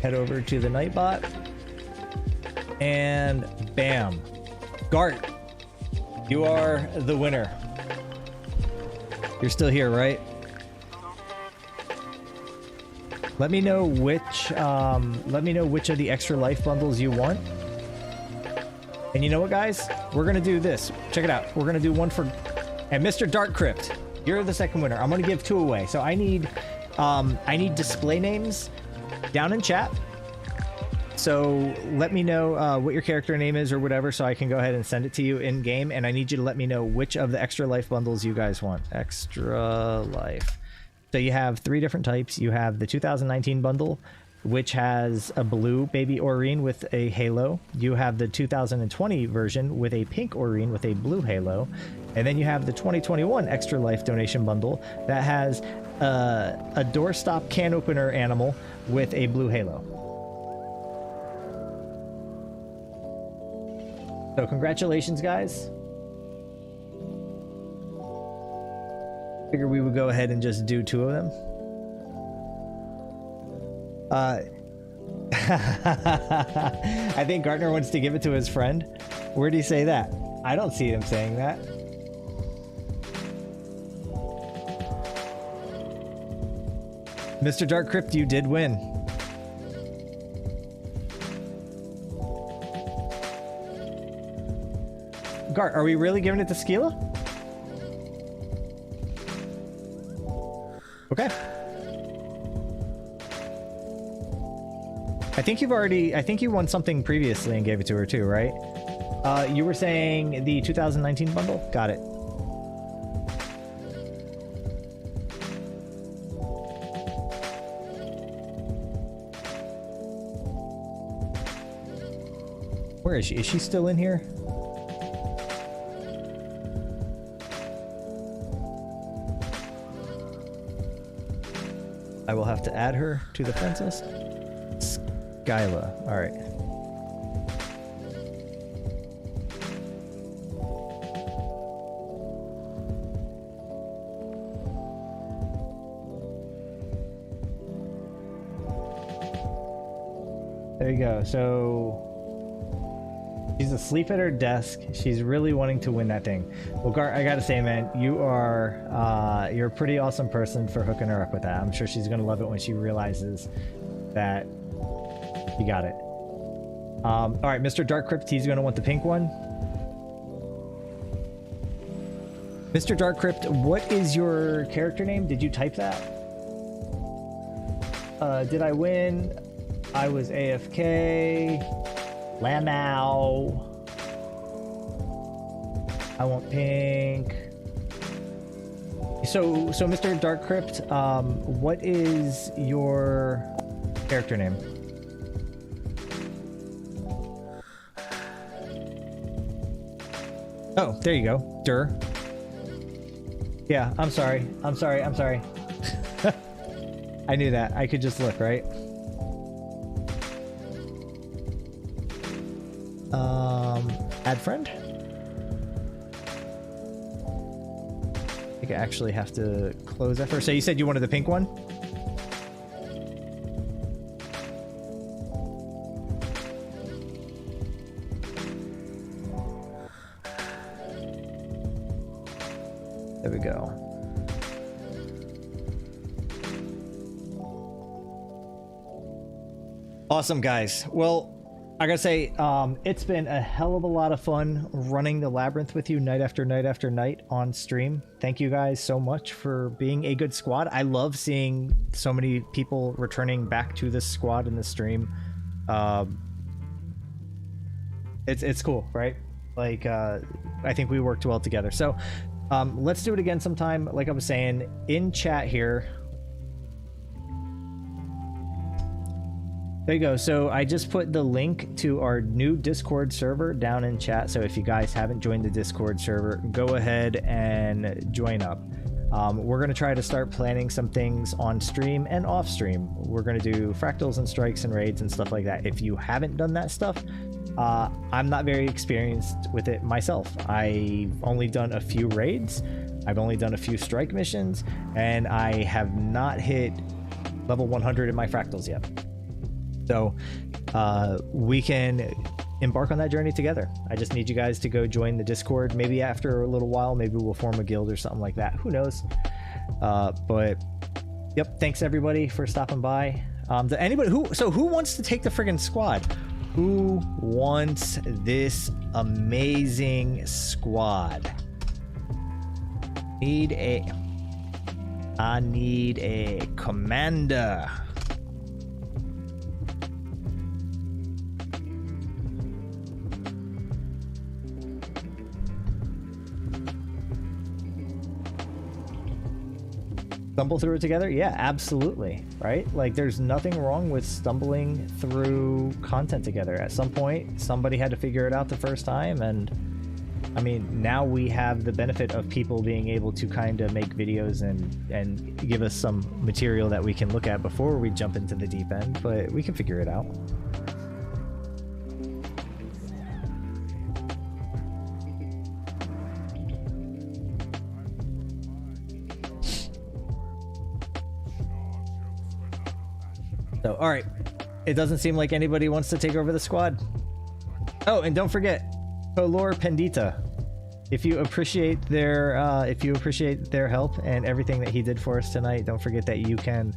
B: Head over to the Nightbot. And bam. Gart, you are the winner. You're still here, right? Let me know which of the extra life bundles you want. And you know what, guys? We're gonna do this. Check it out. We're gonna do one for, and Mr. Dark Crypt, you're the second winner. I'm gonna give 2 away. So I need display names down in chat. So let me know what your character name is or whatever, so I can go ahead and send it to you in game. And I need you to let me know which of the extra life bundles you guys want. Extra life. So you have 3 different types. You have the 2019 bundle, which has a blue baby Aurene with a halo. You have the 2020 version with a pink Aurene with a blue halo. And then you have the 2021 extra life donation bundle that has a doorstop can opener animal with a blue halo. So congratulations, guys. Figure we would go ahead and just do 2 of them. I think Gartner wants to give it to his friend. Where'd he say that? I don't see him saying that. Mr. Dark Crypt, you did win. Gart, are we really giving it to Skila? Okay. I think you won something previously and gave it to her too, right? You were saying the 2019 bundle? Got it. Where is she? Is she still in here? I will have to add her to the friends list. Skyla. All right. There you go. So she's asleep at her desk. She's really wanting to win that thing. Well, Gart, I gotta say, man, you're a pretty awesome person for hooking her up with that. I'm sure she's gonna love it when she realizes that you got it. All right, Mr. Dark Crypt, he's gonna want the pink one. Mr. Dark Crypt, what is your character name? Did you type that? Did I win? I was AFK. Lamau. I want pink. So Mr. Dark Crypt, what is your character name? Oh, there you go. Yeah, I'm sorry. I knew that. I could just look, right? Add friend? I think I actually have to close that first. So you said you wanted the pink one? There we go. Awesome, guys. Well, I gotta say, it's been a hell of a lot of fun running the Labyrinth with you night after night after night on stream. Thank you guys so much for being a good squad. I love seeing so many people returning back to this squad in the stream. It's cool, right? Like, I think we worked well together. So, let's do it again sometime. Like I was saying, in chat here. There you go. So I just put the link to our new Discord server down in chat. So if you guys haven't joined the Discord server, go ahead and join up. We're going to try to start planning some things on stream and off stream. We're going to do fractals and strikes and raids and stuff like that. If you haven't done that stuff, I'm not very experienced with it myself. I've only done a few raids. I've only done a few strike missions, and I have not hit level 100 in my fractals yet. So we can embark on that journey together. I just need you guys to go join the Discord. Maybe after a little while, maybe we'll form a guild or something like that. Who knows? But yep, thanks everybody for stopping by. Anybody who wants to take the friggin' squad? Who wants this amazing squad? I need a commander. Stumble through it together? Yeah, absolutely. Right? Like, there's nothing wrong with stumbling through content together. At some point, somebody had to figure it out the first time, and I mean, now we have the benefit of people being able to kind of make videos and give us some material that we can look at before we jump into the deep end, but we can figure it out. So, all right. It doesn't seem like anybody wants to take over the squad. Oh, and don't forget, Color Pendita. If you appreciate their help and everything that he did for us tonight, don't forget that you can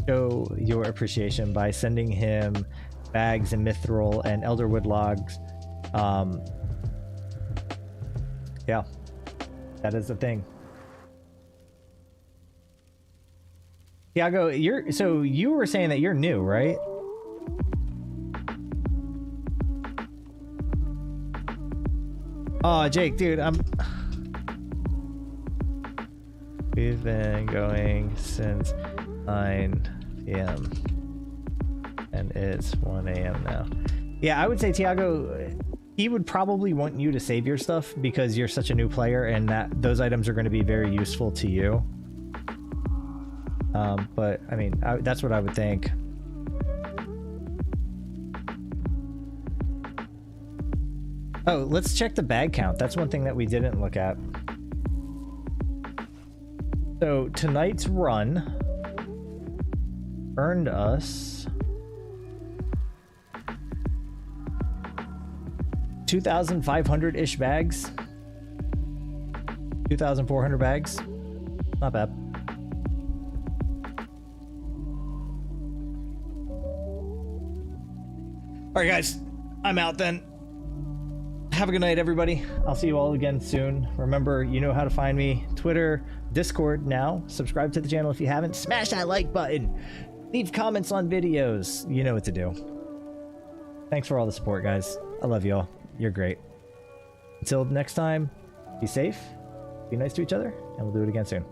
B: show your appreciation by sending him bags and mithril and elderwood logs. Yeah, that is the thing. Tiago, you were saying that you're new, right? Oh, Jake, dude, we've been going since 9 p.m. and it's 1 a.m. now. Yeah, I would say Tiago, he would probably want you to save your stuff because you're such a new player, and that those items are going to be very useful to you. But I mean, that's what I would think. Oh, let's check the bag count. That's one thing that we didn't look at. So tonight's run earned us 2,500-ish bags. 2,400 bags. Not bad. All right, guys, I'm out then. Have a good night, everybody. I'll see you all again soon. Remember, you know how to find me. Twitter, Discord now. Subscribe to the channel if you haven't. Smash that like button. Leave comments on videos. You know what to do. Thanks for all the support, guys. I love you all. You're great. Until next time, be safe, be nice to each other, and we'll do it again soon.